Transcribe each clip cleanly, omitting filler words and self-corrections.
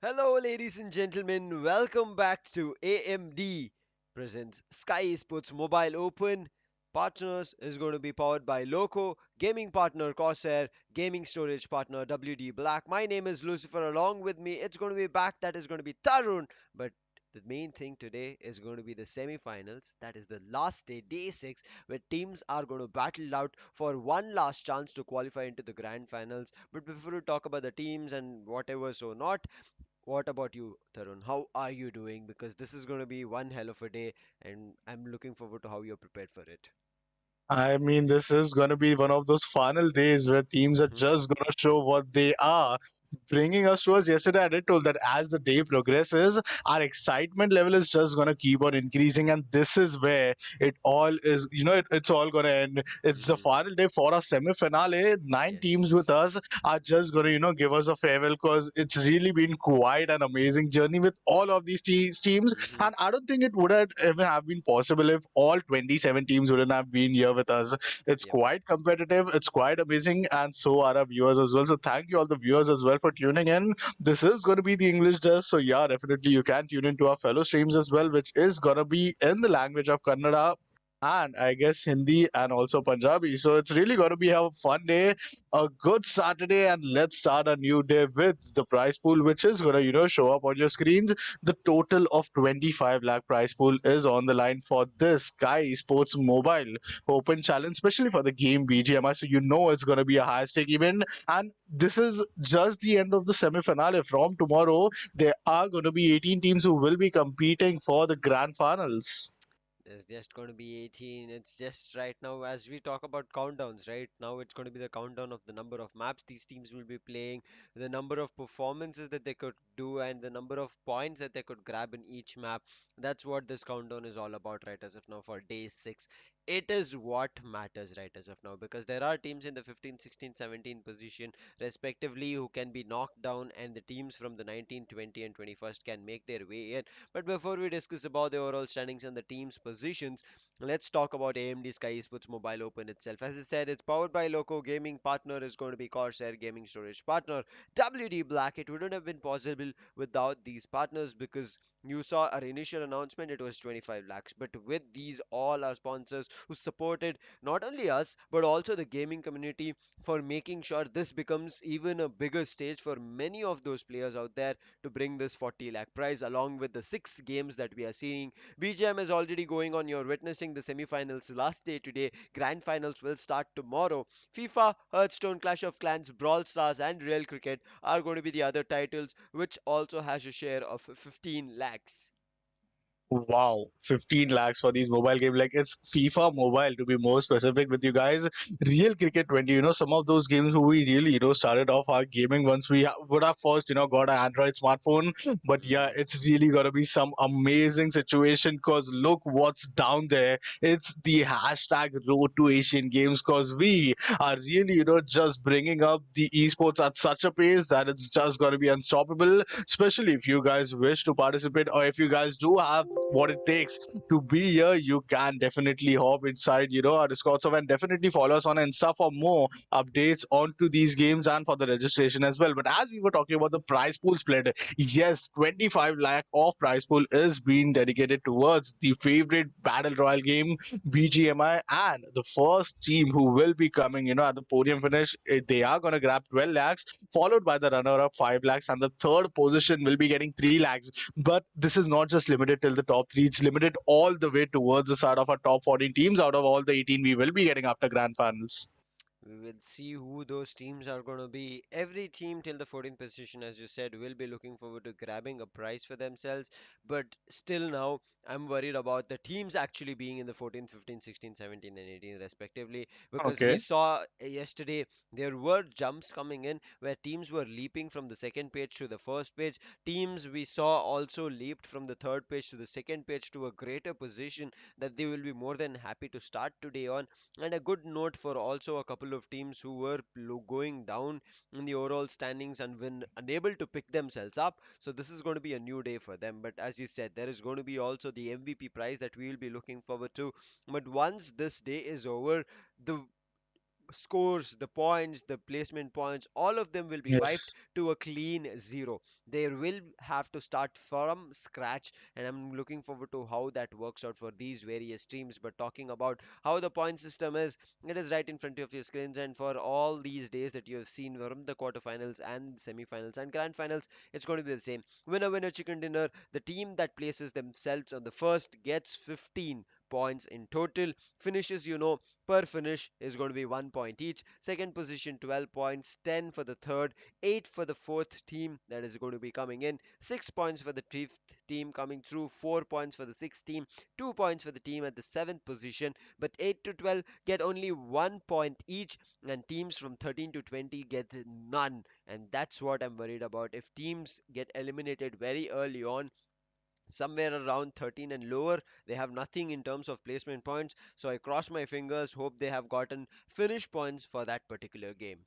Hello, ladies and gentlemen. Welcome back to AMD presents Skyesports Mobile Open. Partners is going to be powered by Loco, gaming partner Corsair, gaming storage partner WD Black. My name is Lucifer. Along with me, it's going to be back. That is going to be Tarun. But the main thing today is going to be the semi-finals. That is the last day, day six, where teams are going to battle out for one last chance to qualify into the grand finals. But before we talk about the teams and whatever, so not, what about you, Tarun? How are you doing? Because this is going to be one hell of a day, and I'm looking forward to how you're prepared for it. I mean, this is going to be one of those final days where teams are Hmm. just going to show what they are. Bringing us to us yesterday, I did told that as the day progresses, our excitement level is just going to keep on increasing. And this is where it all is, it's all going to end. It's the Hmm. final day for our semi finale. Nine teams with Yes. us are just going to, give us a farewell because it's really been quite an amazing journey with all of these teams. Hmm. And I don't think it would have even have been possible if all 27 teams wouldn't have been here with us. It's Yep. quite competitive, it's quite amazing, and so are our viewers as well. So thank you all the viewers as well for tuning in. This is going to be the English test, so yeah, definitely you can tune into our fellow streams as well, which is going to be in the language of Kannada and I guess Hindi and also Punjabi. So it's really going to be a fun day, a good Saturday, and let's start a new day with the prize pool, which is going to show up on your screens. The total of 25 lakh prize pool is on the line for this Sky Sports Mobile Open Challenge, especially for the game BGMI. So you know it's going to be a high stake event, and this is just the end of the semi finale. From tomorrow, there are going to be 18 teams who will be competing for the grand finals. There's just going to be 18. It's just right now, as we talk about countdowns, right? Now it's going to be the countdown of the number of maps these teams will be playing, the number of performances that they could do, and the number of points that they could grab in each map. That's what this countdown is all about, right? As of now, for day six. It is what matters, right? As of now, because there are teams in the 15, 16, 17 position, respectively, who can be knocked down, and the teams from the 19, 20, and 21st can make their way in. But before we discuss about the overall standings and the team's positions, let's talk about AMD Sky Esports Mobile Open itself. As I said, it's powered by Loco. Gaming partner is going to be Corsair. Gaming storage partner WD Black. It wouldn't have been possible without these partners because you saw our initial announcement, it was 25 lakhs. But with these, all our sponsors who supported not only us but also the gaming community for making sure this becomes even a bigger stage for many of those players out there to bring this 40 lakh prize along with the six games that we are seeing. BGM is already going on. You're witnessing the semi-finals last day today. Grand finals will start tomorrow. FIFA, Hearthstone, Clash of Clans, Brawl Stars, and Real Cricket are going to be the other titles, which also has a share of 15 lakhs. Wow, 15 lakhs for these mobile games. Like it's FIFA Mobile to be more specific with you guys. Real Cricket 20, some of those games who we really, started off our gaming once we would have first, got an Android smartphone. But yeah, Hmm. it's really got to be some amazing situation because look what's down there. It's the hashtag road to Asian Games because we are really, just bringing up the esports at such a pace that it's just going to be unstoppable, especially if you guys wish to participate or if you guys do have what it takes to be here. You can definitely hop inside, our Discord server and definitely follow us on Insta for more updates onto these games and for the registration as well. But as we were talking about the prize pool split, yes, 25 lakh of prize pool is being dedicated towards the favorite battle royale game BGMI, and the first team who will be coming, at the podium finish, they are going to grab 12 lakhs, followed by the runner up 5 lakhs, and the third position will be getting 3 lakhs. But this is not just limited till the top three, it's limited all the way towards the side of our top 14 teams out of all the 18 we will be getting after grand finals. We will see who those teams are going to be. Every team till the 14th position, as you said, will be looking forward to grabbing a prize for themselves. But still, now I'm worried about the teams actually being in the 14th, 15th, 16th, 17th, and 18th, respectively. Because we Okay. saw yesterday there were jumps coming in where teams were leaping from the second page to the first page. Teams we saw also leaped from the third page to the second page to a greater position that they will be more than happy to start today on. And a good note for also a couple couple of teams who were going down in the overall standings and been unable to pick themselves up. So this is going to be a new day for them. But as you said, there is going to be also the MVP prize that we will be looking forward to. But once this day is over, the scores, the points, the placement points, all of them will be wiped Yes. to a clean zero. They will have to start from scratch, and I'm looking forward to how that works out for these various teams. But talking about how the point system is, it is right in front of your screens, and for all these days that you have seen from the quarterfinals and semifinals and grand finals, it's going to be the same. Winner, winner, chicken dinner. The team that places themselves on the first gets 15 points in total. Finishes, per finish is going to be 1 point each. Second position, 12 points, 10 for the third, 8 for the fourth team that is going to be coming in, 6 points for the fifth team coming through, 4 points for the sixth team, 2 points for the team at the seventh position. But 8 to 12 get only 1 point each, and teams from 13 to 20 get none. And that's what I'm worried about. If teams get eliminated very early on, somewhere around 13 and lower, they have nothing in terms of placement points. So I cross my fingers, hope they have gotten finish points for that particular game.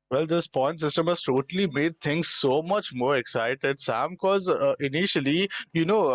Well, this point system has totally made things so much more excited, Sam. Because initially,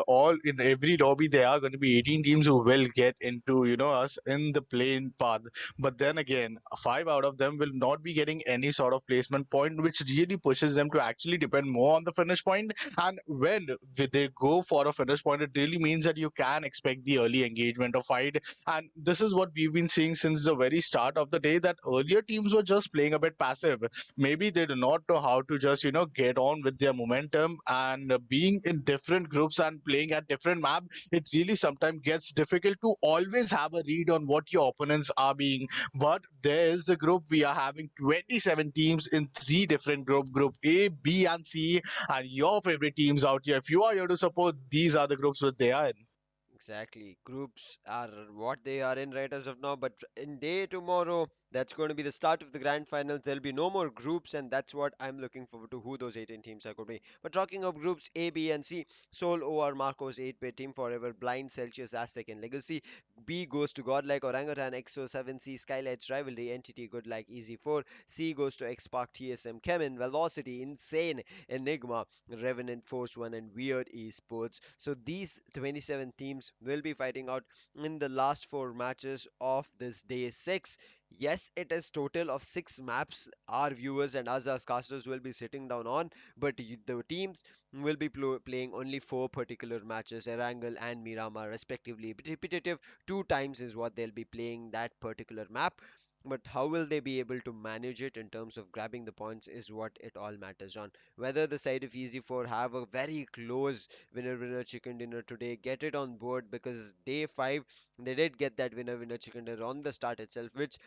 all in every lobby there are going to be 18 teams who will get into, us in the playing path. But then again, five out of them will not be getting any sort of placement point, which really pushes them to actually depend more on the finish point. And when they go for a finish point, it really means that you can expect the early engagement of fight. And this is what we've been seeing since the very start of the day, that earlier teams were just playing a bit passive. Maybe they do not know how to just get on with their momentum, and being in different groups and playing at different map, it really sometimes gets difficult to always have a read on what your opponents are being. But there is the group, we are having 27 teams in three different group A, B and C, and your favorite teams out here, if you are here to support, these are the groups that they are in. Exactly. Groups are what they are in right as of now, but in day tomorrow, that's going to be the start of the grand finals. There'll be no more groups, and that's what I'm looking forward to, who those 18 teams are going to be. But talking of groups A, B, and C, Seoul, OR, Marcos, 8-bit Team Forever, Blind, Celsius, Aztec, and Legacy. B goes to Godlike, Orangutan, EXO, 7C, SKYLIGHTZ, Rivalry, Entity, Goodlike, Easy 4. C goes to XSPARK, TSM, CHEMIN, Velocity, Insane, Enigma, Revenant, Force One, and Weird Esports. So these 27 teams will be fighting out in the last four matches of this day six. Yes, it is total of six maps our viewers and us as casters will be sitting down on, but the teams will be playing only four particular matches, Erangel and Miramar respectively. Repetitive two times is what they'll be playing that particular map. But how will they be able to manage it in terms of grabbing the points is what it all matters on. Whether the side of Easy 4 have a very close winner winner chicken dinner today, get it on board, because day 5 they did get that winner winner chicken dinner on the start itself, which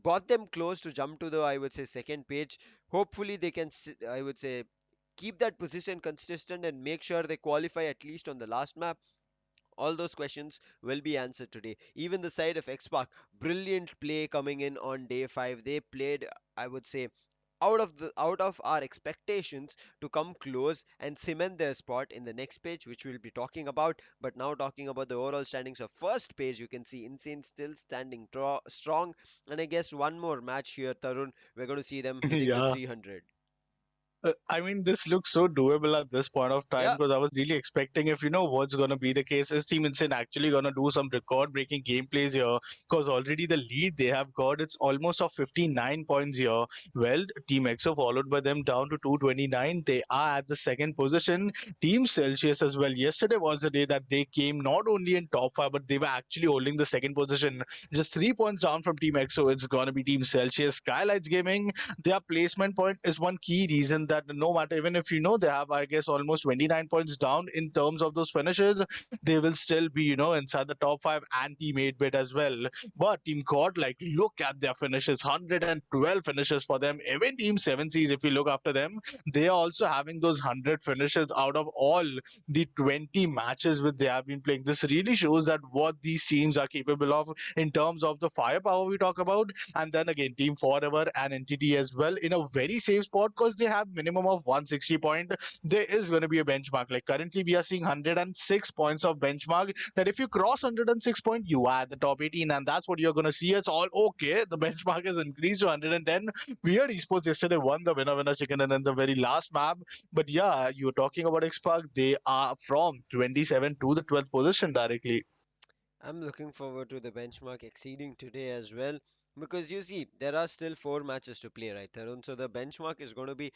brought them close to jump to the, I would say, second page. Hopefully they can I would say, keep that position consistent and make sure they qualify at least on the last map. All those questions will be answered today. Even the side of XSPARK, brilliant play coming in on day 5. They played, I would say, out of our expectations to come close and cement their spot in the next page, which we'll be talking about. But now talking about the overall standings of first page, you can see Insane still standing strong. And I guess one more match here, Tarun, we're going to see them hitting the Yeah. 300. I mean, this looks so doable at this point of time, Yeah, because I was really expecting, if what's going to be the case, is Team Insane actually going to do some record breaking gameplays here? Because already the lead they have got, it's almost of 59 points here. Well, Team EXO followed by them down to 229. They are at the second position. Team Celsius as well. Yesterday was the day that they came not only in top five, but they were actually holding the second position. Just 3 points down from Team EXO. It's going to be Team Celsius. SKYLIGHTZ Gaming, their placement point is one key reason that no matter, even if they have, I guess, almost 29 points down in terms of those finishes, they will still be inside the top five and team 8 bit as well. But Team Godlike, look at their finishes, 112 finishes for them. Even Team 7 Cs, if you look after them, they are also having those 100 finishes out of all the 20 matches which they have been playing. This really shows that what these teams are capable of in terms of the firepower we talk about. And then again, Team Forever and Entity as well in a very safe spot, because they have minimum of 160 point, there is going to be a benchmark. Like currently, we are seeing 106 points of benchmark. That if you cross 106 point, you are at the top 18, and that's what you're going to see. It's all okay. The benchmark has increased to 110. Weird Esports yesterday won the winner chicken and in the very last map. But yeah, you were talking about XSPARK. They are from 27 to the 12th position directly. I'm looking forward to the benchmark exceeding today as well because you see, there are still 4 matches to play, right, Tarun? So the benchmark is going to be,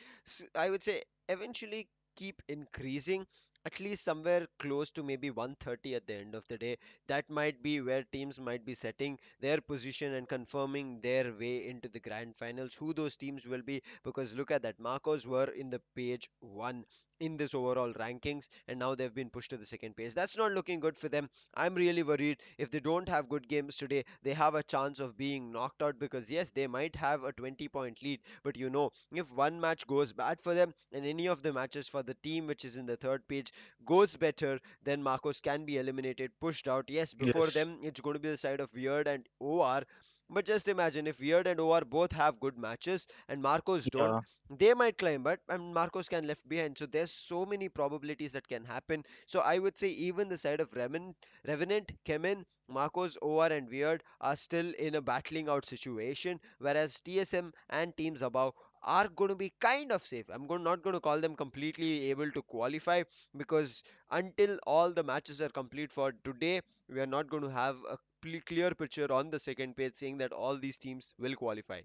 I would say, eventually keep increasing at least somewhere close to maybe 130 at the end of the day. That might be where teams might be setting their position and confirming their way into the grand finals, who those teams will be. Because look at that, Marcos were in the page one in this overall rankings, and now they've been pushed to the second page. That's not looking good for them. I'm really worried if they don't have good games today, they have a chance of being knocked out because, yes, they might have a 20-point lead. But if one match goes bad for them and any of the matches for the team which is in the third page goes better, then Marcos can be eliminated, pushed out. Yes, before Yes. them, it's going to be the side of Weird and OR. But just imagine if Weird and OR both have good matches and Marcos don't, Yeah. they might climb, but Marcos can left behind. So there's so many probabilities that can happen. So I would say even the side of Revenant, CHEMIN, Marcos, OR, and Weird are still in a battling out situation, whereas TSM and teams above are going to be kind of safe. Not going to call them completely able to qualify because until all the matches are complete for today, we are not going to have a clear picture on the second page saying that all these teams will qualify.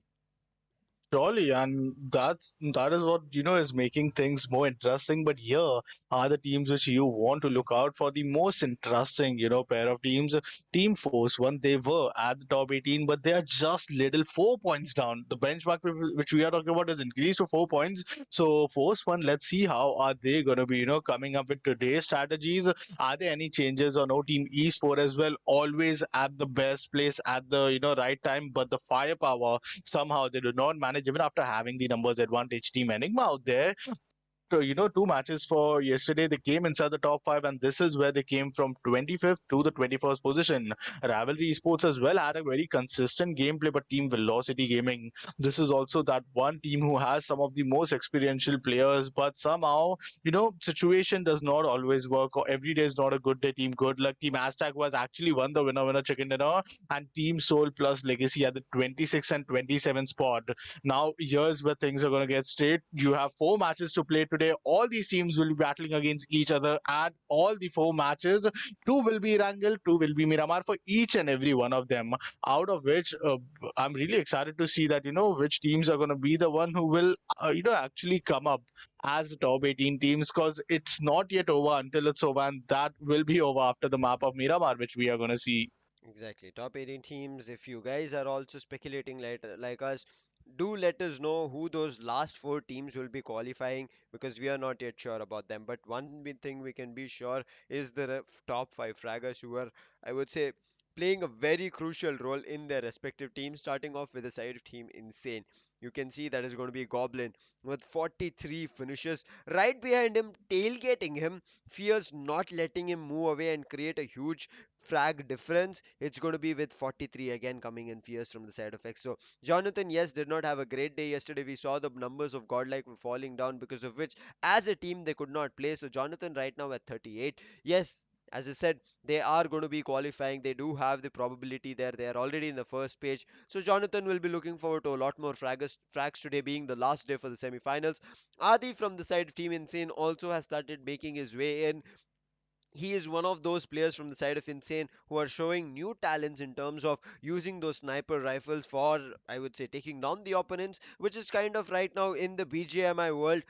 Surely, and that is what is making things more interesting. But here are the teams which you want to look out for. The most interesting, pair of teams. Team Force One, they were at the top 18, but they are just little 4 points down. The benchmark which we are talking about is increased to 4 points. So Force One, let's see how are they going to be, coming up with today's strategies. Are there any changes on no Team Esport as well? Always at the best place at the right time, but the firepower somehow they do not manage even after having the numbers advantage. Team Enigma out there, so, 2 matches for yesterday. They came inside the top five, and this is where they came from 25th to the 21st position. Rivalry Esports as well had a very consistent gameplay, but Team Velocity Gaming, this is also that one team who has some of the most experiential players, but somehow, situation does not always work, or every day is not a good day. Team Good Luck, Team Aztec was actually won the winner chicken dinner, and Team Soul Plus Legacy at the 26 and 27 spot. Now, here's where things are going to get straight. You have 4 matches to play today. All these teams will be battling against each other at all the 4 matches. Two will be Erangel, two will be Miramar for each and every one of them. Out of which, I'm really excited to see that, which teams are going to be the one who will, actually come up as the top 18 teams, because it's not yet over until it's over, and that will be over after the map of Miramar, which we are going to see. Exactly. Top 18 teams. If you guys are also speculating like us, do let us know who those last 4 teams will be qualifying because we are not yet sure about them. But one big thing we can be sure is the top 5 fraggers who are, I would say, playing a very crucial role in their respective teams, starting off with the side of Team Insane. You can see that is going to be Goblin with 43 finishes. Right behind him, tailgating him, Fears not letting him move away and create a huge frag difference. It's going to be with 43 again coming in fierce from the side of X. So Jonathan, yes, did not have a great day yesterday. We saw the numbers of Godlike were falling down because of which, as a team, they could not play. So Jonathan right now at 38. Yes. As I said, they are going to be qualifying. They do have the probability there. They are already in the first page. So Jonathan will be looking forward to a lot more frags today, being the last day for the semi-finals. Adi from the side of Team Insane also has started making his way in. He is one of those players from the side of Insane who are showing new talents in terms of using those sniper rifles for, I would say, taking down the opponents, which is kind of right now in the BGMI world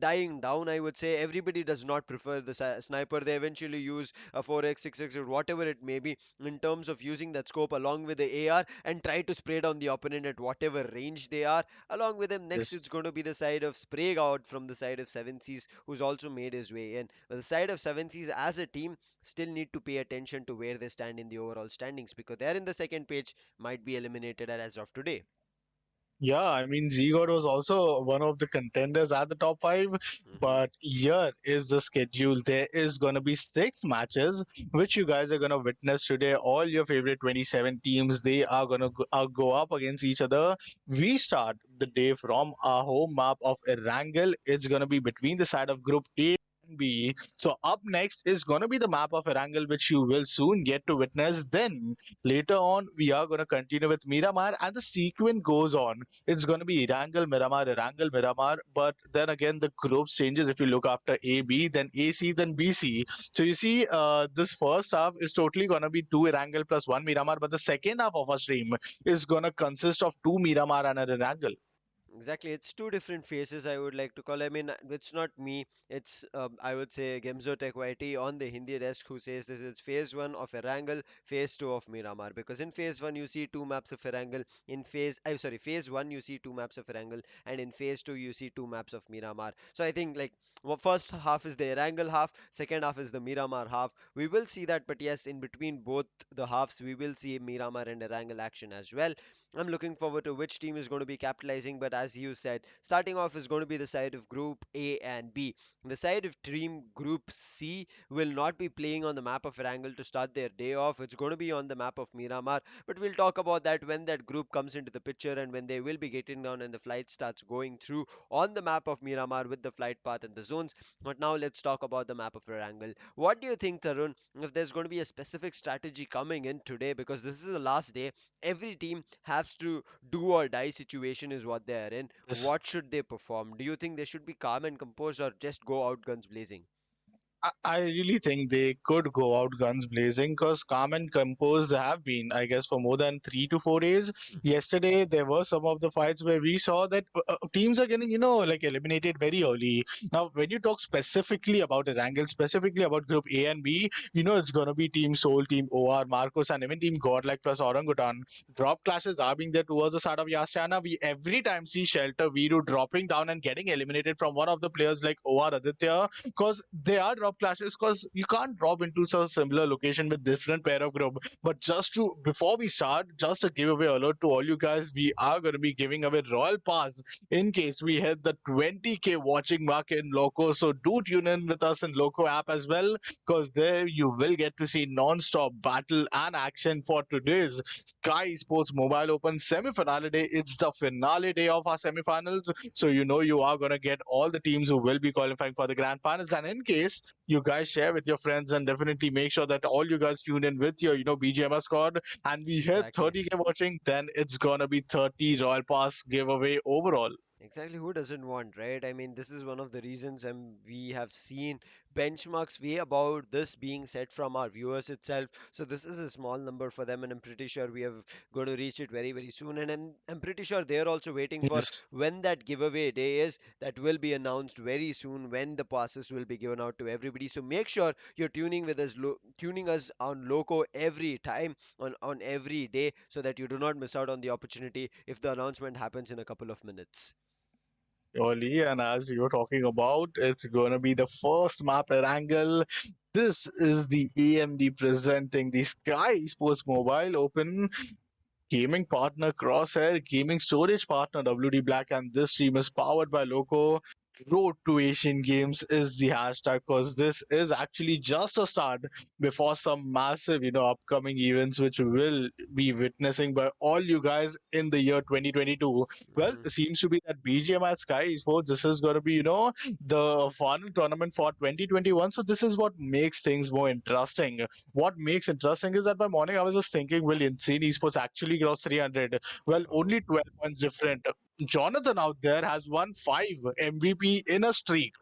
dying down. I would say everybody does not prefer the sniper. They eventually use a 4x, 6x, or whatever it may be in terms of using that scope along with the AR and try to spray down the opponent at whatever range they are. Along with him, next it's Yes. going to be the side of Spray out from the side of Seven Seas, who's also made his way in. But the side of Seven Seas as a team still need to pay attention to where they stand in the overall standings because they're in the second page, might be eliminated as of today. Yeah, I mean, Zgod was also one of the contenders at the top five, Hmm. but here is the schedule. There is going to be six matches, which you guys are going to witness today. All your favorite 27 teams, they are going to go up against each other. We start the day from our home map of Erangel. It's going to be between the side of Group A and B. So up next is going to be the map of Erangel, which you will soon get to witness. Then later on, we are going to continue with Miramar, and the sequence goes on. It's going to be Erangel, Miramar, Erangel, Miramar. But then again, the groups changes. If you look after A, B, then AC, then BC. So you see, this first half is totally going to be two Erangel plus one Miramar, but the second half of our stream is going to consist of two Miramar and an Erangel. Exactly, it's two different phases I would like to call. I mean, it's not me. It's I would say Gemzo Tech YT on the Hindi desk who says this is phase one of Erangel, phase two of Miramar. Because in phase one you see two maps of Erangel. In phase one you see two maps of Erangel, and in phase two you see two maps of Miramar. So I think like first half is the Erangel half, second half is the Miramar half. We will see that, but yes, in between both the halves we will see Miramar and Erangel action as well. I'm looking forward to which team is going to be capitalizing, but as you said, starting off is going to be the side of Group A and B. The side of Team Group C will not be playing on the map of Erangel to start their day off. It's going to be on the map of Miramar, but we'll talk about that when that group comes into the picture and when they will be getting down and the flight starts going through on the map of Miramar with the flight path and the zones. But now let's talk about the map of Erangel. What do you think, Tarun, if there's going to be a specific strategy coming in today? Because this is the last day, every team has to do or die situation is what they are in. Yes. What should they perform? Do you think they should be calm and composed or just go out guns blazing? I really think they could go out guns blazing because calm and composed they have been, I guess, for more than 3 to 4 days. Hmm. Yesterday, there were some of the fights where we saw that teams are getting, like eliminated very early. Now, when you talk specifically about it, angle specifically about Group A and B, it's going to be Team Soul, Team OR, Marcos, and even Team Godlike plus Orangutan. Drop clashes are being there towards the start of Yastana. We every time see Shelter Viru dropping down and getting eliminated from one of the players like OR Aditya because they are drop clashes because you can't drop into such a similar location with different pair of group. But just to before we start, just a giveaway alert to all you guys, we are going to be giving away Royal Pass in case we hit the 20K watching mark in Loco. So do tune in with us in Loco app as well because there you will get to see non-stop battle and action for today's Sky Sports Mobile Open semi-finale day. It's the finale day of our semi-finals, so you are going to get all the teams who will be qualifying for the grand finals. And in case you guys share with your friends and definitely make sure that all you guys tune in with your BGMI squad and we hit Exactly. 30K watching, then it's going to be 30 Royal Pass giveaway overall. Exactly, who doesn't want, right? I mean, this is one of the reasons, and we have seen benchmarks way about this being set from our viewers itself. So this is a small number for them, and I'm pretty sure we have going to reach it very, very soon. And I'm pretty sure they're also waiting for Yes. when that giveaway day is. That will be announced very soon when the passes will be given out to everybody. So make sure you're tuning with us, tuning us on Loco every time, on every day, so that you do not miss out on the opportunity if the announcement happens in a couple of minutes. Surely, and as you were talking about, it's going to be the first map at Angle. This is the AMD presenting the Sky Sports Mobile Open gaming partner Crosshair, gaming storage partner WD Black, and this stream is powered by Loco. Road to Asian Games is the hashtag because this is actually just a start before some massive, upcoming events which will be witnessing by all you guys in the year 2022. Well, Hmm. it seems to be that BGMI Sky Esports, this is going to be, the final tournament for 2021. So this is what makes things more interesting. What makes interesting is that by morning I was just thinking, will Insane Esports actually cross 300? Well, Oh. only 12 points different. Jonathan out there has won 5 MVP in a streak.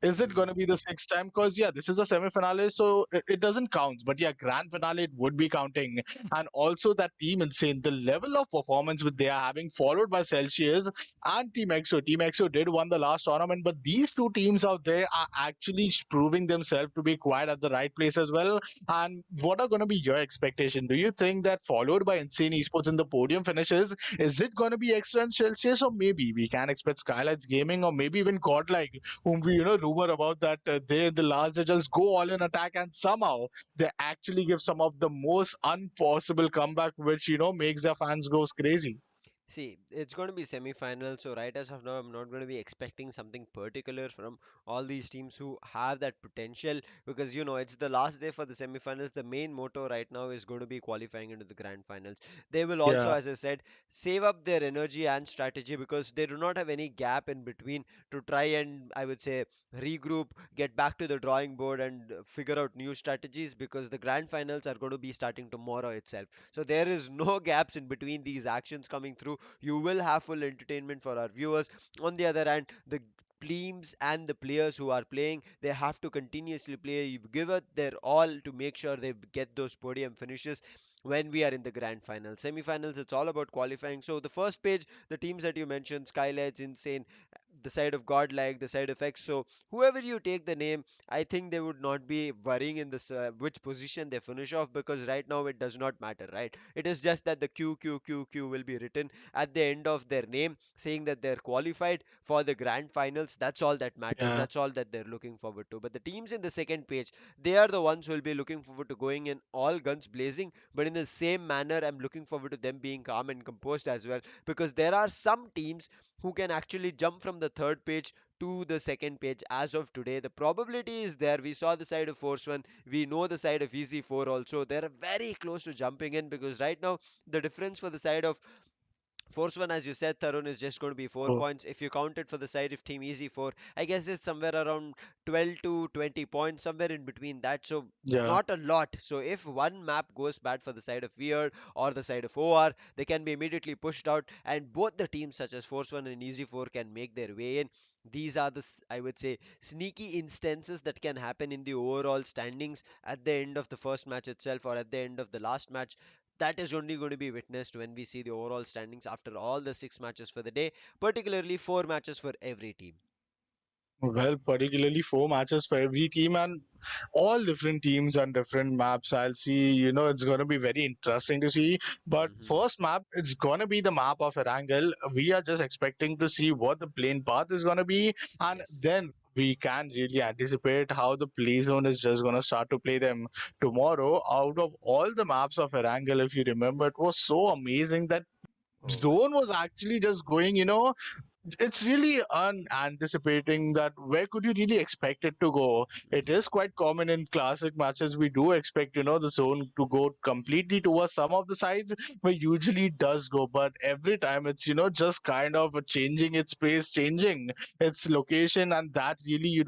Is it going Hmm. to be the sixth time? Because, yeah, this is a semi finale, so it doesn't count. But, yeah, grand finale, it would be counting. And also, that team insane, the level of performance which they are having, followed by Celsius and Team EXO. Team EXO did won the last tournament, but these two teams out there are actually proving themselves to be quite at the right place as well. And what are going to be your expectation? Do you think that followed by Insane Esports in the podium finishes, is it going to be extra and Celsius, or maybe we can expect Skylights Gaming, or maybe even Godlike, whom we rumor about that they in the last they just go all in attack and somehow they actually give some of the most impossible comeback, which makes their fans go crazy. See, it's going to be semi-final, so right as of now, I'm not going to be expecting something particular from all these teams who have that potential because it's the last day for the semi-finals. The main motto right now is going to be qualifying into the grand finals. They will also, Yeah, as I said, save up their energy and strategy because they do not have any gap in between to try and, I would say, regroup, get back to the drawing board, and figure out new strategies because the grand finals are going to be starting tomorrow itself. So there is no gaps in between these actions coming through. You will have full entertainment for our viewers. On the other hand, the teams and the players who are playing, they have to continuously play. You give it their all to make sure they get those podium finishes when we are in the grand final. Semi-finals, it's all about qualifying. So the first page, the teams that you mentioned, SKYLIGHTZ, Insane, the side of Godlike, the side of X. So whoever you take the name, I think they would not be worrying in this which position they finish off because right now it does not matter, right? It is just that the QQQQ will be written at the end of their name, saying that they're qualified for the grand finals. That's all that matters. yeah. That's all that they're looking forward to. But the teams in the second page, they are the ones who will be looking forward to going in all guns blazing. But in the same manner, I'm looking forward to them being calm and composed as well because there are some teams who can actually jump from the third page to the second page as of today. The probability is there. We saw the side of Force 1, we know the side of Easy 4 also. They're very close to jumping in because right now the difference for the side of Force 1, as you said, Tarun, is just going to be 4 Oh, points. If you count it for the side of Team Easy 4, I guess it's somewhere around 12 to 20 points, somewhere in between that. So, yeah. not a lot. So, if one map goes bad for the side of Weird or the side of OR, they can be immediately pushed out, and both the teams, such as Force 1 and Easy 4, can make their way in. These are the, I would say, sneaky instances that can happen in the overall standings at the end of the first match itself or at the end of the last match. That is only going to be witnessed when we see the overall standings after all the 6 matches for the day, particularly 4 matches for every team. Well, particularly 4 matches for every team and all different teams and different maps. I'll see, it's going to be very interesting to see. But Hmm. first map, it's going to be the map of Erangel. We are just expecting to see what the plane path is going to be. And Yes. then we can really anticipate how the play zone is just going to start to play them tomorrow. Out of all the maps of Erangel, if you remember, it was so amazing that Oh my. zone was actually just going, it's really unanticipating that where could you really expect it to go. It Hmm. is quite common in classic matches. We do expect the zone to go completely towards some of the sides where usually it does go, but every time it's just kind of changing its pace, changing its location, and that really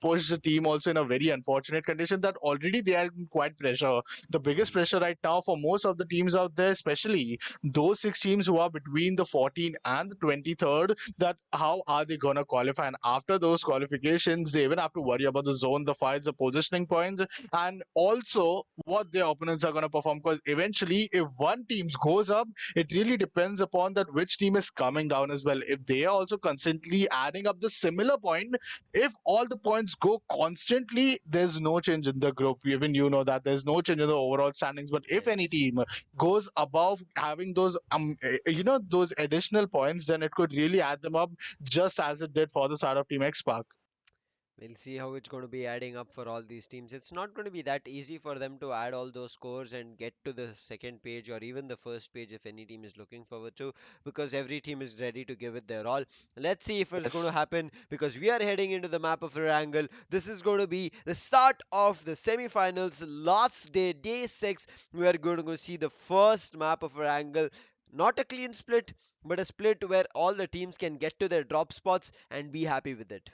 push the team also in a very unfortunate condition that already they are in quite pressure. The biggest Hmm. pressure right now for most of the teams out there, especially those 6 teams who are between the 14th and the 23rd, that how are they going to qualify? And after those qualifications, they even have to worry about the zone, the fights, the positioning points, and also what their opponents are going to perform. Because eventually, if one team goes up, it really depends upon that which team is coming down as well. If they are also constantly adding up the similar point, if all the points go constantly, there's no change in the group. Even that there's no change in the overall standings. But if any Yes. team goes above having those those additional points, then it could really add them up just as it did for the side of Team X Park. We'll see how it's going to be adding up for all these teams. It's not going to be that easy for them to add all those scores and get to the second page or even the first page if any team is looking forward to, because every team is ready to give it their all. Let's see if it's going to Yes. happen because we are heading into the map of Erangel. This is going to be the start of the semi-finals, last day, day 6. We are going to see the first map of Erangel. Not a clean split, but a split where all the teams can get to their drop spots and be happy with it.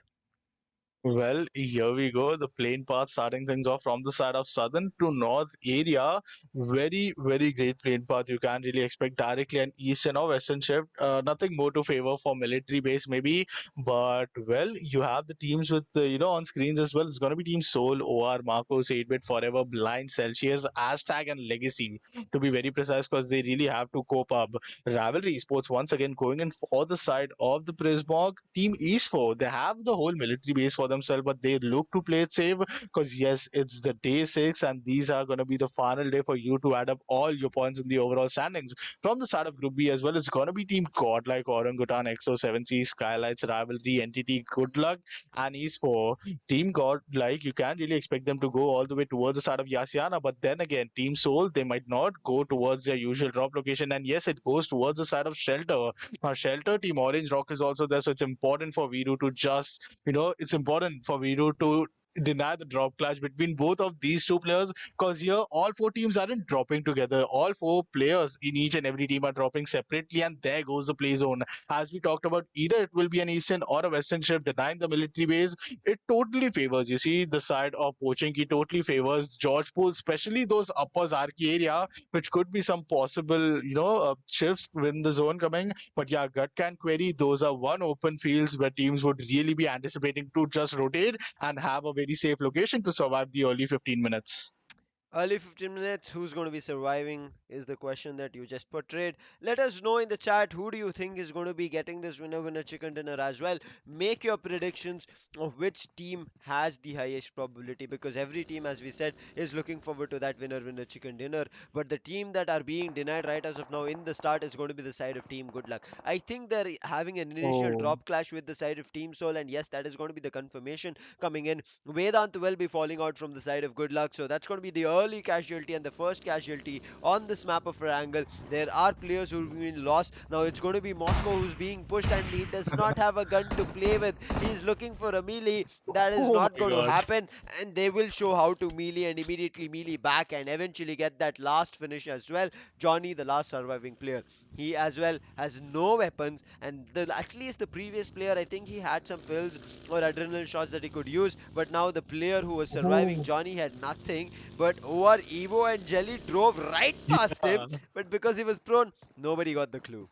Well, here we go. The plane path starting things off from the side of southern to north area. Very, very great plane path. You can't really expect directly an eastern or western shift. Nothing more to favor for military base, maybe. But, well, you have the teams with, on screens as well. It's going to be Team Soul, OR, Marcos, 8-Bit, Forever, Blind, Celsius, Aztec, and Legacy, to be very precise, because they really have to cope up. Rivalry Esports once again going in for the side of the Prismog. Team East 4, they have the whole military base for themselves, but they look to play it safe because yes, it's the day 6, and these are going to be the final day for you to add up all your points in the overall standings. From the side of Group B as well, it's going to be Team Godlike, Orangutan, XO7C, SKYLIGHTZ, Rivalry, Entity, Good Luck, and E4. Team Godlike, you can't really expect them to go all the way towards the side of Yasiana, but then again, Team Soul, they might not go towards their usual drop location, and yes, it goes towards the side of Shelter. Shelter, Team Orange Rock is also there, so it's important for Viru to just, it's important for Viru to deny the drop clash between both of these two players, because here all four teams aren't dropping together. All four players in each and every team are dropping separately, and there goes the play zone. As we talked about, either it will be an eastern or a western shift denying the military base. It totally favors, you see, the side of Pochinki totally favors George Pool, especially those upper Zarki area, which could be some possible, shifts within the zone coming. But yeah, Gut can query, those are one open fields where teams would really be anticipating to just rotate and have a very safe location to survive the early 15 minutes. Early 15 minutes, who's going to be surviving is the question that you just portrayed. Let us know in the chat who do you think is going to be getting this winner chicken dinner as well. Make your predictions of which team has the highest probability, because every team, as we said, is looking forward to that winner chicken dinner. But the team that are being denied right as of now in the start is going to be the side of Team Good Luck. I think they're having an initial Oh. drop clash with the side of Team Soul, and yes, that is going to be the confirmation coming in. Vedant will be falling out from the side of Good Luck, so that's going to be the early casualty and the first casualty on this map of Erangel. There are players who've been lost. Now it's going to be Moscow who's being pushed, and he does not have a gun to play with. He's looking for a melee. That is Oh not my going to god. happen, and they will show how to melee and immediately melee back and eventually get that last finish as well. Johnny, the last surviving player, he as well has no weapons, and at least the previous player, I think he had some pills or adrenaline shots that he could use. But now the player who was surviving, Oh. Johnny, had nothing. But OR, Evo, and Jelly drove right past him. Yeah. But because he was prone, nobody got the clue.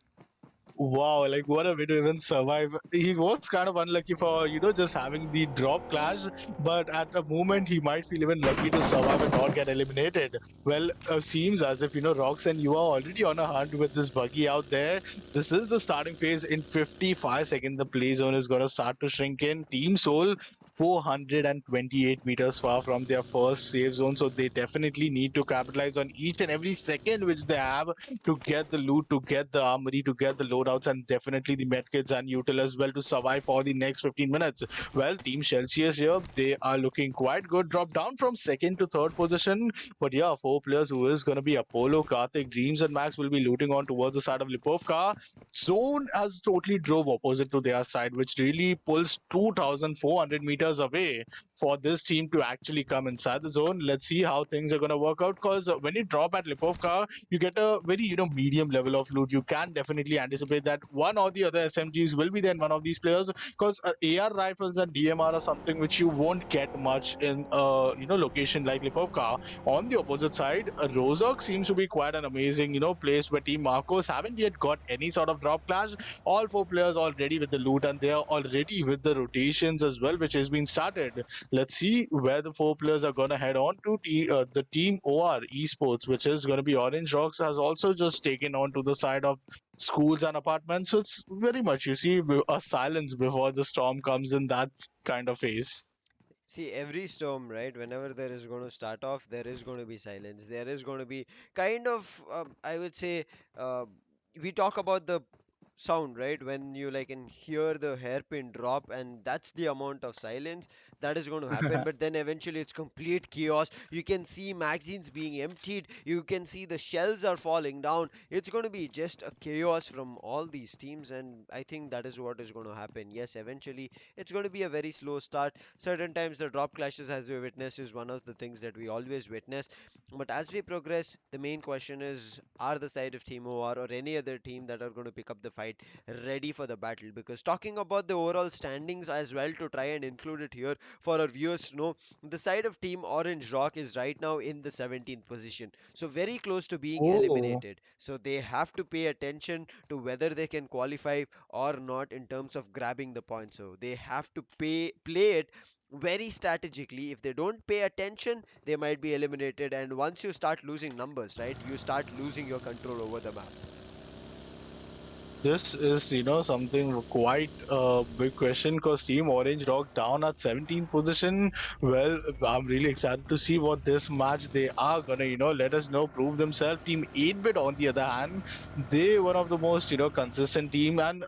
Wow, like what a way to even survive. He was kind of unlucky for, just having the drop clash, but at the moment he might feel even lucky to survive and not get eliminated. Well, seems as if, Rox and you are already on a hunt with this buggy out there. This is the starting phase. In 55 seconds, the play zone is going to start to shrink in. Team Soul, 428 meters far from their first safe zone, so they definitely need to capitalize on each and every second which they have to get the loot, to get the armory, to get the loadouts, and definitely the medkits and util as well to survive for the next 15 minutes. Well, Team Celsius here, they are looking quite good. Drop down from second to third position. But yeah, four players who is going to be Apollo, Karthik, Dreams, and Max will be looting on towards the side of Lipovka. Zone has totally drove opposite to their side, which really pulls 2,400 meters away for this team to actually come inside the zone. Let's see how things are going to work out, because when you drop at Lipovka, you get a very medium level of loot. You can definitely anticipate that one or the other SMGs will be there in one of these players, because AR rifles and DMR are something which you won't get much in a location like Lipovka. On the opposite side, Rozok seems to be quite an amazing place where Team Marcos haven't yet got any sort of drop clash. All four players already with the loot, and they are already with the rotations as well, which has been started. Let's see where the four players are going to head on to. The team OR Esports, which is going to be Orange Rocks, has also just taken on to the side of schools and apartments. So it's very much, you see, a silence before the storm comes in, that kind of phase. See, every storm, right? Whenever there is going to start off, there is going to be silence. There is going to be kind of, I would say, uh, we talk about the sound, right? When you like can hear the hairpin drop, and that's the amount of silence that is going to happen. But then eventually it's complete chaos. You can see magazines being emptied, you can see the shells are falling down. It's going to be just a chaos from all these teams, and I think that is what is going to happen. Yes, eventually it's going to be a very slow start. Certain times the drop clashes, as we witness, is one of the things that we always witness. But as we progress, the main question is, are the side of Team OR or any other team that are going to pick up the fight ready for the battle? Because talking about the overall standings as well, to try and include it here for our viewers to know, the side of Team Orange Rock is right now in the 17th position, so very close to being Oh. eliminated. So they have to pay attention to whether they can qualify or not in terms of grabbing the points. So they have to play it very strategically. If they don't pay attention, they might be eliminated. And once you start losing numbers, right, you start losing your control over the map. This is, something quite a big question because Team Orange rocked down at 17th position. Well, I'm really excited to see what this match they are gonna, let us know, prove themselves. Team 8-bit, on the other hand, they one of the most, consistent team, and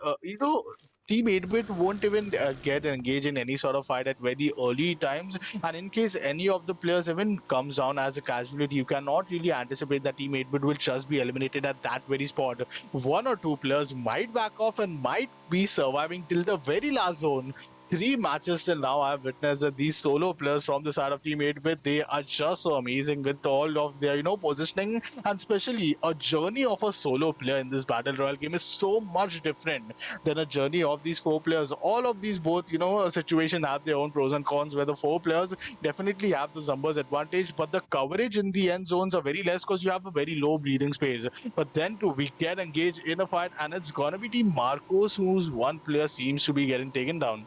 Team 8-bit won't even get engaged in any sort of fight at very early times. And in case any of the players even comes down as a casualty, you cannot really anticipate that Team 8-bit will just be eliminated at that very spot. One or two players might back off and might be surviving till the very last zone. Three matches till now, I've witnessed that these solo players from the side of Team 8-bit, they are just so amazing with all of their, positioning, and especially a journey of a solo player in this Battle Royale game is so much different than a journey of these four players. All of these both, situation have their own pros and cons, where the four players definitely have the numbers advantage, but the coverage in the end zones are very less because you have a very low breathing space. But then too, we get engaged in a fight, and it's gonna be Team Marcos whose one player seems to be getting taken down.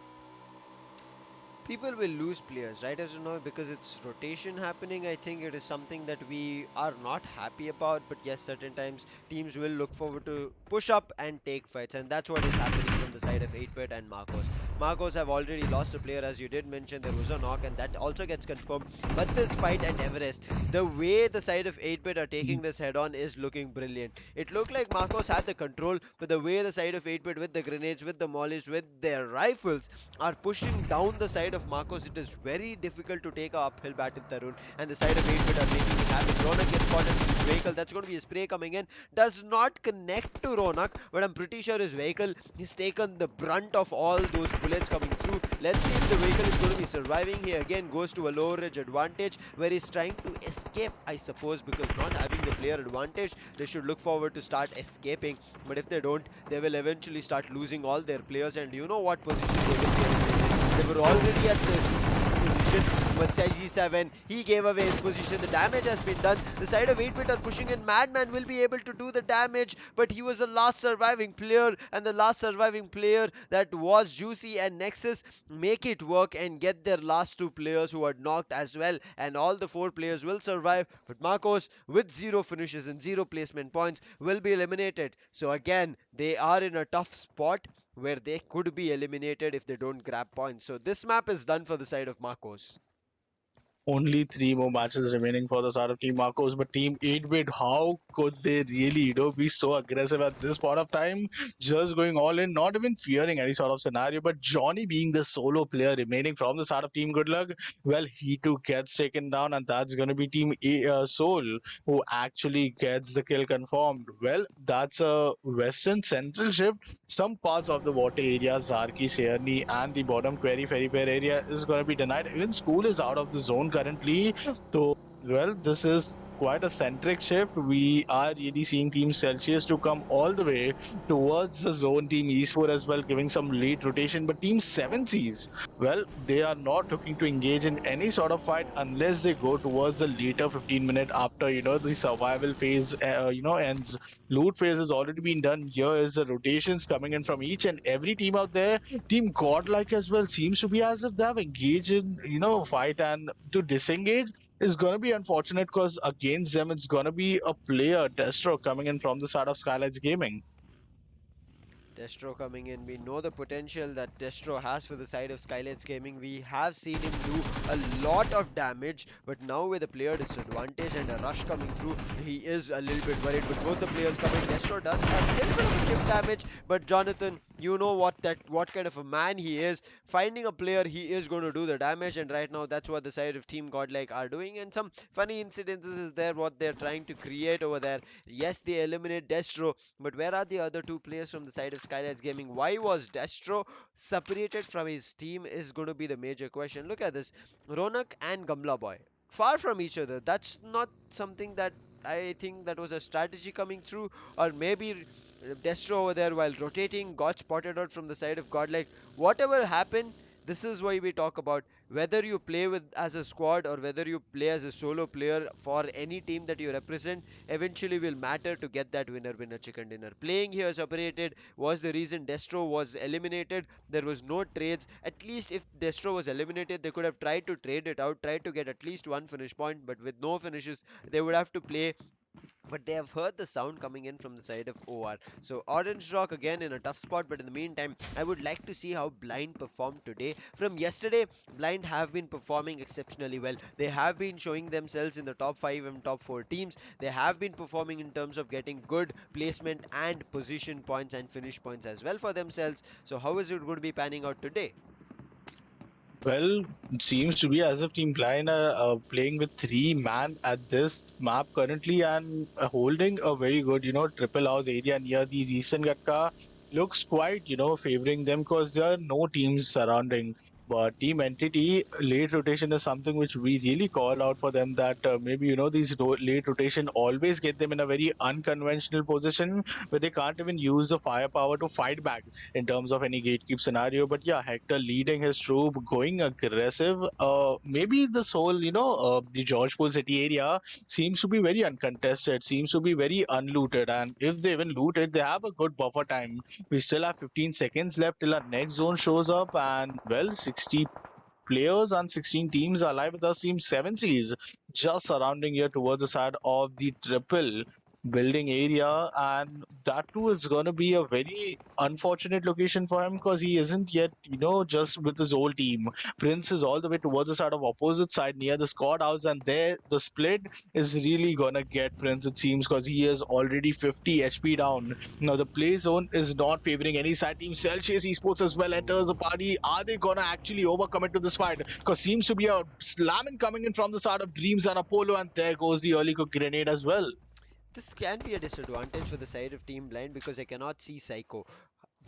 People will lose players, right? As you know, because it's rotation happening. I think it is something that we are not happy about. But yes, certain times teams will look forward to push up and take fights, and that's what is happening from the side of 8-bit and Marcos. Marcos have already lost a player, as you did mention. There was a knock, and that also gets confirmed. But this fight at Everest, the way the side of 8-bit are taking this head on is looking brilliant. It looked like Marcos had the control, but the way the side of 8-bit with the grenades, with the mollies, with their rifles are pushing down the side of Marcos, it is very difficult to take a uphill battle, Tarun. And the side of 8-bit are making it happen. Ronak gets caught in his vehicle. That's going to be a spray coming in. Does not connect to Ronak, but I'm pretty sure his vehicle has taken the brunt of all those bullets coming through. Let's see if the vehicle is going to be surviving. He again goes to a lower ridge advantage where he's trying to escape, I suppose, because not having the player advantage, they should look forward to start escaping. But if they don't, they will eventually start losing all their players. And you know what position they will be eliminated. They were already at the 16th position, but G7, he gave away his position. The damage has been done. The side of 8-bit are pushing in. Madman will be able to do the damage, but he was the last surviving player, and the last surviving player, that was Juicy and Nexus, make it work and get their last two players who are knocked as well, and all the four players will survive. But Marcos, with zero finishes and zero placement points, will be eliminated. So again, they are in a tough spot where they could be eliminated if they don't grab points. So this map is done for the side of Marcos. Only three more matches remaining for the side of Team Marcos, but Team 8-bit, how could they really, be so aggressive at this point of time? Just going all in, not even fearing any sort of scenario. But Johnny, being the solo player remaining from the side of Team Good Luck, well, he too gets taken down, and that's going to be Team Soul who actually gets the kill confirmed. Well, that's a Western Central shift. Some parts of the water area, Zarki, Searni, and the bottom Query Ferry Pair area is going to be denied. Even school is out of the zone currently. So, well, this is quite a centric shift. We are really seeing Team Celsius to come all the way towards the zone. Team Esports as well, giving some late rotation. But Team 7 Seas, well, they are not looking to engage in any sort of fight unless they go towards the later 15 minute after, the survival phase, ends. Loot phase has already been done. Here is the rotations coming in from each and every team out there. Team Godlike as well seems to be as if they have engaged in, fight, and to disengage is going to be unfortunate because against them it's going to be a player, Destro, coming in from the side of SKYLIGHTZ Gaming. Destro coming in. We know the potential that Destro has for the side of SKYLIGHTZ Gaming. We have seen him do a lot of damage, but now with a player disadvantage and a rush coming through, he is a little bit worried. With both the players coming, Destro does have a little bit of a chip damage, but Jonathan, you know what kind of a man he is. Finding a player, he is going to do the damage, and right now that's what the side of Team Godlike are doing. And some funny incidences is there what they're trying to create over there. Yes, they eliminate Destro, but where are the other two players from the side of SKYLIGHTZ Gaming? Why was Destro separated from his team is going to be the major question. Look at this. Ronak and Gamla Boy. Far from each other. That's not something that I think that was a strategy coming through, or maybe Destro over there while rotating got spotted out from the side of Godlike. Whatever happened, this is why we talk about whether you play with as a squad or whether you play as a solo player for any team that you represent eventually will matter to get that winner chicken dinner. Playing here separated was the reason Destro was eliminated. There was no trades. At least if Destro was eliminated, they could have tried to trade it out, tried to get at least one finish point, but with no finishes, they would have to play but they have heard the sound coming in from the side of OR. So Orange Rock again in a tough spot, but in the meantime, I would like to see how Blind performed today. From yesterday, Blind have been performing exceptionally well. They have been showing themselves in the top 5 and top 4 teams. They have been performing in terms of getting good placement and position points and finish points as well for themselves. So how is it going to be panning out today? Well, it seems to be as if Team Blind are playing with three man at this map currently and holding a very good, triple house area near these Eastern Gatka. Looks quite, favoring them because there are no teams surrounding. But Team Entity late rotation is something which we really call out for them that maybe, these late rotation always get them in a very unconventional position where they can't even use the firepower to fight back in terms of any gatekeep scenario. But yeah, Hector leading his troop, going aggressive. Maybe this whole, the George Pool City area seems to be very uncontested, seems to be very unlooted. And if they even loot it, they have a good buffer time. We still have 15 seconds left till our next zone shows up. And well, 60 players and 16 teams are live with us. Team 7 Cs just surrounding here towards the side of the triple building area, and that too is going to be a very unfortunate location for him because he isn't yet, just with his whole team. Prince is all the way towards the side of opposite side near the squad house, and there the split is really gonna get Prince, it seems, because he is already 50 HP down. Now the play zone is not favoring any side. Team Celsius Esports as well enters the party. Are they gonna actually overcome it to this fight? Because seems to be a slamming coming in from the side of Dreams and Apollo, and there goes the early cook grenade as well. This can be a disadvantage for the side of Team Blind because I cannot see Psycho,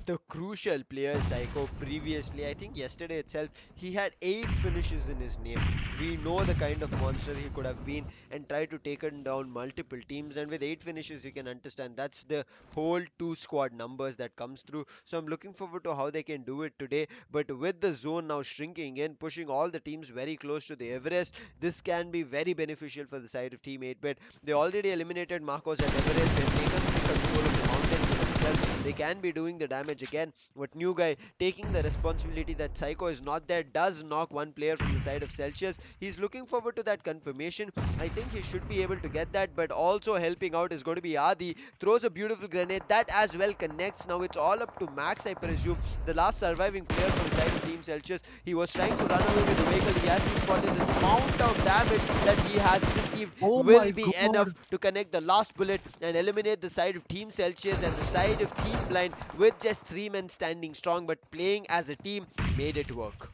the crucial player Psycho. Previously, I think yesterday itself, he had 8 finishes in his name. We know the kind of monster he could have been and tried to take down multiple teams. And with 8 finishes, you can understand that's the whole 2 squad numbers that comes through. So I'm looking forward to how they can do it today. But with the zone now shrinking in, pushing all the teams very close to the Everest, this can be very beneficial for the side of Team 8-bit. They already eliminated Marcos at Everest. They've taken control of the mountain for themselves. They can be doing the damage again. But New Guy taking the responsibility that Psycho is not there does knock one player from the side of Celsius. He's looking forward to that confirmation. I think he should be able to get that, but also helping out is going to be Adi. Throws a beautiful grenade that as well connects. Now it's all up to Max, I presume, the last surviving player from the side of Team Celsius. He was trying to run away with the vehicle. He has been spotted. The amount of damage that he has received Oh will my be god. enough to connect the last bullet and eliminate the side of Team Celsius, and the side of Team Blind with just 3 men standing strong but playing as a team made it work.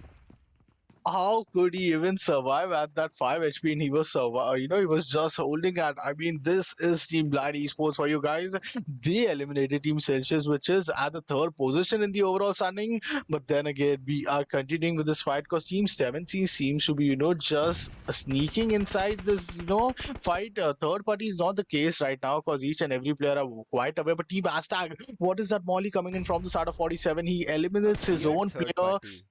How could he even survive at that 5 HP and he was he was just holding at. I mean, this is Team Blind Esports for you guys. They eliminated Team Celsius, which is at the third position in the overall standing. But then again, we are continuing with this fight because Team 7C seems to be, just sneaking inside this, fight. Third party is not the case right now because each and every player are quite aware. But Team Aztec, what is that Molly coming in from the side of 47? He A eliminates his weird own third player. party.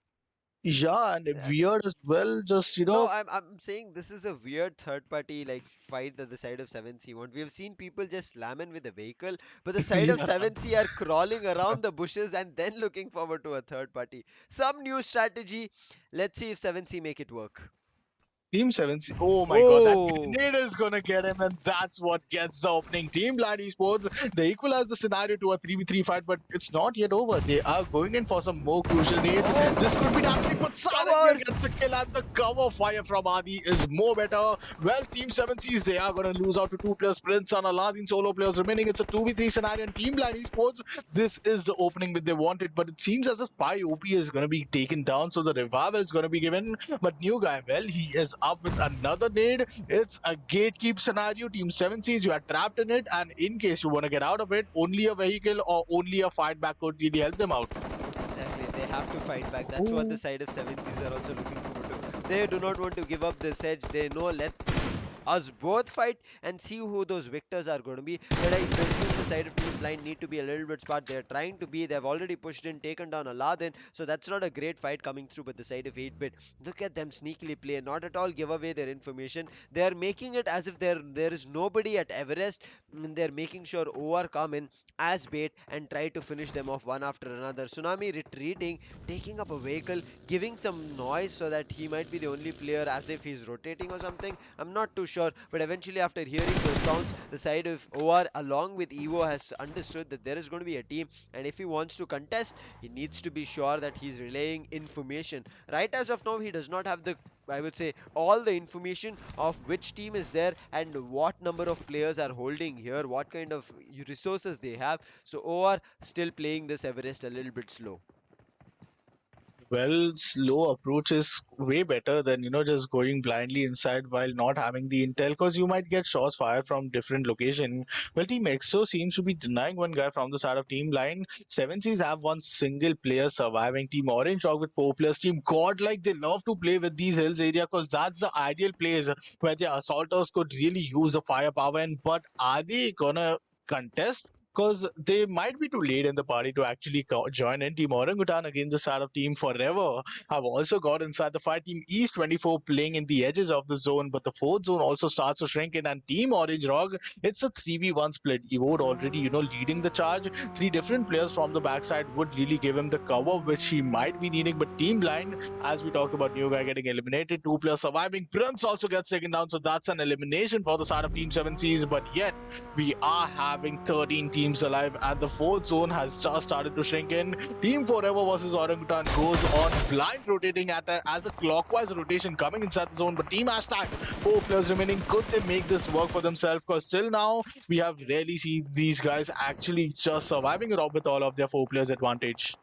Yeah, and Uh, weird as well. Just No, I'm saying this is a weird third party like fight that the side of 7C want. We have seen people just slamming with a vehicle, but the side of yeah. 7C are crawling around the bushes and then looking forward to a third party. Some new strategy. Let's see if 7C make it work. Team 7. Oh my god, that Oh, grenade is gonna get him, and that's what gets the opening. Team Blind Esports, they equalize the scenario to a 3v3 fight, but it's not yet over. They are going in for some more crucial nades. This could be oh, happening, but Sarak here cover! gets the kill, and the cover fire from Adi is more better. Well, Team 7 Cs, they are gonna lose out to 2 players, Prince and Aladdin solo players remaining. It's a 2v3 scenario, and Team Blind Esports, this is the opening that they wanted, but it seems as if Pi OP is gonna be taken down, so the revival is gonna be given. But New Guy, well, he is up with another nade. It's a gatekeep scenario. Team 7 sees you are trapped in it, and in case you want to get out of it, only a vehicle or only a fight back could really help them out. Exactly, they have to fight back. That's what the Oh, side of 7Cs are also looking forward to. They do not want to give up this edge. They know let us both fight and see who those victors are going to be. But I presume the side of Team Blind need to be a little bit smart. They're trying to be, they've already pushed in, taken down Aladdin, so that's not a great fight coming through. But the side of 8-bit, look at them sneakily play, not at all give away their information. They're making it as if there is nobody at Everest. They're making sure OR come in as bait and try to finish them off one after another. Tsunami retreating, taking up a vehicle, giving some noise so that he might be the only player as if he's rotating or something. I'm not too sure, but eventually after hearing those sounds, the side of OR along with Evo has understood that there is going to be a team, and if he wants to contest, he needs to be sure that he's relaying information. Right as of now, he does not have the, I would say, all the information of which team is there and what number of players are holding here, what kind of resources they have. So OR still playing this Everest a little bit slow. Well, slow approach is way better than just going blindly inside while not having the intel, because you might get shots fired from different location. Well, Team EXO seems to be denying one guy from the side of Team Line. Seven Seas have one single player surviving. Team Orange Rock with 4 players. Team Godlike, they love to play with these hills area because that's the ideal place where the assaulters could really use the firepower. And but are they gonna contest? Because they might be too late in the party to actually join in. Team Orangutan against the side of Team Forever have also got inside the fight. Team East 24 playing in the edges of the zone, but the fourth zone also starts to shrink in. And Team Orange Rock, it's a 3v1 split. Evo already, leading the charge. Three different players from the backside would really give him the cover, which he might be needing. But Team Blind, as we talked about, new guy getting eliminated, 2 players surviving. Prince also gets taken down, so that's an elimination for the side of Team 7 Seas. But yet, we are having 13 teams alive, and the fourth zone has just started to shrink in. Team Forever versus Orangutan goes on blind rotating as a clockwise rotation coming inside the zone. But Team Hashtag, 4 players remaining. Could they make this work for themselves? Because till now, we have rarely seen these guys actually just surviving it up with all of their 4 players advantage.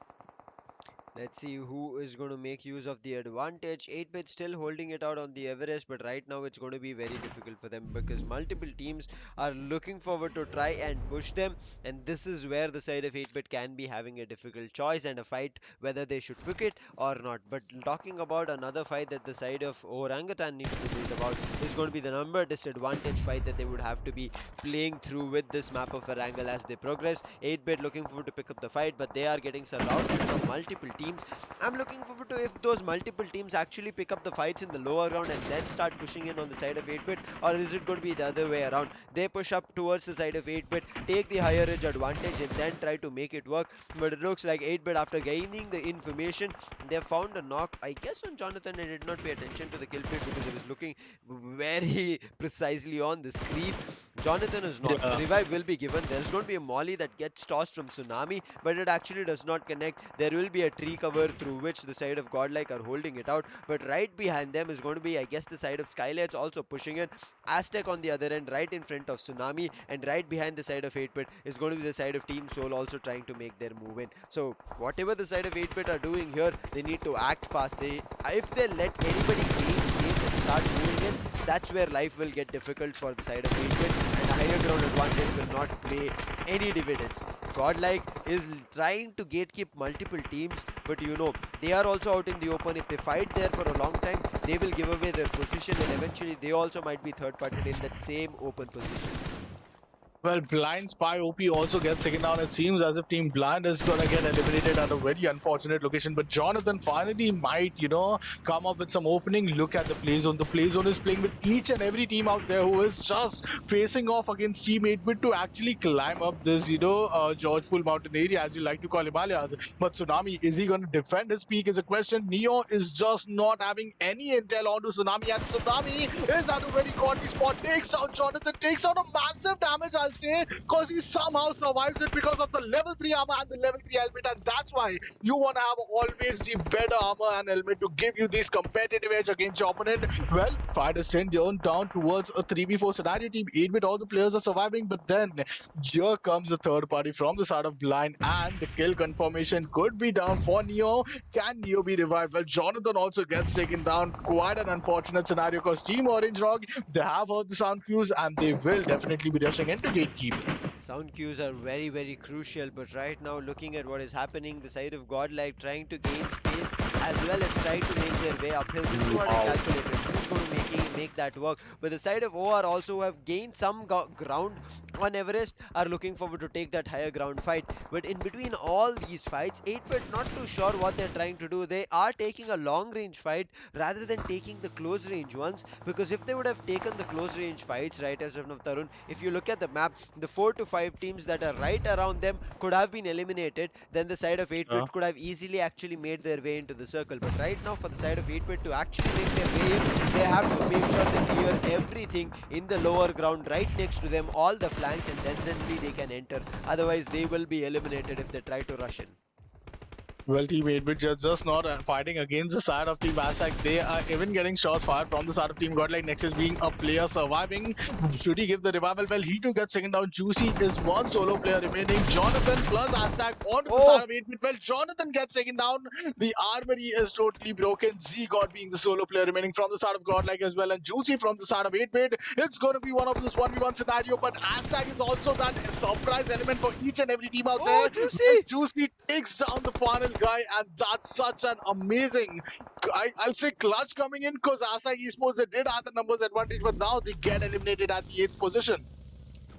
Let's see who is going to make use of the advantage. 8-bit still holding it out on the Everest, but right now it's going to be very difficult for them because multiple teams are looking forward to try and push them, and this is where the side of 8-bit can be having a difficult choice and a fight whether they should pick it or not. But talking about another fight that the side of Orangutan need to debate about is going to be the number disadvantage fight that they would have to be playing through with this map of Erangel as they progress. 8-bit looking forward to pick up the fight, but they are getting surrounded from multiple teams. I'm looking forward to if those multiple teams actually pick up the fights in the lower round and then start pushing in on the side of 8-bit, or is it going to be the other way around? They push up towards the side of 8-bit, take the higher edge advantage and then try to make it work. But it looks like 8-bit, after gaining the information, they found a knock, I guess, on Jonathan. I did not pay attention to the kill feed because it was looking very precisely on the screen. Jonathan is knocked. The Yeah. revive will be given. There's going to be a molly that gets tossed from Tsunami, but it actually does not connect. There will be a tree cover through which the side of Godlike are holding it out. But right behind them is going to be, I guess, the side of SKYLIGHTZ also pushing in. AZTEC on the other end, right in front of Tsunami, and right behind the side of 8-bit is going to be the side of Team Soul also trying to make their move in. So whatever the side of 8-bit are doing here, they need to act fast. If they let anybody gain pace and start moving in, that's where life will get difficult for the side of 8-bit, and a higher ground advantage will not pay any dividends. Godlike is trying to gatekeep multiple teams, but they are also out in the open. If they fight there for a long time, they will give away their position, and eventually they also might be third parted in that same open position. Well, Blind Spy OP also gets taken down. It seems as if Team Blind is going to get eliminated at a very unfortunate location. But Jonathan finally might, come up with some opening. Look at the play zone. The play zone is playing with each and every team out there who is just facing off against Team 8-bit to actually climb up this, George Pool Mountain area, as you like to call Himalayas. But Tsunami, is he going to defend his peak is a question. Neo is just not having any intel onto Tsunami. And Tsunami is at a very godly spot. Takes out Jonathan, takes out a massive damage, I'll say, because he somehow survives it because of the level 3 armor and the level 3 helmet, and that's why you want to have always the better armor and helmet to give you this competitive edge against your opponent. Well, fight is 10 down towards a 3v4 scenario. Team 8-bit, all the players are surviving, but then here comes the third party from the side of Blind, and the kill confirmation could be down for Neo. Can Neo be revived? Well, Jonathan also gets taken down. Quite an unfortunate scenario because Team Orange Rock, they have heard the sound cues and they will definitely be rushing into gatekeep. Sound cues are very, very crucial, but right now, looking at what is happening, the side of Godlike trying to gain space as well as try to make their way uphill. This is what I calculated. Who's going to make that work? But the side of OR also have gained some ground on Everest are looking forward to take that higher ground fight. But in between all these fights, 8-bit not too sure what they're trying to do. They are taking a long range fight rather than taking the close range ones, because if they would have taken the close range fights, right, as of now, Tarun, if you look at the map, the 4 to 5 teams that are right around them could have been eliminated. Then the side of 8-bit could have easily actually made their way into the circle. But right now, for the side of 8-bit to actually make their way in, they have to make sure they clear everything in the lower ground right next to them, all the flanks, and then only they can enter. Otherwise, they will be eliminated if they try to rush in. Well, Team 8-bit just not fighting against the side of Team AZTEC. They are even getting shots fired from the side of Team Godlike. Next is being a player surviving. Should he give the revival? Well, he too gets second down. Juicy is one solo player remaining. Jonathan plus AZTEC onto the side Oh, of 8-bit. Well, Jonathan gets second down. The armory is totally broken. Z God being the solo player remaining from the side of Godlike as well. And Juicy from the side of 8-bit. It's going to be one of those 1v1 scenario. But AZTEC is also that surprise element for each and every team out oh, there. Well, Juicy! Juicy takes down the final guy, and that's such an amazing, I'll say, clutch coming in, because ASAC Esports, they did have the numbers advantage, but now they get eliminated at the 8th position.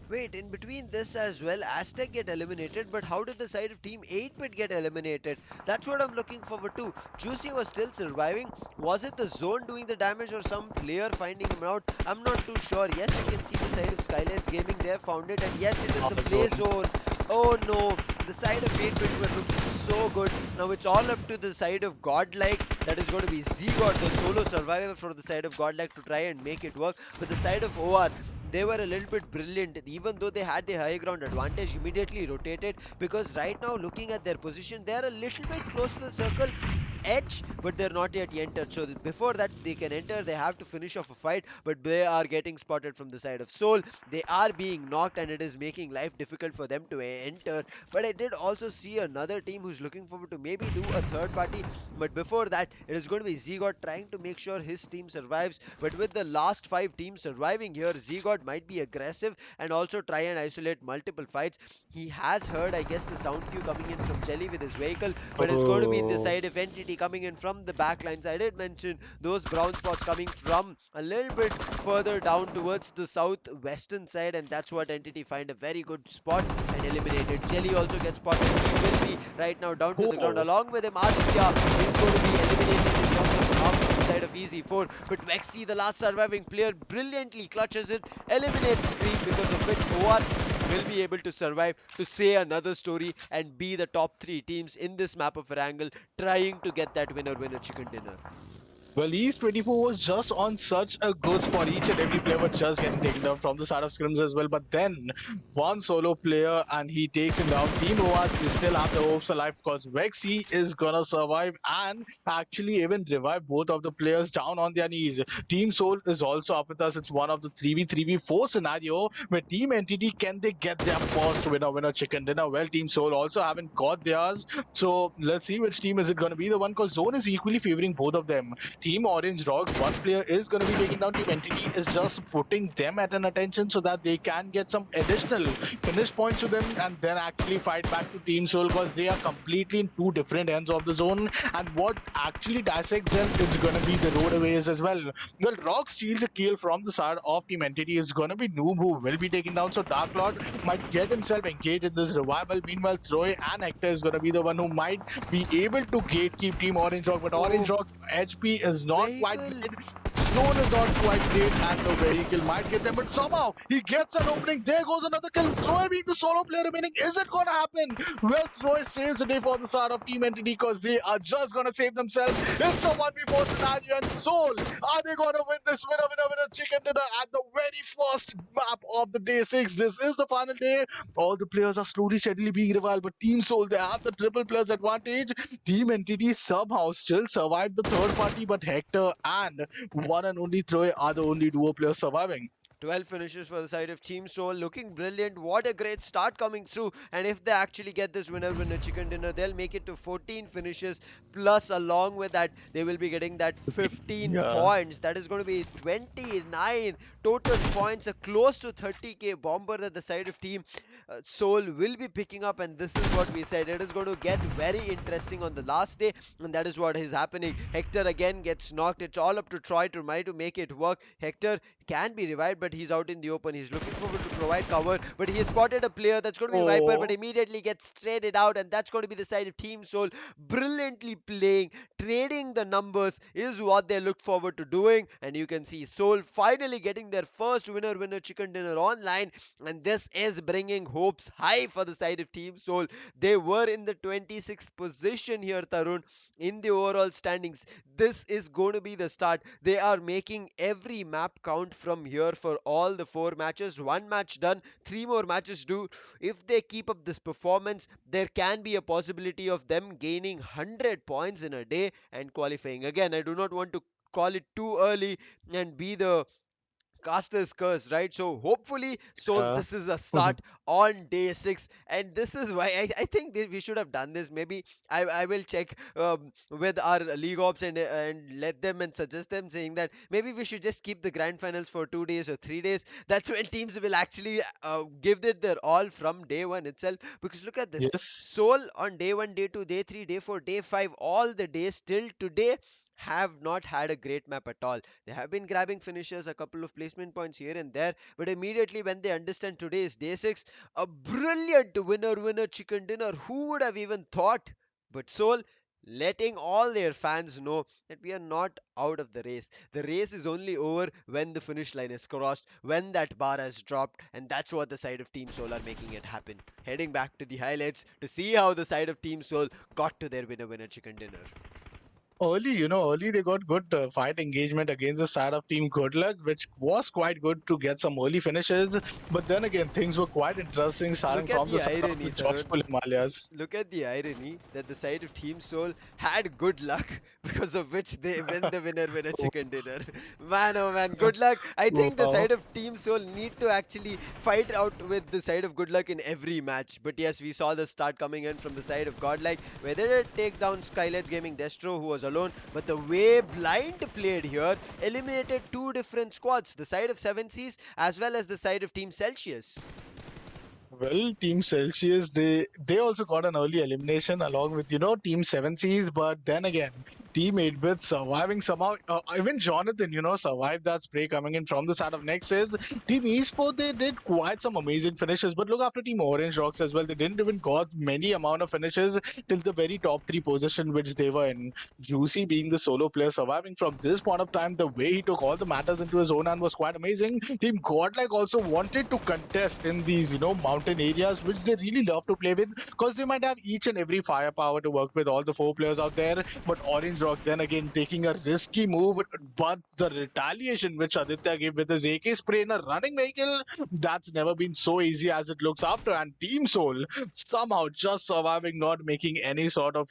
Wait, in between this as well, Aztec get eliminated, but how did the side of Team 8-bit get eliminated? That's what I'm looking forward to. Juicy was still surviving. Was it the zone doing the damage or some player finding him out? I'm not too sure. Yes, you can see the side of SKYLIGHTZ Gaming, they have found it, and yes, it is the play zone. Oh no, the side of 8-bit were looking so good. Now it's all up to the side of Godlike. That is going to be Z-God, the solo survivor for the side of Godlike, to try and make it work. But the side of OR, they were a little bit brilliant. Even though they had the high ground advantage, immediately rotated, because right now looking at their position, they are a little bit close to the circle edge, but they're not yet entered. So before that they can enter, they have to finish off a fight, but they are getting spotted from the side of Soul. They are being knocked, and it is making life difficult for them to enter. But I did also see another team who's looking forward to maybe do a third party, but before that it is going to be Z-God trying to make sure his team survives. But with the last 5 teams surviving here, Z-God might be aggressive and also try and isolate multiple fights. He has heard, I guess, the sound cue coming in from Jelly with his vehicle, but it's going to be the Oh. side of Entity coming in from the back lines. I did mention those brown spots coming from a little bit further down towards the southwestern side, and that's what Entity find a very good spot and eliminated. Jelly also gets spotted. He will be right now down to the ground. Oh. Along with him, Aditya is going to be eliminated in terms of knock from the side of EZ4. But Vexy, the last surviving player, brilliantly clutches it, eliminates Scream, because of which OR will be able to survive to say another story and be the top 3 teams in this map of Erangel, trying to get that winner chicken dinner. Well, East 24 was just on such a good spot. Each and every player was just getting taken down from the side of scrims as well. But then one solo player and he takes him down. Team OAS, they still have their hopes alive, because Vexy is gonna survive and actually even revive both of the players down on their knees. Team Soul is also up with us. It's one of the 3v3v4 scenario where Team Entity, can they get their first winner chicken dinner? Well, Team Soul also haven't got theirs. So let's see which team is it going to be the one, because Zone is equally favoring both of them. Team Orange Rock, one player is going to be taking down Team Entity, is just putting them at an attention so that they can get some additional finish points to them and then actually fight back to Team Soul, because they are completely in 2 different ends of the zone. And what actually dissects them is going to be the roadaways as well. Well, Rock steals a kill from the side of Team Entity. Is going to be Noob who will be taken down, so Dark Lord might get himself engaged in this revival. Meanwhile, Troy and Hector is going to be the one who might be able to gatekeep Team Orange Rock, but Orange Oh, Rock HP is not quite vehicle! great. Zone is not quite great, and the vehicle might get them, but somehow he gets an opening. There goes another kill. Troy being the solo player remaining. Is it going to happen? Well, Troy saves the day for the side of Team Entity, because they are just going to save themselves. It's a 1v4 scenario, and Soul, are they going to win this winner chicken dinner at the very first map of the day 6? This is the final day. All the players are slowly, steadily being revived, but Team Soul, they have the triple players advantage. Team Entity somehow still survived the third party, but Hector and one and only Troy are the only duo players surviving. 12 finishes for the side of Team Soul, looking brilliant. What a great start coming through. And if they actually get this winner chicken dinner, they'll make it to 14 finishes. Plus, along with that, they will be getting that 15 Yeah. points. That is going to be 29 total points, a close to 30k bomber that the side of Team Soul will be picking up. And this is what we said. It is going to get very interesting on the last day. And that is what is happening. Hector again gets knocked. It's all up to Troy to try to make it work. Hector can be revived, but he's out in the open. He's looking forward to provide cover, but he has spotted a player that's going to be Viper, but Oh, immediately gets traded out, and that's going to be the side of Team Soul. Brilliantly playing, trading the numbers is what they look forward to doing, and you can see Soul finally getting their first winner chicken dinner online, and this is bringing hopes high for the side of Team Soul. They were in the 26th position here, Tarun, in the overall standings. This is going to be the start. They are making every map count from here for all the four matches. One match done, three more matches do. If they keep up this performance, there can be a possibility of them gaining 100 points in a day and qualifying. Again, I do not want to call it too early and be the caster's curse, right? So hopefully, Soul, yeah. this is a start on day six, and this is why I think that we should have done this. Maybe I will check with our league ops and let them and suggest them, saying that maybe we should just keep the grand finals for 2 days or 3 days. That's when teams will actually give it their all from day one itself. Because look at this, Yes. Soul on day one, day two, day three, day four, day five, all the days till today have not had a great map at all. They have been grabbing finishers, a couple of placement points here and there, but immediately when they understand today is day six, a brilliant winner chicken dinner. Who would have even thought? But Soul letting all their fans know that we are not out of the race. The race is only over when the finish line is crossed, when that bar has dropped, and that's what the side of Team Soul are making it happen. Heading back to the highlights to see how the side of Team Soul got to their winner chicken dinner. Early they got good fight engagement against the side of Team Goodluck, which was quite good to get some early finishes. But then again, things were quite interesting starting Look at from the the side of the irony, Tarun. Joshful Himalayas. Look at the irony that the side of Team Soul had good luck because of which they win the winner chicken dinner. Man, oh man, good luck. I think the Wow. side of Team Soul need to actually fight out with the side of good luck in every match. But yes, we saw the start coming in from the side of Godlike, where they did take down SKYLIGHTZ Gaming Destro, who was alone. But the way Blind played here eliminated two different squads, the side of Seven Seas as well as the side of Team Celsius. Well, Team Celsius, they also got an early elimination along with Yes. Team Seven Seas, but then again, Team 8-bit surviving somehow. Even Jonathan, survived that spray coming in from the side of Nexus. Team Esports, they did quite some amazing finishes, but look after Team Orange Rocks as well. They didn't even got many amount of finishes till the very top three position which they were in. Juicy being the solo player surviving from this point of time, the way he took all the matters into his own hand was quite amazing. Team Godlike also wanted to contest in these, mountain areas, which they really love to play with because they might have each and every firepower to work with all the four players out there. But Orange Rock, then again, taking a risky move, but the retaliation which Aditya gave with his AK spray in a running vehicle, that's never been so easy as it looks after. And Team Soul somehow just surviving, not making any sort of,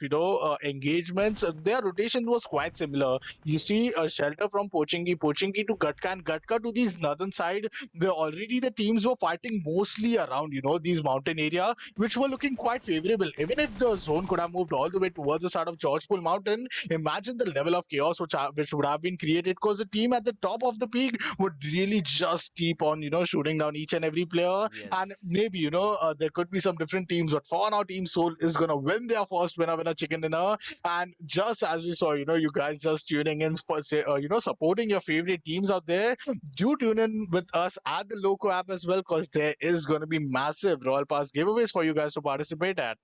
engagements. Their rotation was quite similar. You see a shelter from Pochinki to Gatka, and Gatka to the northern side, where already the teams were fighting mostly around, these mountain area, which were looking quite favorable. Even if the zone could have moved all the way towards the side of Georgepul Mountain, imagine the level of chaos which would have been created because the team at the top of the peak would really just keep on, shooting down each and every player. And Yes. maybe, there could be some different teams, but for now, Team Soul is going to win their first winner chicken dinner. And just as we saw, you guys just tuning in for, say, supporting your favorite teams out there, do tune in with us at the Loco app as well, because there is going to be massive Royal Pass giveaways for you guys to participate at.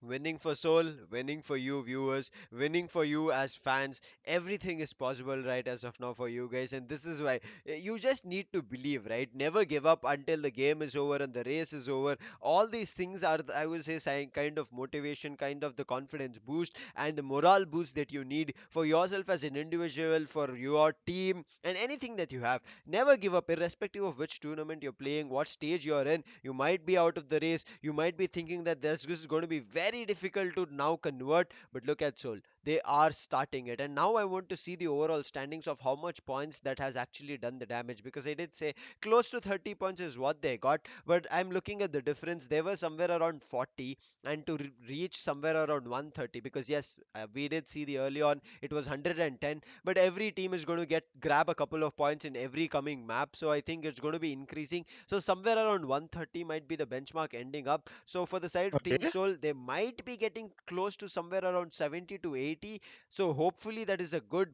Winning for Soul, winning for you viewers, winning for you as fans. Everything is possible right as of now for you guys, and this is why you just need to believe, right? Never give up until the game is over and the race is over. All these things are, I would say, kind of motivation, kind of the confidence boost and the morale boost that you need for yourself as an individual, for your team, and anything that you have. Never give up, irrespective of which tournament you're playing, what stage you're in. You might be out of the race, you might be thinking that this is going to be very difficult to now convert, but look at Soul. They are starting it, and now I want to see the overall standings of how much points that has actually done the damage, because I did say close to 30 points is what they got, but I'm looking at the difference. They were somewhere around 40, and to reach somewhere around 130, because yes, we did see the early on it was 110, but every team is going to get grab a couple of points in every coming map, so I think it's going to be increasing. So somewhere around 130 might be the benchmark ending up. So for the side of Team Okay. Soul, they might be getting close to somewhere around 70 to 80. So hopefully that is a good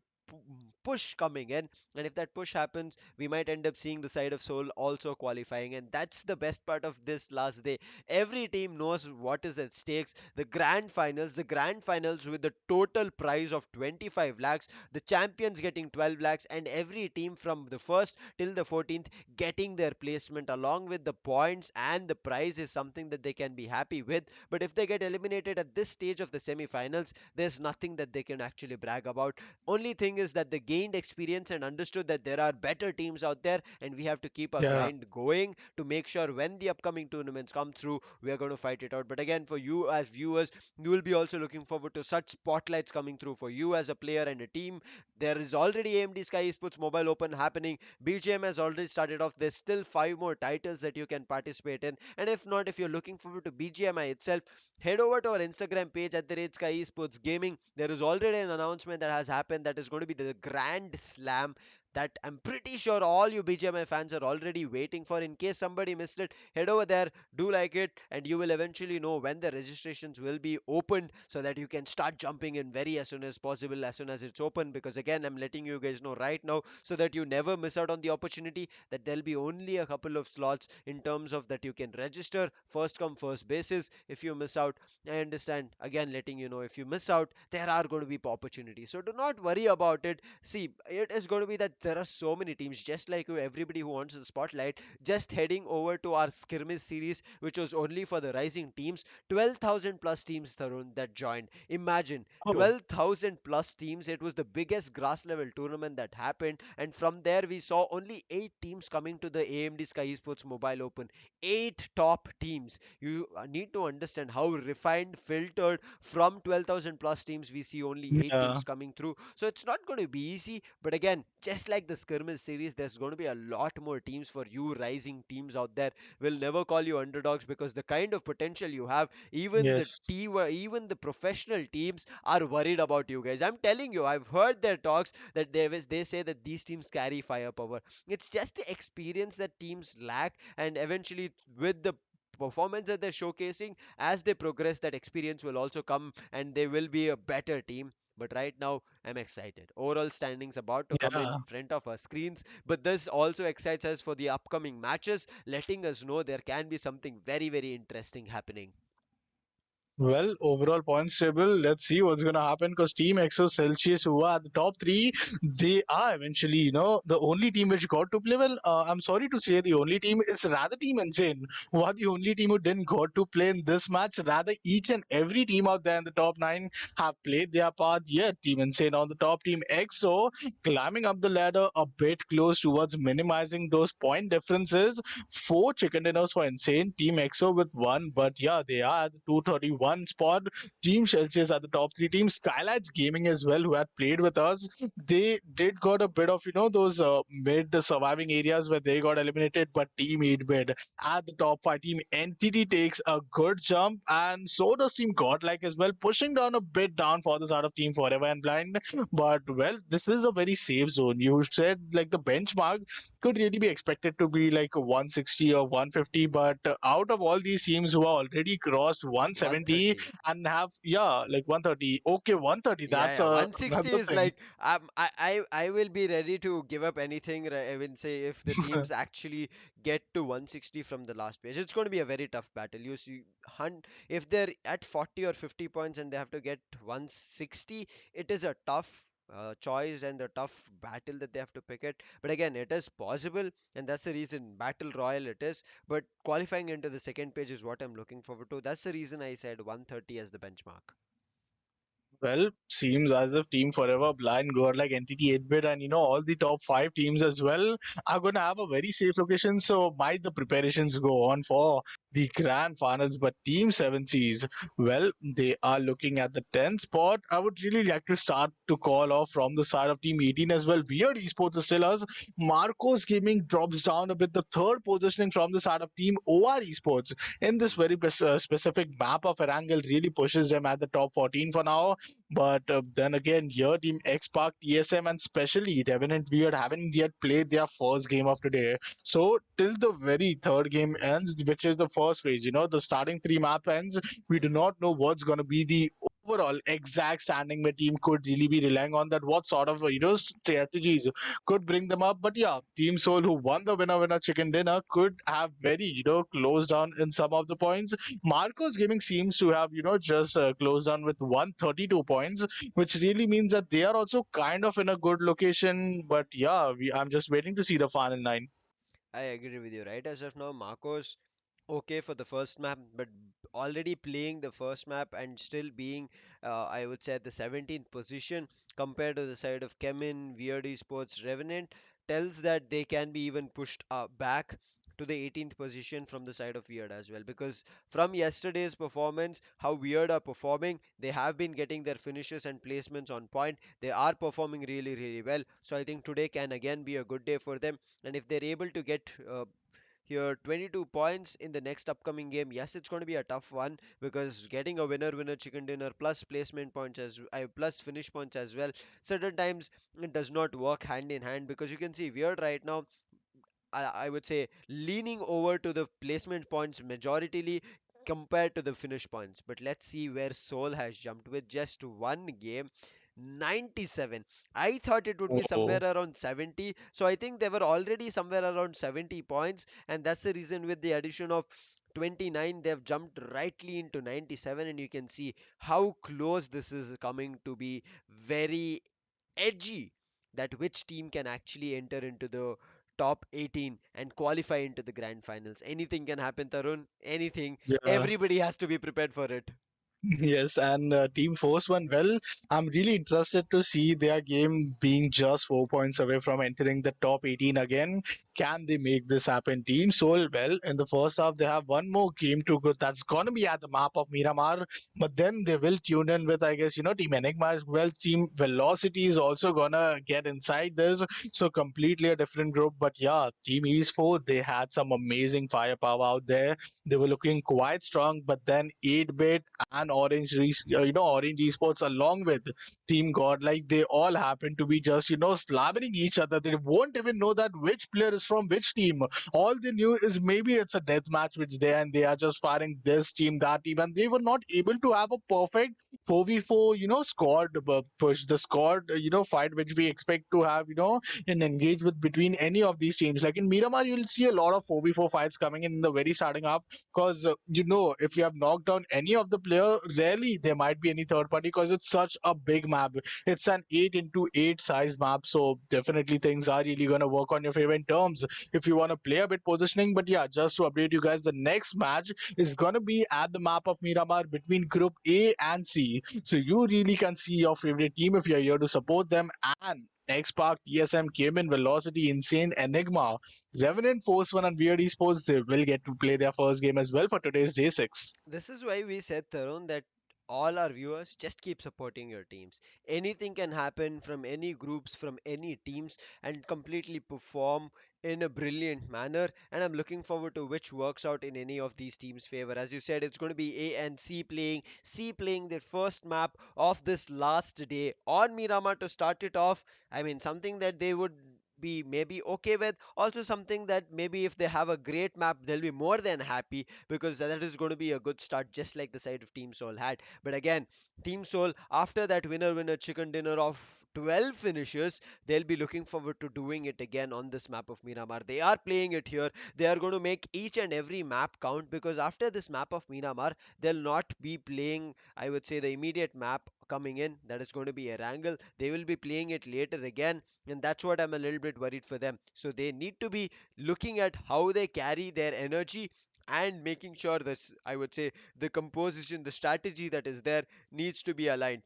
push coming in, and if that push happens, we might end up seeing the side of Seoul also qualifying, and that's the best part of this last day. Every team knows what is at stakes. The grand finals with the total prize of 25 lakhs, the champions getting 12 lakhs, and every team from the first till the 14th getting their placement along with the points, and the prize is something that they can be happy with. But if they get eliminated at this stage of the semi-finals, there's nothing that they can actually brag about. Only thing is that they gained experience and understood that there are better teams out there, and we have to keep our Yeah. grind going to make sure when the upcoming tournaments come through, we are going to fight it out. But again, for you as viewers, you will be also looking forward to such spotlights coming through for you as a player and a team. There is already AMD Sky Esports Mobile Open happening. BGM has already started off. There's still 5 more titles that you can participate in. And if not, if you're looking forward to BGMI itself, head over to our Instagram page at the rate Sky Esports Gaming. There is already an announcement that has happened that is going to be the Grand Slam that I'm pretty sure all you BGMI fans are already waiting for. In case somebody missed it, head over there, do like it, and you will eventually know when the registrations will be opened so that you can start jumping in very as soon as possible, as soon as it's open. Because again, I'm letting you guys know right now so that you never miss out on the opportunity that there'll be only a couple of slots in terms of that you can register first come first basis. If you miss out, I understand. Again, letting you know, if you miss out, there are going to be opportunities. So do not worry about it. See, it is going to be that there are so many teams, just like you, everybody who wants the spotlight, just heading over to our skirmish series, which was only for the rising teams. 12,000 plus teams, Tarun, that joined. Imagine Oh, 12,000 plus teams. It was the biggest grass level tournament that happened. And from there, we saw only 8 teams coming to the AMD Sky Esports Mobile Open. 8 top teams. You need to understand how refined, filtered from 12,000 plus teams, we see only 8 teams yeah. coming through. So it's not going to be easy. But again, just like the skirmish series, there's going to be a lot more teams for you rising teams out there. We'll never call you underdogs because the kind of potential you have, even the Yes. team, even the professional teams are worried about you guys. I'm telling you, I've heard their talks that they say that these teams carry firepower. It's just the experience that teams lack, and eventually with the performance that they're showcasing, as they progress, that experience will also come and they will be a better team. But right now, I'm excited. Overall standings about to come in Yeah. front of our screens, but this also excites us for the upcoming matches, letting us know there can be something very, very interesting happening. Well, overall points table, let's see what's going to happen because Team Exo Celsius, who are the top three, they are eventually, the only team which got to play. Well, I'm sorry to say the only team, it's rather Team Insane, who are the only team who didn't got to play in this match. Rather, each and every team out there in the top nine have played their part. Yeah, Team Insane on the top, Team Exo climbing up the ladder a bit close towards minimizing those point differences. Four chicken dinners for Insane, Team EXO with one, but yeah, they are at the 231 spot. Team Celsius at the top three. Team SKYLIGHTZ Gaming as well, who had played with us. They did got a bit of, those mid surviving areas where they got eliminated, but Team 8 bid at the top five. Team Entity takes a good jump, and so does Team Godlike as well, pushing down a bit down for the side of Team Forever and Blind. But well, this is a very safe zone. You said like the benchmark could really be expected to be like a 160 or 150, but out of all these teams who are already crossed 170 130. and have, yeah, like 130, okay, 130, Yeah, that's yeah. 160 another is thing. like I will be ready to give up anything. I will say if the teams actually get to 160 from the last page, it's going to be a very tough battle. You see, if they're at 40 or 50 points and they have to get 160, it is a tough choice and a tough battle that they have to pick it. But again, it is possible, and that's the reason battle royal it is. But qualifying into the second page is what I'm looking forward to. That's the reason I said 130 as the benchmark. Well, seems as if Team Forever, Blind, Godlike, Entity, 8-Bit, and all the top five teams as well are going to have a very safe location. So, might the preparations go on for the grand finals? But Team 7 Seas, well, they are looking at the 10th spot. I would really like to start to call off from the side of Team 18 as well. Weird Esports is still us. Marcos Gaming drops down a bit. The third positioning from the side of Team OR Esports in this very specific map of Erangel really pushes them at the top 14 for now. But then again, here Team XSPARK, TSM, and especially Revenant Weird haven't yet played their first game of today. So till the very third game ends, which is the first phase, the starting three map ends, we do not know what's going to be the overall exact standing my team could really be relying on that what sort of strategies could bring them up. But yeah, Team Soul, who won the winner chicken dinner, could have very closed down in some of the points. Marcos Gaming seems to have just closed down with 132 points, which really means that they are also kind of in a good location. But yeah, I'm just waiting to see the final nine. I agree with you, right? As of now, Marcos okay for the first map, but already playing the first map and still being, I would say, at the 17th position compared to the side of Chemin, Weird Esports, Revenant, tells that they can be even pushed back to the 18th position from the side of Weird as well. Because from yesterday's performance, how Weird are performing, they have been getting their finishes and placements on point. They are performing really, really well. So I think today can again be a good day for them. And if they're able to get here 22 points in the next upcoming game, yes, it's going to be a tough one because getting a winner chicken dinner plus placement points as plus finish points as well, certain times it does not work hand in hand because you can see Weird right now, I would say leaning over to the placement points majoritarily compared to the finish points. But let's see where Soul has jumped with just one game. 97. I thought it would be somewhere Oh, around 70. So I think they were already somewhere around 70 points. And that's the reason with the addition of 29, they've jumped rightly into 97. And you can see how close this is coming to be very edgy that which team can actually enter into the top 18 and qualify into the grand finals. Anything can happen, Tarun. Anything. yeah. Everybody has to be prepared for it. Yes, and Team Force One. Well, I'm really interested to see their game being just 4 points away from entering the top 18 again. Can they make this happen? Team Soul, well, in the first half, they have one more game to go. That's going to be at the map of Miramar, but then they will tune in with, I guess, Team Enigma as well. Team Velocity is also going to get inside this. So, completely a different group. But yeah, Team East 4, they had some amazing firepower out there. They were looking quite strong, but then 8-bit and Orange Esports along with Team Godlike, they all happen to be just slamming each other. They won't even know that which player is from which team. All they knew is maybe it's a death match which they and they are just firing this team, that team, and they were not able to have a perfect 4v4 squad push, the squad fight which we expect to have and engage with between any of these teams. Like in Miramar, you'll see a lot of 4v4 fights coming in the very starting half because if you have knocked down any of the player, rarely there might be any third party because it's such a big map. It's an 8 into 8 size map, so definitely things are really going to work on your favor in terms if you want to play a bit positioning. But yeah, just to update you guys, the next match is going to be at the map of Miramar between group A and C, so you really can see your favorite team if you're here to support them. And XSPARK, TSM, CHEMIN, Velocity, Insane, Enigma, Revenant, Force One, and Weird Esports, they will get to play their first game as well for today's day 6. This is why we said, Tarun, that all our viewers just keep supporting your teams. Anything can happen from any groups, from any teams, and completely perform in a brilliant manner. And I'm looking forward to which works out in any of these teams' favor. As you said, it's going to be A and C playing their first map of this last day on Miramar to start it off. I mean, something that they would be maybe okay with, also something that maybe if they have a great map they'll be more than happy because that is going to be a good start, just like the side of Team Soul had. But again, Team Soul, after that winner chicken dinner of 12 finishes, they'll be looking forward to doing it again on this map of Miramar. They are playing it here. They are going to make each and every map count because after this map of Miramar, they'll not be playing, I would say, the immediate map coming in. That is going to be Erangel. They will be playing it later again, and that's what I'm a little bit worried for them. So they need to be looking at how they carry their energy and making sure this, I would say, the composition, the strategy that is there needs to be aligned.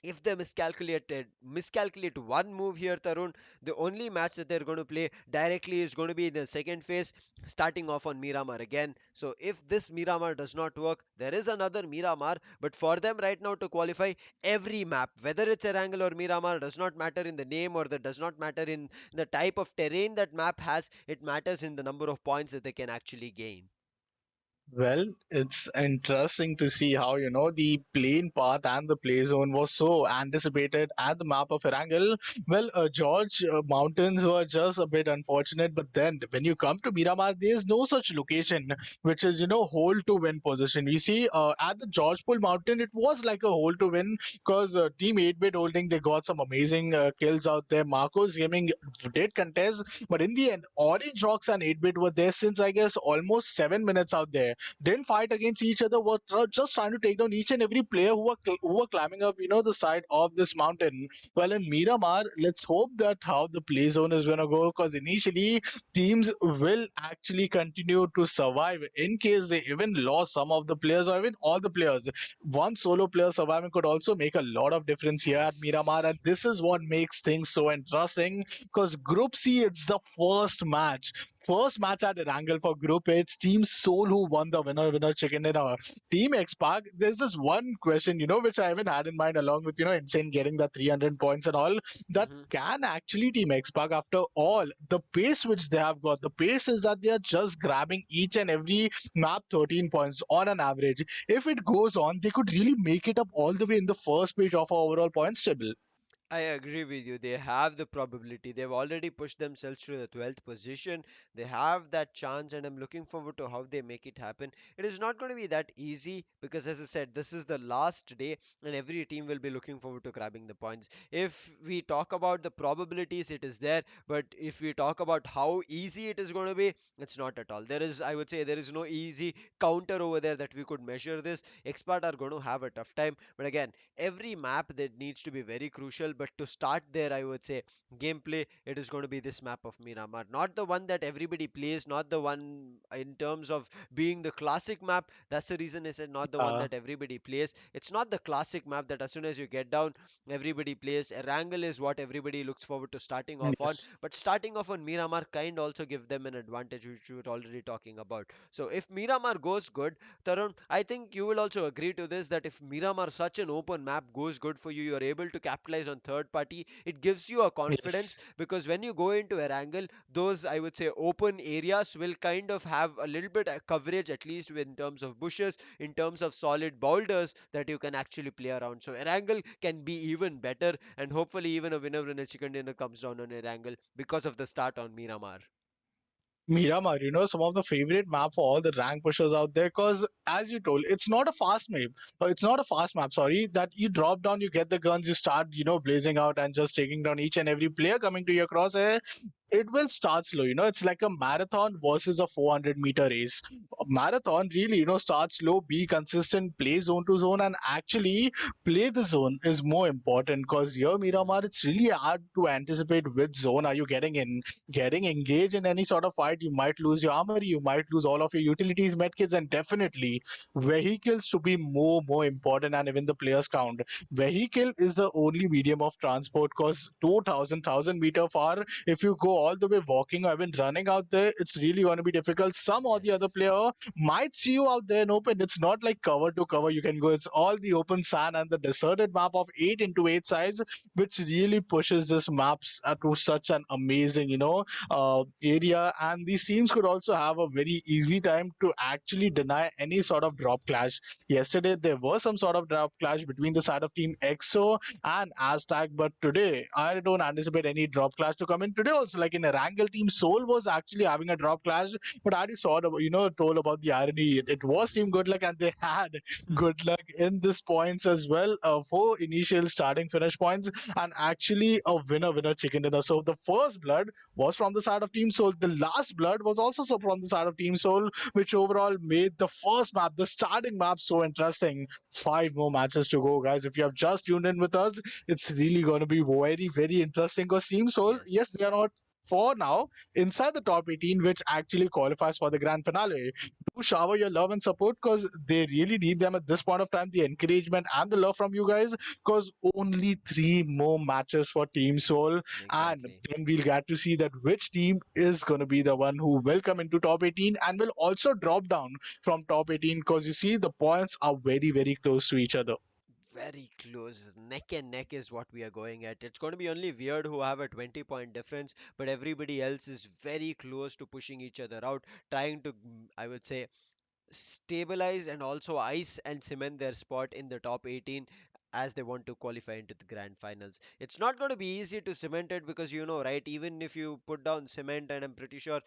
If they miscalculate one move here, Tarun, the only match that they're going to play directly is going to be in the second phase, starting off on Miramar again. So if this Miramar does not work, there is another Miramar. But for them right now to qualify, every map, whether it's Erangel or Miramar, does not matter in the name or that does not matter in the type of terrain that map has. It matters in the number of points that they can actually gain. Well, it's interesting to see how, the plane path and the play zone was so anticipated at the map of Erangel. Well, George, mountains were just a bit unfortunate, but then when you come to Miramar, there's no such location, which is, hold to win position. We see at the George Pool Mountain, it was like a hold to win because Team 8-Bit Holding, they got some amazing kills out there. Marcos Gaming did contest, but in the end, Orange Rocks and 8-Bit were there since, I guess, almost 7 minutes out there, didn't fight against each other, were just trying to take down each and every player who were climbing up, the side of this mountain. Well, in Miramar, let's hope that how the play zone is going to go, because initially teams will actually continue to survive in case they even lost some of the players or even all the players. One solo player surviving could also make a lot of difference here at Miramar, and Yes. this is what makes things so interesting, because Group C, it's the first match at Erangel for Group A. It's Team Soul who won the winner chicken dinner. Team XSPARK, there's this one question, which I even had in mind along with, Insane getting the 300 points and all, that Hmm. can actually Team XSPARK, after all, the pace which they have got, the pace is that they are just grabbing each and every map 13 points on an average. If it goes on, they could really make it up all the way in the first page of our overall points table. I agree with you. They have the probability. They've already pushed themselves to the 12th position. They have that chance, and I'm looking forward to how they make it happen. It is not going to be that easy because, as I said, this is the last day, and every team will be looking forward to grabbing the points. If we talk about the probabilities, it is there, but if we talk about how easy it is going to be, it's not at all. There is, I would say, there is no easy counter over there that we could measure this. Expert are going to have a tough time, but again, every map that needs to be very crucial. But to start there, I would say gameplay, it is going to be this map of Miramar, not the one that everybody plays, not the one in terms of being the classic map. That's the reason I said not the one Uh, that everybody plays. It's not the classic map that as soon as you get down, everybody plays. Erangel is what everybody looks forward to starting off on, yes. but starting off on Miramar kind also give them an advantage, which we were already talking about. So if Miramar goes good, Tarun, I think you will also agree to this, that if Miramar, such an open map, goes good for you, you are able to capitalize on third party. It gives you a confidence Yes. because when you go into Erangel, those, I would say, open areas will kind of have a little bit coverage, at least in terms of bushes, in terms of solid boulders that you can actually play around. So Erangel can be even better, and hopefully even a winner in a chicken dinner comes down on Erangel because of the start on Miramar. Miramar, some of the favorite map for all the rank pushers out there, because as you told, it's not a fast map. It's not a fast map, sorry, that you drop down, you get the guns, you start, blazing out and just taking down each and every player coming to your crosshair. It will start slow, it's like a marathon versus a 400-meter race. A marathon really, starts slow, be consistent, play zone to zone, and actually play the zone is more important, because here Miramar, Hmm. it's really hard to anticipate which zone are you getting in. Getting engaged in any sort of fight, you might lose your armory, you might lose all of your utilities, medkits, and definitely vehicles to be more important, and even the players count. Vehicle is the only medium of transport, because 2,000 meter far, if you go all the way walking or even running out there, it's really going to be difficult. Some or the other Yes. player might see you out there in open. It's not like cover to cover you can go. It's all the open sand and the deserted map of 8 into 8 size, which really pushes this maps to such an amazing, area. And these teams could also have a very easy time to actually deny any sort of drop clash. Yesterday, there was some sort of drop clash between the side of Team EXO and AZTEC, but today, I don't anticipate any drop clash to come in today also. Like in Erangel, Team Soul was actually having a drop clash, but I already saw, told about the irony. It was Team GOODLUCK, and they had good luck in this points as well, for initial starting finish points, and actually a winner chicken dinner. So the first blood was from the side of Team Soul. The last blood was also from the side of Team Soul, which overall made the first map, the starting map, so interesting. 5 more matches to go, guys. If you have just tuned in with us, it's really going to be very interesting, because Team Soul, yes, they are Yes. not for now inside the top 18, which actually qualifies for the grand finale. Do shower your love and support, because they really need them at this point of time, the encouragement and the love from you guys, because only 3 more matches for Team Soul, and Exactly. then we'll get to see that which team is going to be the one who will come into top 18 and will also drop down from top 18, because you see the points are very close to each other. Very close. Neck and neck is what we are going at. It's going to be only Weird who have a 20-point difference, but everybody else is very close to pushing each other out, trying to, I would say, stabilize and also ice and cement their spot in the top 18 as they want to qualify into the grand finals. It's not going to be easy to cement it because right, even if you put down cement, and I'm pretty sure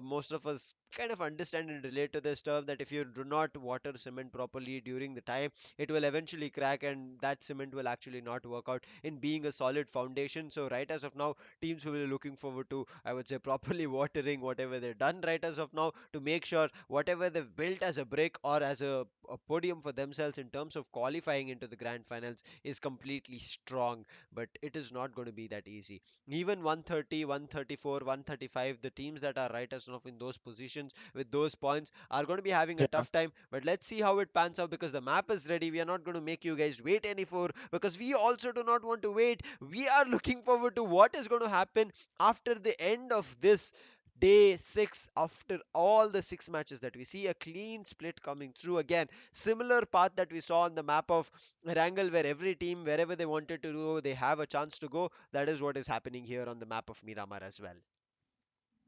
most of us kind of understand and relate to this term, that if you do not water cement properly during the time, it will eventually crack, and that cement will actually not work out in being a solid foundation. So right as of now, teams will be looking forward to, I would say, properly watering whatever they've done right as of now, to make sure whatever they've built as a brick or as a podium for themselves in terms of qualifying into the grand finals is completely strong. But it is not going to be that easy. Even 130, 134, 135, the teams that are right as of in those positions with those points are going to be having a Yeah. tough time. But let's see how it pans out, because the map is ready. We are not going to make you guys wait any for, because we also do not want to wait. We are looking forward to what is going to happen after the end of this day 6. After all the 6 matches that we see a clean split coming through again, similar path that we saw on the map of Erangel, where every team wherever they wanted to go, they have a chance to go. That is what is happening here on the map of Miramar as well.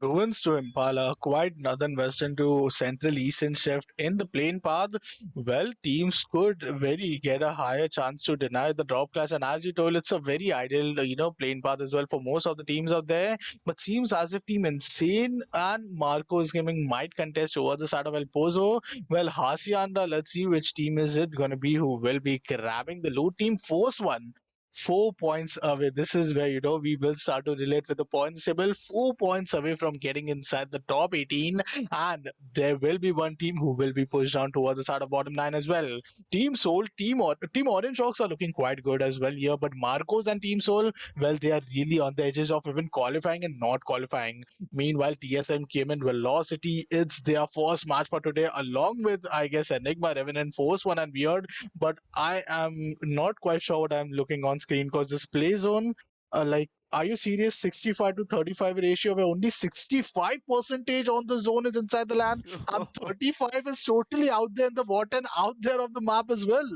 Ruins to Impala, quite northern western to central eastern shift in the plane path. Well, teams could very get a higher chance to deny the drop clash, and as you told, it's a very ideal plane path as well for most of the teams out there. But seems as if Team Insane and Marco's Gaming might contest over the side of El Pozo. Well, Hacienda, let's see which team is it going to be who will be grabbing the loot. Team Force One, 4 points away. This is where we will start to relate with the points table. 4 points away from getting inside the top 18, and there will be one team who will be pushed down towards the side of bottom 9 as well. Team Soul, Team Orange Rocks are looking quite good as well here, but Marcos and Team Soul, well, they are really on the edges of even qualifying and not qualifying. Meanwhile, TSM came in Velocity. It's their first match for today, along with, I guess, Enigma, Revenant, Force One, and Weird. But I am not quite sure what I'm looking on screen because this play zone, are you serious? 65 to 35 ratio where only 65 percentage on the zone is inside the land, and 35 is totally out there in the water and out there of the map as well.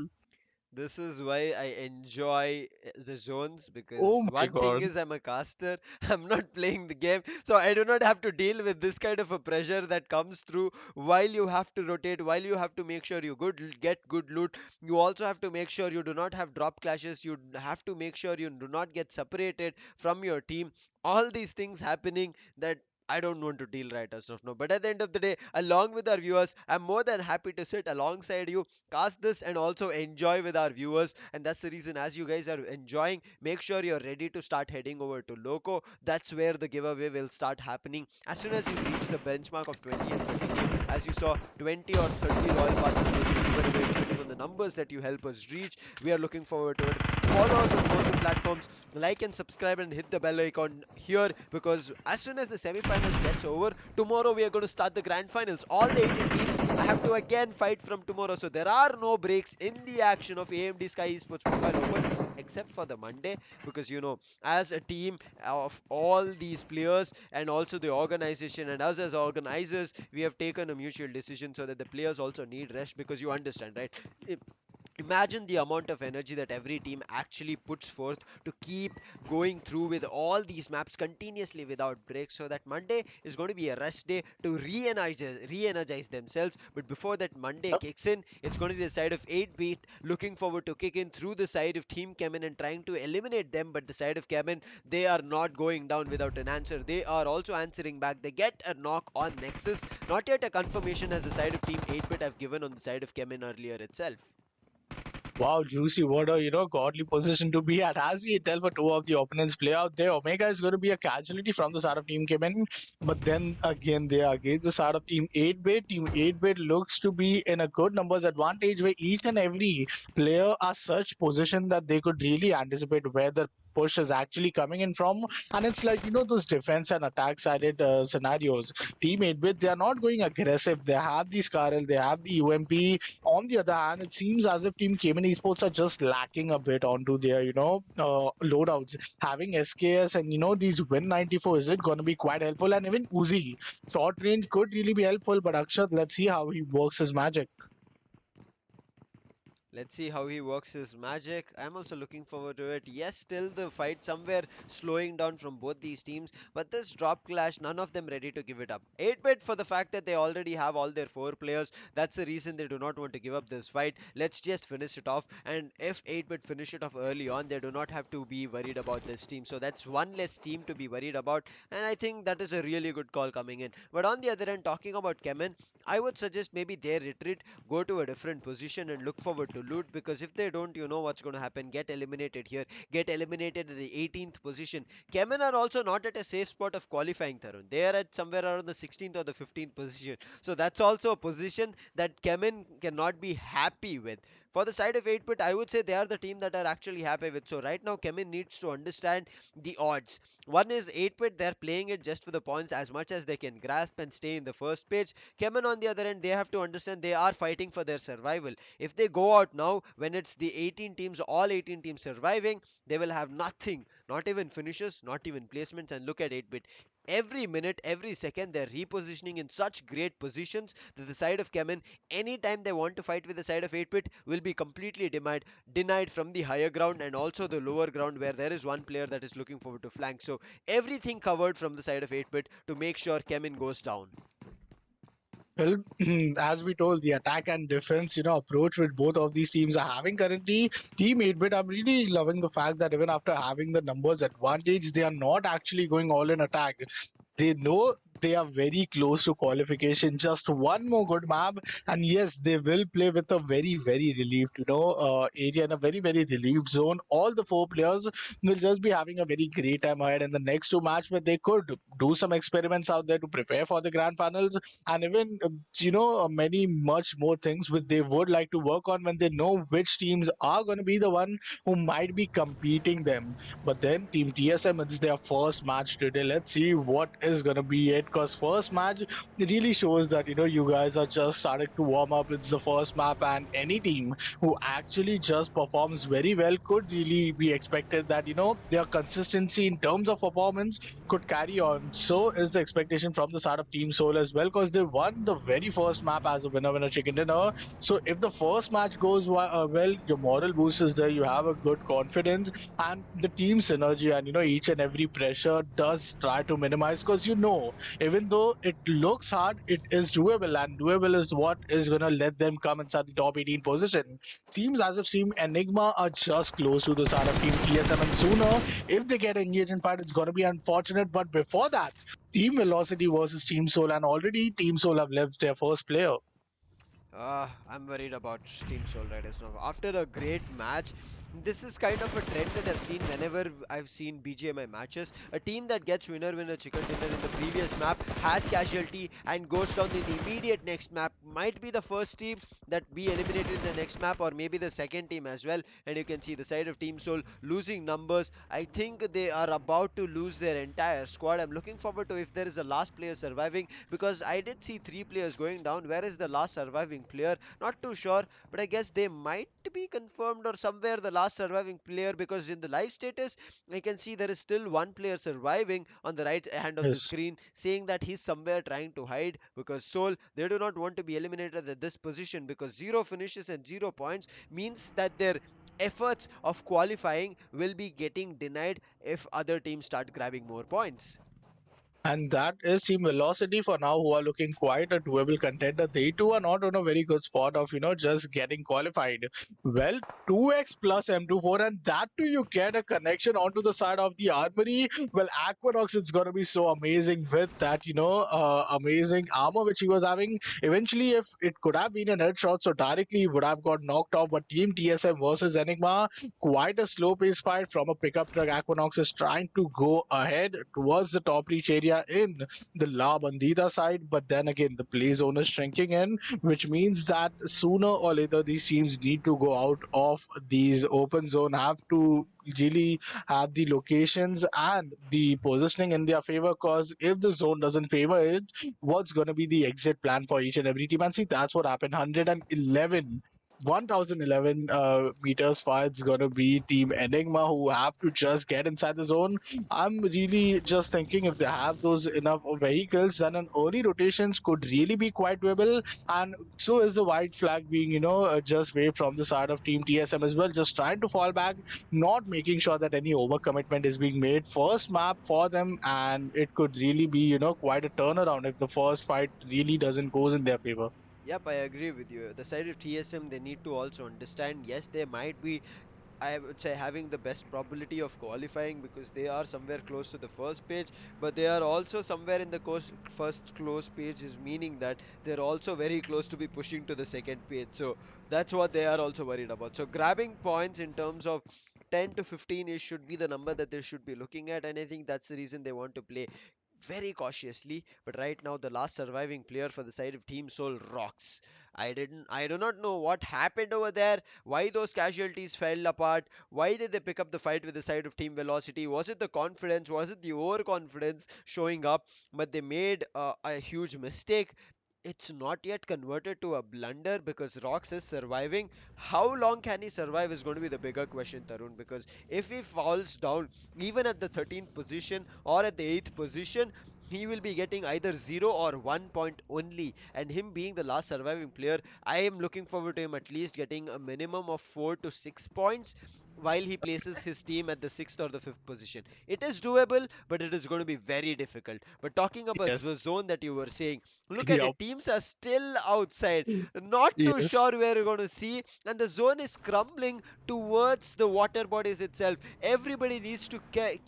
This is why I enjoy the zones, Oh because my one thing god. is I'm a caster, I'm not playing the game, so I do not have to deal with this kind of a pressure that comes through while you have to rotate, while you have to make sure you get good loot. You also have to make sure you do not have drop clashes, you have to make sure you do not get separated from your team. All these things happening that I don't want to deal right as of now. But at the end of the day, along with our viewers, I'm more than happy to sit alongside you, cast this, and also enjoy with our viewers. And that's the reason, as you guys are enjoying, make sure you're ready to start heading over to Loco. That's where the giveaway will start happening as soon as you reach the benchmark of 20 and 30k. As you saw, 20 or 30 royal passes will be given away depending on the numbers that you help us reach. We are looking forward to it. Follow us on both the platforms, like and subscribe, and hit the bell icon here, because as soon as the semi-finals gets over, tomorrow we are going to start the grand finals. All the 18 teams have to again fight from tomorrow, so there are no breaks in the action of AMD Sky Esports Mobile Open except for the Monday, because as a team of all these players and also the organization and us as organizers, we have taken a mutual decision so that the players also need rest, because you understand, right? Imagine the amount of energy that every team actually puts forth to keep going through with all these maps continuously without breaks, so that Monday is going to be a rest day to re-energize themselves. But before that Monday kicks in, it's going to be the side of 8-bit looking forward to kick in through the side of Team Kemin and trying to eliminate them. But the side of Kemin, they are not going down without an answer. They are also answering back. They get a knock on Nexus. Not yet a confirmation as the side of Team 8-bit have given on the side of Kemin earlier itself. Wow, Juicy, what a godly position to be at. As the intel for two of the opponents play out there, Omega is going to be a casualty from the side of Team Kemen. But then again, they are against the side of Team 8-bit. Team 8-bit looks to be in a good numbers advantage where each and every player are such position that they could really anticipate where the push is actually coming in from. And it's like, those defense and attack sided scenarios. Team 8-bit, they are not going aggressive. They have the Scarrel, they have the UMP. On the other hand, it seems as if Team Cayman Esports are just lacking a bit onto their, loadouts. Having SKS and, these Win 94, is it going to be quite helpful? And even Uzi, short range could really be helpful. But Akshat, let's see how he works his magic. Let's see how he works his magic. I'm also looking forward to it. Yes, still the fight somewhere slowing down from both these teams, but this drop clash, none of them ready to give it up. 8-bit for the fact that they already have all their four players. That's the reason they do not want to give up this fight. Let's just finish it off. And if 8-bit finish it off early on, they do not have to be worried about this team. So that's one less team to be worried about. And I think that is a really good call coming in. But on the other end, talking about Kemen, I would suggest maybe they retreat, go to a different position and look forward to loot, because if they don't, you know what's going to happen. Get eliminated here, get eliminated at the 18th position. Kemen are also not at a safe spot of qualifying, Tarun. They are at somewhere around the 16th or the 15th position. So that's also a position that Kemen cannot be happy with. For the side of 8-bit, I would say they are the team that are actually happy with. So right now, Kemen needs to understand the odds. One is 8-bit, they're playing it just for the points as much as they can grasp and stay in the first page. Kemen, on the other end, they have to understand they are fighting for their survival. If they go out now, when it's the 18 teams, all 18 teams surviving, they will have nothing, not even finishes, not even placements. And look at 8-bit. Every minute, every second, they're repositioning in such great positions that the side of Kemen, anytime they want to fight with the side of 8-bit, will be completely denied from the higher ground and also the lower ground where there is one player that is looking forward to flank. So everything covered from the side of 8-bit to make sure Kemen goes down. Well, as we told, the attack and defense, approach which both of these teams are having currently, Team 8-bit, I'm really loving the fact that even after having the numbers advantage, they are not actually going all in attack. They know they are very close to qualification. Just one more good map, and yes, they will play with a very, very relieved, area in a very, very relieved zone. All the four players will just be having a very great time ahead in the next two match, where they could do some experiments out there to prepare for the grand finals, and even many much more things which they would like to work on when they know which teams are going to be the one who might be competing them. But then Team TSM, it's their first match today. Let's see what is gonna be it. Because first match really shows that you guys are just starting to warm up. It's the first map, and any team who actually just performs very well could really be expected that their consistency in terms of performance could carry on. So is the expectation from the start of Team Soul as well, because they won the very first map as a winner chicken dinner. So if the first match goes well, your moral boost is there. You have a good confidence, and the team synergy, and each and every pressure does try to minimize, because even though it looks hard, it is doable, and doable is what is going to let them come inside the top 18 position. Seems as if Team Enigma are just close to the side of Team TSM, and sooner if they get engaged in fight, it's going to be unfortunate. But before that, Team Velocity versus Team Soul, and already Team Soul have left their first player. I'm worried about Team Soul Riders now. After a great match, this is kind of a trend that I've seen whenever I've seen BGMI matches. A team that gets winner chicken dinner in the previous map has casualty and goes down in the immediate next map. Might be the first team that be eliminated in the next map, or maybe the second team as well. And you can see the side of Team Soul losing numbers. I think they are about to lose their entire squad. I'm looking forward to if there is a last player surviving, because I did see three players going down. Where is the last surviving player? Not too sure, but I guess they might be confirmed or somewhere the last surviving player, because in the live status I can see there is still one player surviving on the right hand of the Yes. screen, saying that he's somewhere trying to hide, because Soul, they do not want to be eliminated at this position, because zero finishes and 0 points means that their efforts of qualifying will be getting denied if other teams start grabbing more points. And that is Team Velocity for now, who are looking quite a doable contender. They too are not on a very good spot of, just getting qualified. Well, 2x plus M24, and that too you get a connection onto the side of the armory. Well, Aquanox, it's going to be so amazing with that, amazing armor which he was having. Eventually, if it could have been an headshot, so directly he would have got knocked off. But Team TSM versus Enigma, quite a slow pace fight from a pickup truck. Aquanox is trying to go ahead towards the top reach area in the La Bandida side, but then again the play zone is shrinking in, which means that sooner or later these teams need to go out of these open zone, have to really have the locations and the positioning in their favor, because if the zone doesn't favor it, what's going to be the exit plan for each and every team? And see, that's what happened. 111 1011 meters far, it's going to be Team Enigma who have to just get inside the zone. I'm really just thinking if they have those enough vehicles, then an early rotations could really be quite doable. And so is the white flag being, just waved from the side of Team TSM as well, just trying to fall back, not making sure that any overcommitment is being made. First map for them, and it could really be, quite a turnaround if the first fight really doesn't goes in their favor. Yep, I agree with you. The side of TSM, they need to also understand, yes, they might be, I would say, having the best probability of qualifying because they are somewhere close to the first page, but they are also somewhere in the first close page, is meaning that they're also very close to be pushing to the second page. So that's what they are also worried about. So grabbing points in terms of 10 to 15 is should be the number that they should be looking at, and I think that's the reason they want to play very cautiously. But right now, the last surviving player for the side of Team Soul rocks. I do not know what happened over there, why those casualties fell apart, why did they pick up the fight with the side of Team Velocity? Was it the confidence? Was it the overconfidence showing up? But they made a huge mistake. It's not yet converted to a blunder because Rox is surviving. How long can he survive is going to be the bigger question, Tarun. Because if he falls down, even at the 13th position or at the 8th position, he will be getting either 0 or 1 point only. And him being the last surviving player, I am looking forward to him at least getting a minimum of 4 to 6 points while he places his team at the 6th or the 5th position. It is doable, but it is going to be very difficult. But talking about Yes. the zone that you were saying, look at Yep. it. Teams are still outside, not too Yes. sure where we're going to see, and the zone is crumbling towards the water bodies itself. Everybody needs to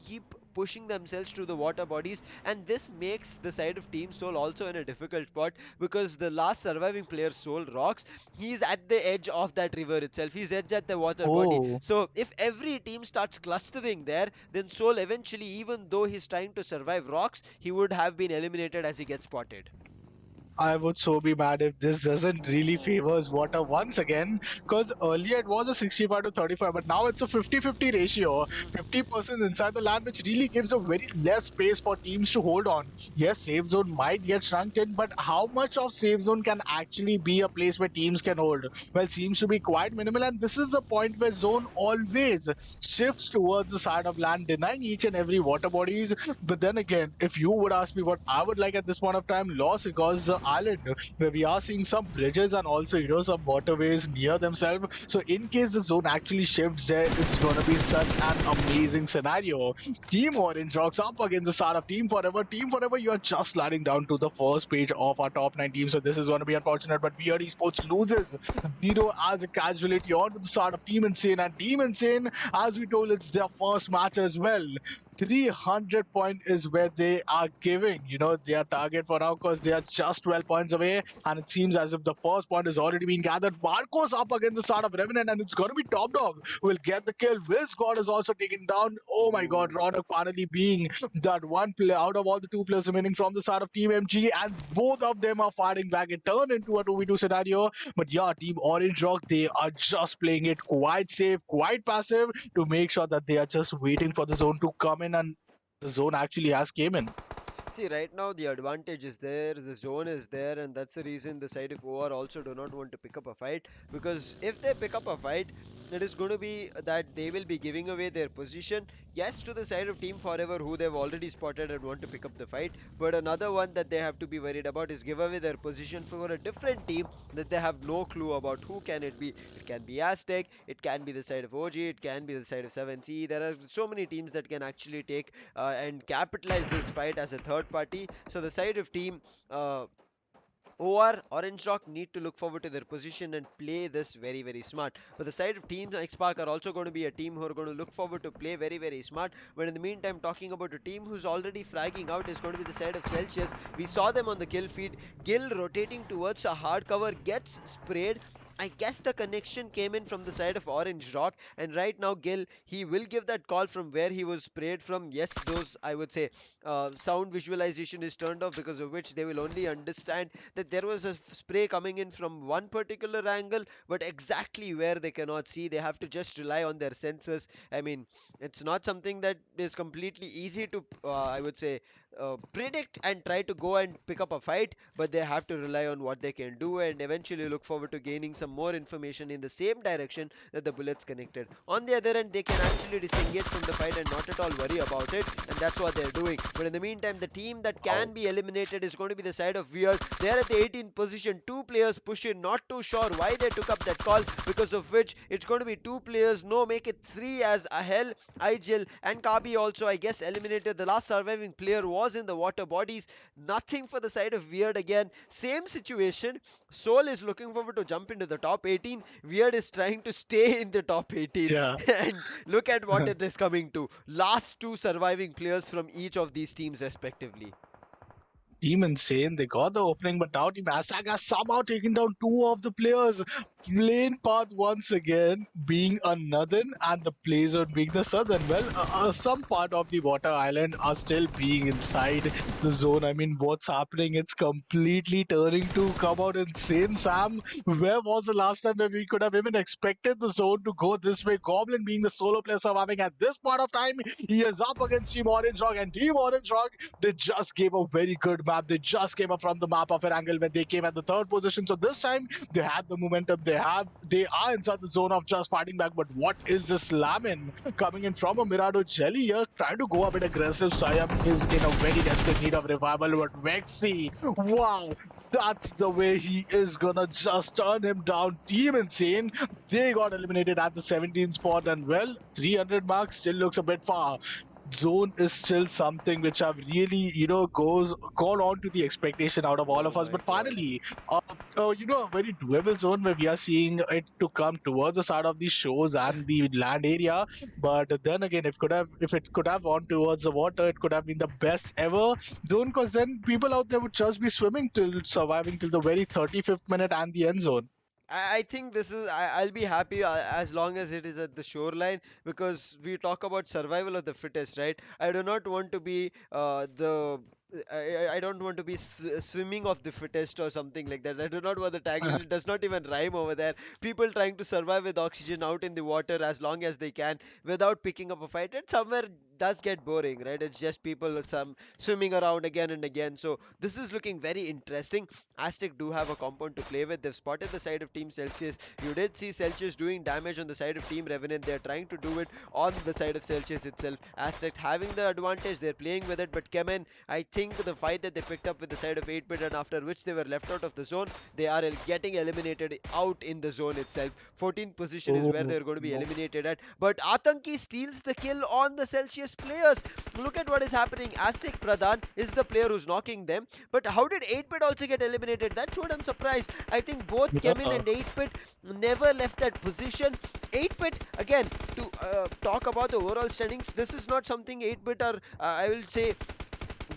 keep pushing themselves to the water bodies, and this makes the side of Team Soul also in a difficult spot because the last surviving player, Soul Rocks, he's at the edge of that river itself. He's edge at the water body. Oh. So if every team starts clustering there, then Soul eventually, even though he's trying to survive Rocks, he would have been eliminated as he gets spotted. I would so be mad if this doesn't really favors water once again. Because earlier it was a 65 to 35, but now it's a 50-50 ratio. Mhm. 50% inside the land, which really gives a very less space for teams to hold on. Yes, safe zone might get shrunk in, but how much of safe zone can actually be a place where teams can hold? Well, seems to be quite minimal, and this is the point where zone always shifts towards the side of land, denying each and every water bodies. But then again, if you would ask me what I would like at this point of time, Los Angeles Island, where we are seeing some bridges and also some waterways near themselves. So in case the zone actually shifts there, it's gonna be such an amazing scenario. Team Orange rocks up against the start of Team Forever. Team Forever, you are just sliding down to the first page of our top 9 teams. So this is gonna be unfortunate. But Weird Esports loses 0 as a casualty on to the start of Team Insane. And Team Insane, as we told, it's their first match as well. 300 point is where they are giving their target for now, because they are just 12 points away, and it seems as if the first point has already been gathered. Marco's up against the start of Revenant, and it's going to be Top Dog who will get the kill. Wiz God is also taken down. Oh my god, Ooh. Ronak finally being that one player out of all the two players remaining from the side of Team MG, and both of them are fighting back. It turned into a 2v2 scenario, but yeah, Team Orange Rock, they are just playing it quite safe, quite passive, to make sure that they are just waiting for the zone to come in, and the zone actually has came in. See, right now the advantage is there, the zone is there, and that's the reason the side of OR also do not want to pick up a fight. Because if they pick up a fight, it is going to be that they will be giving away their position. Yes, to the side of Team Forever, who they've already spotted and want to pick up the fight. But another one that they have to be worried about is give away their position for a different team that they have no clue about. Who can it be? It can be Aztec, it can be the side of OG, it can be the side of 7C. There are so many teams that can actually take and capitalize this fight as a third party. So the side of team OR Orange Rock need to look forward to their position and play this very very smart. But the side of teams XSPARK are also going to be a team who are going to look forward to play very very smart. But in the meantime, talking about a team who's already fragging out is going to be the side of Celsius. We saw them on the kill feed. Gil rotating towards a hard cover gets sprayed. I guess the connection came in from the side of Orange Rock, and right now Gil, he will give that call from where he was sprayed from. Yes, those, I would say, sound visualization is turned off, because of which they will only understand that there was a spray coming in from one particular angle, but exactly where they cannot see. They have to just rely on their senses. I mean, it's not something that is completely easy to, I would say, predict and try to go and pick up a fight, but they have to rely on what they can do and eventually look forward to gaining some more information in the same direction that the bullets connected. On the other end, they can actually disengage from the fight and not at all worry about it, and that's what they're doing. But in the meantime, the team that can be eliminated is going to be the side of Weird. They're at the 18th position. Two players push in. Not too sure why they took up that call, because of which it's going to be two players. No, make it three, as Ahel, Igil, and Kabi also, I guess, eliminated. The last surviving player was in the water bodies. Nothing for the side of Weird again. Same situation. Soul is looking forward to jump into the top 18. Weird is trying to stay in the top 18. Yeah. And look at what it is coming to. Last two surviving players from each of these teams, respectively. Team Insane, they got the opening, but now Team Aztec has somehow taken down two of the players. Lane path once again being a northern and the play zone being the southern. Well, some part of the water island are still being inside the zone. I mean, what's happening? It's completely turning to come out insane. Sam, where was the last time where we could have even expected the zone to go this way? Goblin being the solo player surviving at this part of time, he is up against Team Orange Rock, and Team Orange Rock, they just gave a very good map. They just came up from the map of Erangel when they came at the third position. So this time they had the momentum. They are inside the zone of just fighting back. But what is this Lamin coming in from a Mirado Jelly here, trying to go a bit aggressive? Siam is in a very desperate need of revival. But Vexy, wow, that's the way he is gonna just turn him down. Team Insane, they got eliminated at the 17th spot, and well, 300 marks still looks a bit far. Zone is still something which have really, gone on to the expectation out of all Oh of us. my But god. finally, a very doable zone where we are seeing it to come towards the side of the shores and the land area. But then again, if it could have gone towards the water, it could have been the best ever zone, because then people out there would just be swimming till surviving till the very 35th minute and the end zone. I think this is. I'll be happy as long as it is at the shoreline, because we talk about survival of the fittest, right? I do not want to be the. I don't want to be swimming of the fittest or something like that. I do not want the tagline. It does not even rhyme over there. People trying to survive with oxygen out in the water as long as they can without picking up a fight. It somewhere does get boring, right? It's just people some swimming around again and again. So this is looking very interesting. Aztec do have a compound to play with. They've spotted the side of Team Celsius. You did see Celsius doing damage on the side of Team Revenant. They're trying to do it on the side of Celsius itself. Aztec having the advantage, they're playing with it. But CHEMIN, I think the fight that they picked up with the side of 8-bit, and after which they were left out of the zone, they are getting eliminated out in the zone itself. 14th position is where Oh, they're going to be no. eliminated at. But Atanki steals the kill on the Celsius players. Look at what is happening. Aztec Pradhan is the player who's knocking them. But how did 8-bit also get eliminated? That showed I'm surprised. I think both CHEMIN Yeah. and 8-bit never left that position. 8-bit, again, to talk about the overall standings, this is not something 8-bit are, I will say,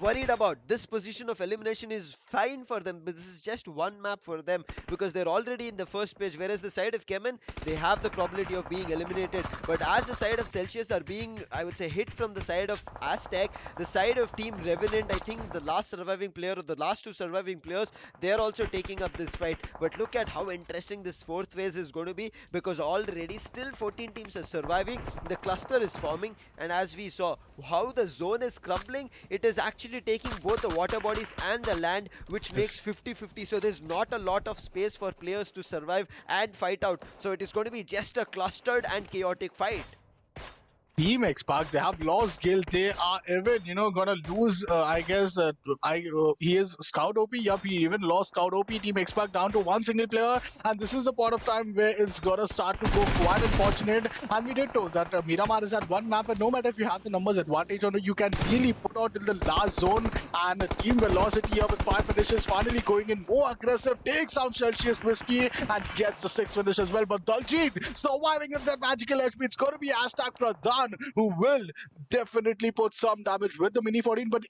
worried about. This position of elimination is fine for them, but this is just one map for them because they're already in the first page. Whereas the side of CHEMIN, they have the probability of being eliminated. But as the side of Celsius are being, I would say, hit from the side of Aztec, the side of Team Revenant, I think the last surviving player or the last two surviving players, they're also taking up this fight. But look at how interesting this fourth phase is going to be, because already still 14 teams are surviving. The cluster is forming, and as we saw how the zone is crumbling, it is actually taking both the water bodies and the land, which makes 50-50. So there's not a lot of space for players to survive and fight out. So it is going to be just a clustered and chaotic fight. Team XSPARK, they have lost guild. They are even, gonna lose. I guess. He is Scout OP. Yup, he even lost Scout OP. Team XSPARK down to one single player, and this is the part of time where it's gonna start to go quite unfortunate. And we did know that Miramar is at one map, and no matter if you have the numbers advantage or no, you can really put out in the last zone. And Team Velocity here with 5 finishes, finally going in more aggressive, takes out Celsius Whiskey and gets the 6th finish as well. But Daljit surviving with that magical HP. It's gonna be hashtag Pradhan who will definitely put some damage with the mini 14. But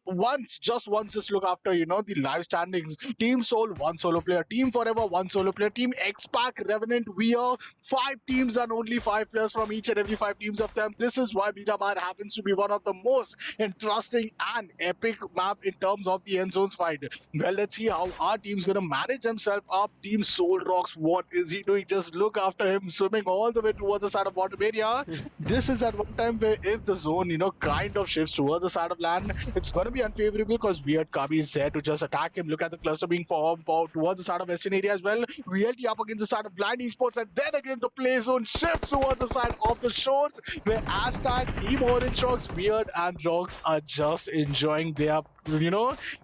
just once, just look after the live standings. Team Soul, one solo player. Team Forever, one solo player. Team XSPARK, Revenant, we are 5 teams and only 5 players from each and every 5 teams of them. This is why Miramar happens to be one of the most interesting and epic map in terms of the end zones fight. Well, let's see how our team's gonna manage themselves up. Team Soul Rocks, what is he doing? Just look after him swimming all the way towards the side of bottom area. This is at one time time where if the zone, kind of shifts towards the side of land, it's going to be unfavorable because Weird Kabi is there to just attack him. Look at the cluster being formed for towards the side of Western area as well. Reality up against the side of Blind Esports, and then again the play zone shifts towards the side of the shores where AZTEC, Team Orange Rocks, Weird, and Rocks are just enjoying their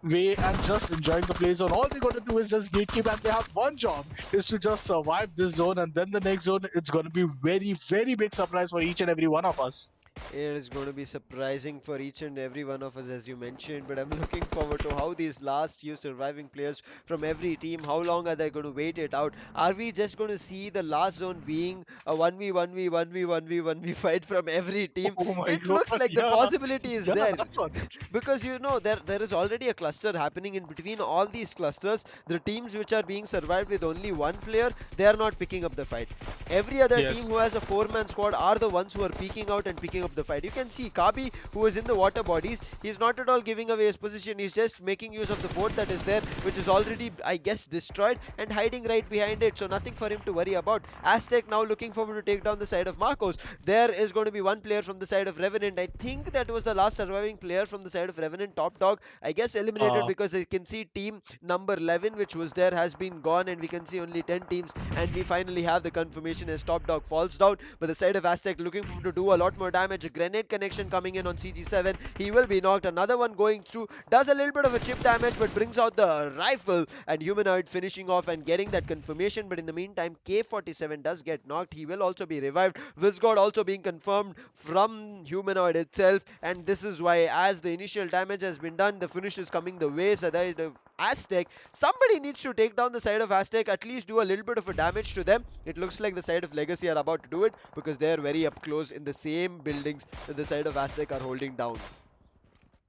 way and just enjoying the play zone. All they got to do is just gatekeep, and they have one job is to just survive this zone, and then the next zone it's going to be very, very big surprise for each and every one of us. It is going to be surprising for each and every one of us, as you mentioned. But I'm looking forward to how these last few surviving players from every team, how long are they going to wait it out? Are we just going to see the last zone being a 1v1v, 1v1v, 1v fight from every team? Oh my It god, looks like the yeah, possibility is yeah, there. that's one. Because there is already a cluster happening in between all these clusters. The teams which are being survived with only one player, they are not picking up the fight. Every other team Yes. who has a four-man squad are the ones who are peeking out and picking up the fight. You can see Kabi, who is in the water bodies, he's not at all giving away his position. He's just making use of the fort that is there, which is already, I guess, destroyed, and hiding right behind it. So nothing for him to worry about. Aztec now looking forward to take down the side of Marcos. There is going to be one player from the side of Revenant. I think that was the last surviving player from the side of Revenant. Top Dog, I guess, eliminated Uh, because you can see team number 11, which was there, has been gone, and we can see only 10 teams. And we finally have the confirmation as Top Dog falls down. But the side of Aztec looking to do a lot more damage. A grenade connection coming in on CG7. He will be knocked. Another one going through. Does a little bit of a chip damage, but brings out the rifle. And Humanoid finishing off and getting that confirmation. But in the meantime, K47 does get knocked. He will also be revived. Vizgod also being confirmed from Humanoid itself. And this is why, as the initial damage has been done, the finish is coming the way. So that Aztec, somebody needs to take down the side of Aztec, at least do a little bit of a damage to them. It looks like the side of Legacy are about to do it because they are very up close in the same buildings that the side of Aztec are holding down.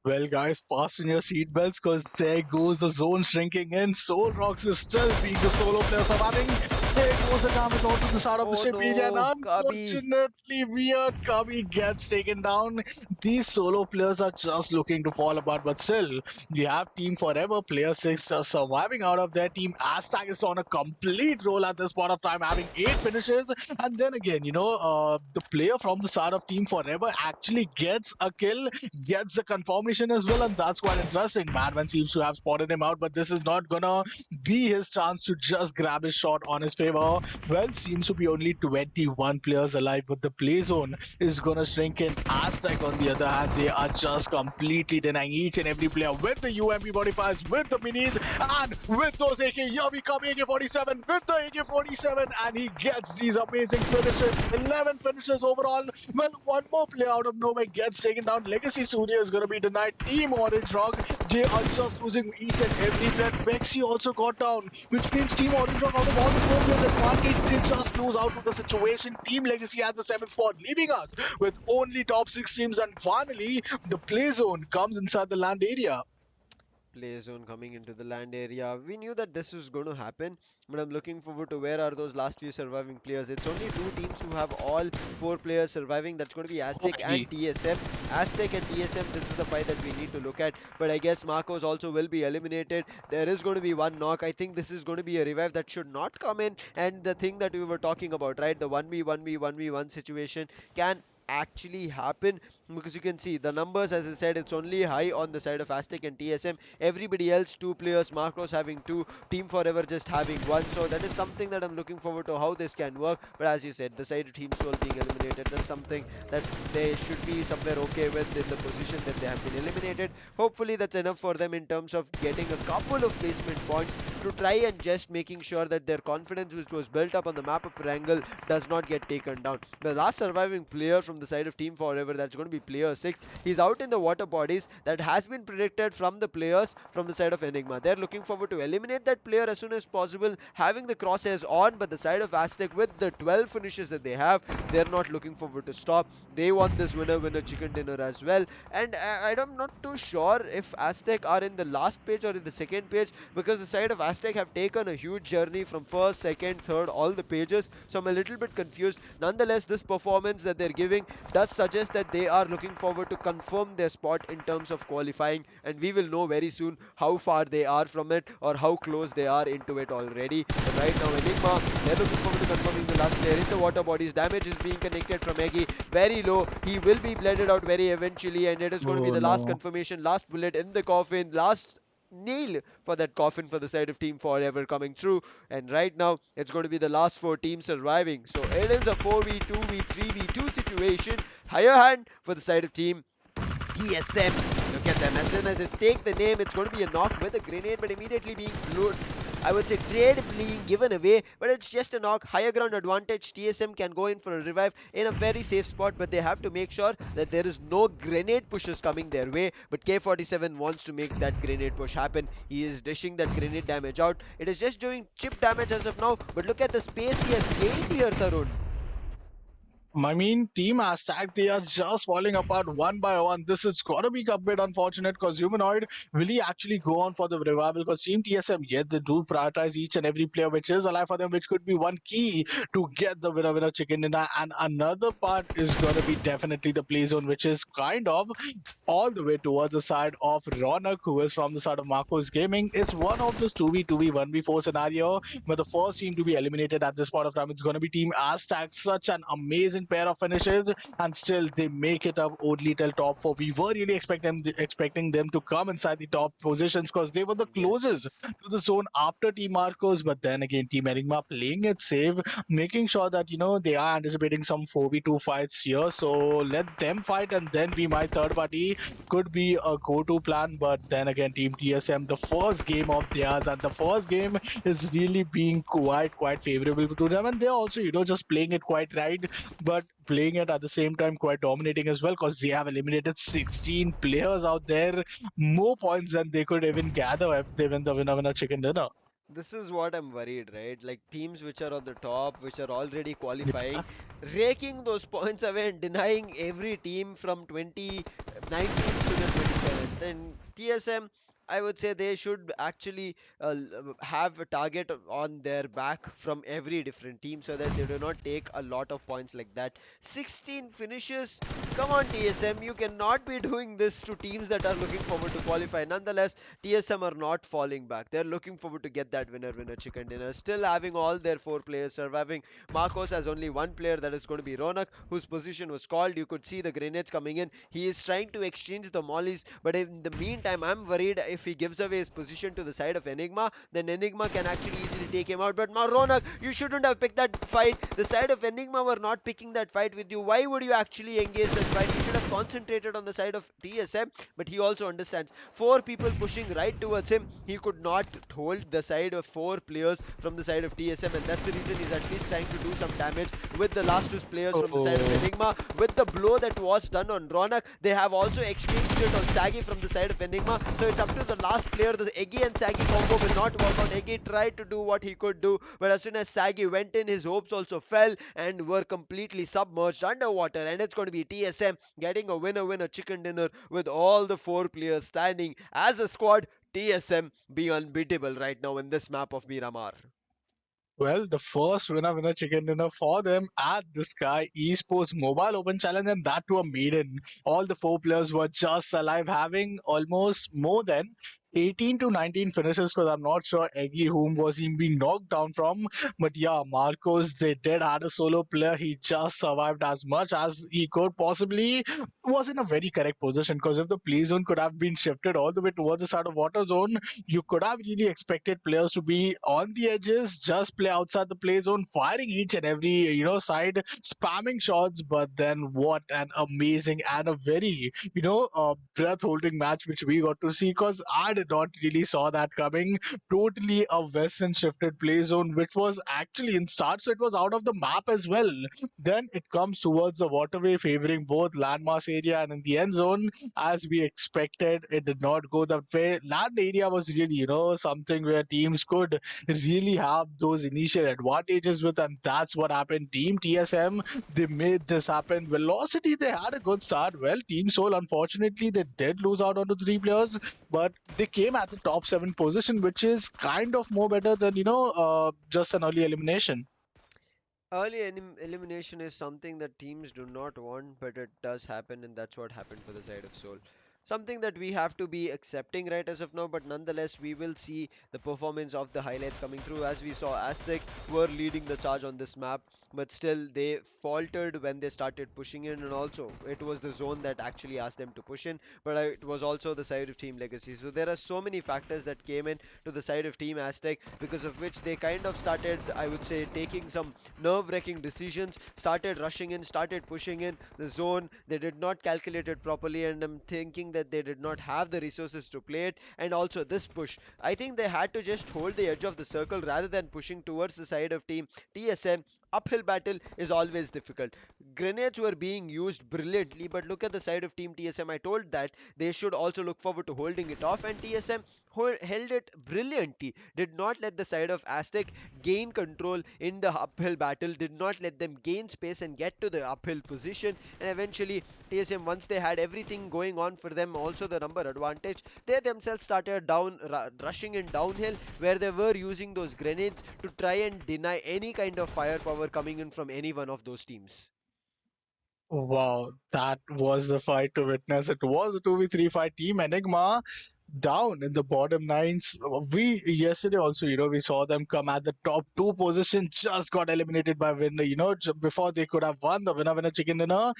Well, guys, fasten your seatbelts because there goes the zone shrinking in. Soul Rocks is still being the solo player surviving. There goes the damage onto the side of the Oh ship area, and no, Kabi. unfortunately, Weird Kabi gets taken down. These solo players are just looking to fall apart, but still, we have Team Forever, Player 6, just surviving out of their team. Aztec is on a complete roll at this point of time, having 8 finishes. And then again, the player from the side of Team Forever actually gets a kill, gets the confirmation as well, and that's quite interesting. Madman seems to have spotted him out, but this is not gonna be his chance to just grab his shot on his favor. Well, seems to be only 21 players alive, but the play zone is gonna shrink in. Aztec, on the other hand, they are just completely denying each and every player with the UMP modifiers, with the minis, and with those AK. Here we come, AK-47 with the AK-47, and he gets these amazing finishes. 11 finishes overall. Well, one more player out of nowhere gets taken down. Legacy Studio is going to be denied. Team Orange Rock, they are just losing each and every player. Vexy also got down, which means Team Orange Rock, out of all the 4 players advantage, they just lose out of the situation. Team Legacy at the 7th spot, leaving us with only top 6 teams. And finally, the play zone comes inside the land area. Play zone coming into the land area. We knew that this was going to happen, but I'm looking forward to where are those last few surviving players. It's only 2 teams who have all 4 players surviving. That's going to be Oh, Aztec baby. and TSM. Aztec and TSM, this is the fight that we need to look at. But I guess Marcos also will be eliminated. There is going to be one knock. I think this is going to be a revive that should not come in. And the thing that we were talking about, right? The 1v1v 1v1 situation can actually happen because you can see the numbers, as I said, it's only high on the side of Aztec and TSM. Everybody else 2 players, Marcos having 2, Team Forever just having 1. So that is something that I'm looking forward to how this can work. But as you said, the side of Team Soul being eliminated, that's something that they should be somewhere okay with in the position that they have been eliminated. Hopefully that's enough for them in terms of getting a couple of placement points to try and just making sure that their confidence which was built up on the map of Erangel does not get taken down. The last surviving player from the side of Team Forever, that's going to be player 6. He's out in the water bodies. That has been predicted from the players from the side of Enigma. They're looking forward to eliminate that player as soon as possible, having the crosshairs on, but the side of Aztec with the 12 finishes that they have, they're not looking forward to stop. They want this winner chicken dinner as well. And I'm not too sure if Aztec are in the last page or in the second page, because the side of Aztec have taken a huge journey from first, second, third, all the pages. So I'm a little bit confused. Nonetheless, this performance that they're giving, does suggest that they are looking forward to confirm their spot in terms of qualifying, and we will know very soon how far they are from it or how close they are into it already. But right now, Enigma, they're looking forward to confirming the last player in the water bodies. Damage is being connected from Eggy, very low. He will be blended out very eventually, and it is going to be Oh the last no. confirmation, last bullet in the coffin, last nail for that coffin for the side of Team Forever coming through. And right now, it's going to be the last four teams surviving. So it is a 4v2, v3, v2 situation. Higher hand for the side of Team TSM. Look at them. As soon as they take the name, it's going to be a knock with a grenade, but immediately being blown. I would say trade being given away, but it's just a knock. Higher ground advantage. TSM can go in for a revive in a very safe spot, but they have to make sure that there is no grenade pushes coming their way. But K47 wants to make that grenade push happen. He is dishing that grenade damage out. It is just doing chip damage as of now, but look at the space he has gained here, Tarun. I mean, Team AZTEC, they are just falling apart one by one. This is going to be a bit unfortunate because Humanoid will he actually go on for the revival because Team TSM, yet they do prioritize each and every player which is alive for them, which could be one key to get the winner chicken dinner. And another part is going to be definitely the play zone, which is kind of all the way towards the side of Ronak, who is from the side of Marcos Gaming. It's one of those 2v2v 1v4 scenario, but the first team to be eliminated at this point of time, it's going to be Team AZTEC. Such an amazing pair of finishes, and still they make it up only till top four. We were really expecting them to come inside the top positions because they were the closest Yes. to the zone after Team Marcos, but then again, Team Enigma playing it safe, making sure that they are anticipating some 4v2 fights here. So let them fight, and then be my third party could be a go-to plan. But then again, Team TSM, the first game of theirs, and the first game is really being quite favorable to them, and they're also just playing it quite right, but playing it at the same time quite dominating as well because they have eliminated 16 players out there, more points than they could even gather if they win the winner chicken dinner. This is what I'm worried, right? Like teams which are on the top, which are already Yeah. qualifying, raking those points away and denying every team from 2019 to the 27th. And TSM, I would say they should actually have a target on their back from every different team so that they do not take a lot of points like that. 16 finishes. Come on, TSM, you cannot be doing this to teams that are looking forward to qualify. Nonetheless, TSM are not falling back. They're looking forward to get that winner chicken dinner. Still having all their four players surviving. Marcos has only one player, that is going to be Ronak, whose position was called. You could see the grenades coming in. He is trying to exchange the mollies, but in the meantime, I'm worried if he gives away his position to the side of Enigma, then Enigma can actually easily take him out. But Ronak, you shouldn't have picked that fight. The side of Enigma were not picking that fight with you. Why would you actually engage that fight? You should have concentrated on the side of TSM, but he also understands. Four people pushing right towards him. He could not hold the side of four players from the side of TSM, and that's the reason he's at least trying to do some damage with the last two players from the side of Oh. Enigma. With the blow that was done on Ronak, they have also exchanged it on Sagi from the side of Enigma. So it's up to the last player. The Eggy and Sagi combo will not work out. Eggy tried to do what he could do, but as soon as Sagi went in, his hopes also fell and were completely submerged underwater. And it's going to be TSM getting a winner chicken dinner with all the four players standing as a squad. TSM being unbeatable right now in this map of Miramar. Well, the first winner chicken dinner for them at the Sky Esports Mobile Open Challenge, and that to a maiden. All the four players were just alive, having almost more than 18 to 19 finishes because I'm not sure Eggy whom was he being knocked down from. But yeah, Marcos, they did had a solo player. He just survived as much as he could possibly. Was in a very correct position because if the play zone could have been shifted all the way towards the side of water zone, you could have really expected players to be on the edges, just play outside the play zone, firing each and every side, spamming shots. But then what an amazing and a very breath holding match which we got to see because I did not really saw that coming. Totally a western shifted play zone which was actually in start, so it was out of the map as well. Then it comes towards the waterway, favoring both landmass area and in the end zone. As we expected, it did not go that way. Land area was really, something where teams could really have those initial advantages with, and that's what happened. Team TSM, they made this happen. Velocity, they had a good start. Well, Team Soul, unfortunately, they did lose out onto three players, but they came at the top seven position, which is kind of more better than, just an early elimination. Early elimination is something that teams do not want, but it does happen, and that's what happened for the side of Seoul. Something that we have to be accepting right as of now, but nonetheless, we will see the performance of the highlights coming through. As we saw, AZTEC were leading the charge on this map, but still they faltered when they started pushing in, and also it was the zone that actually asked them to push in, but it was also the side of Team Legacy. So there are so many factors that came in to the side of Team AZTEC, because of which they kind of started, I would say, taking some nerve-wracking decisions, started rushing in, started pushing in the zone. They did not calculate it properly, and I'm thinking that they did not have the resources to play it. And also this push, I think they had to just hold the edge of the circle rather than pushing towards the side of Team TSM. Uphill battle is always difficult. Grenades were being used brilliantly, but look at the side of Team TSM. I told that they should also look forward to holding it off, and TSM held it brilliantly. Did not let the side of Aztec gain control in the uphill battle, did not let them gain space and get to the uphill position. And eventually, TSM, once they had everything going on for them, also the number advantage, they themselves started rushing in downhill, where they were using those grenades to try and deny any kind of firepower coming in from any one of those teams. Wow, that was the fight to witness. It was a 2v3 fight. Team Enigma down in the bottom nines. We yesterday also, we saw them come at the top two position, just got eliminated by winner, before they could have won the winner chicken dinner.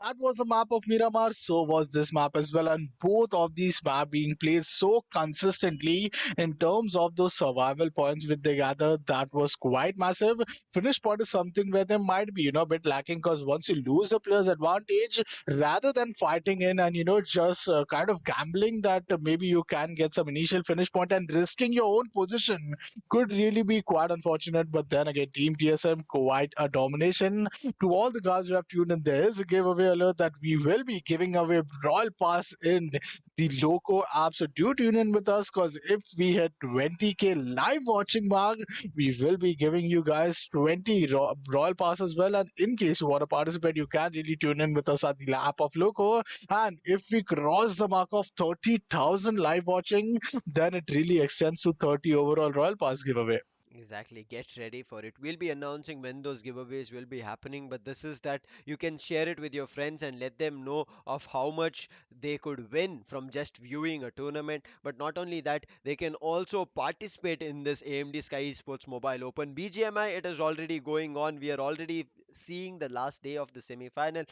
That was the map of Miramar, so was this map as well. And both of these map being played so consistently in terms of those survival points which they gathered, that was quite massive. Finish point is something where they might be, a bit lacking, because once you lose a player's advantage, rather than fighting in and, just kind of gambling that maybe you can get some initial finish point and risking your own position, could really be quite unfortunate. But then again, Team TSM, quite a domination. To all the guys who have tuned in, there is a giveaway alert that we will be giving away Royal Pass in the Loco app. So do tune in with us, because if we hit 20k live watching mark, we will be giving you guys 20 Royal Pass as well. And in case you want to participate, you can really tune in with us at the app of Loco. And if we cross the mark of 30,000 live watching, then it really extends to 30 overall Royal Pass giveaway. Exactly, get ready for it. We'll be announcing when those giveaways will be happening, but this is that you can share it with your friends and let them know of how much they could win from just viewing a tournament. But not only that, they can also participate in this AMD Sky Esports Mobile Open. BGMI, it is already going on. We are already seeing the last day of the semi-final.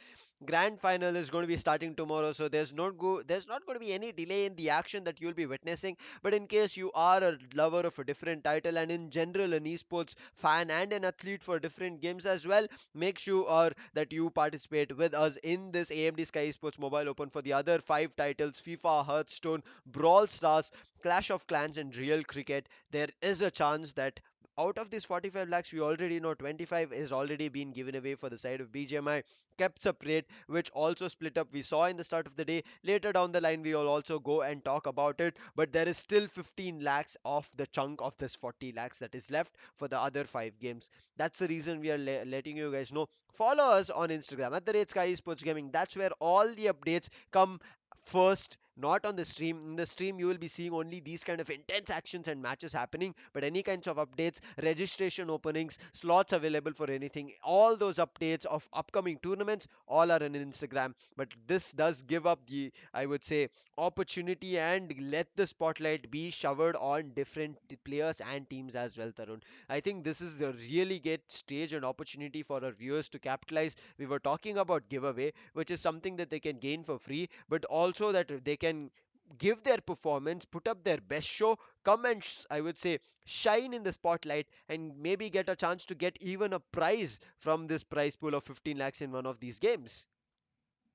Grand final is going to be starting tomorrow, so there's not going to be any delay in the action that you'll be witnessing. But in case you are a lover of a different title, and in general an esports fan and an athlete for different games as well, make sure that you participate with us in this AMD Sky Sports Mobile Open for the other five titles: FIFA, Hearthstone, Brawl Stars, Clash of Clans, and Real Cricket. There is a chance that out of these 45 lakhs, we already know 25 is already been given away for the side of BGMI, kept separate, which also split up. We saw in the start of the day. Later down the line, we will also go and talk about it. But there is still 15 lakhs of the chunk of this 40 lakhs that is left for the other five games. That's the reason we are letting you guys know. Follow us on Instagram at the rate Sky Sports Gaming. That's where all the updates come first, not on the stream. In the stream you will be seeing only these kind of intense actions and matches happening, but any kinds of updates, registration openings, slots available for anything, all those updates of upcoming tournaments, all are on Instagram. But this does give up the, I would say, opportunity and let the spotlight be showered on different players and teams as well, Tarun. I think this is a really great stage and opportunity for our viewers to capitalize. We were talking about giveaway, which is something that they can gain for free, but also that they can give their performance, put up their best show, come and I would say shine in the spotlight, and maybe get a chance to get even a prize from this prize pool of 15 lakhs in one of these games.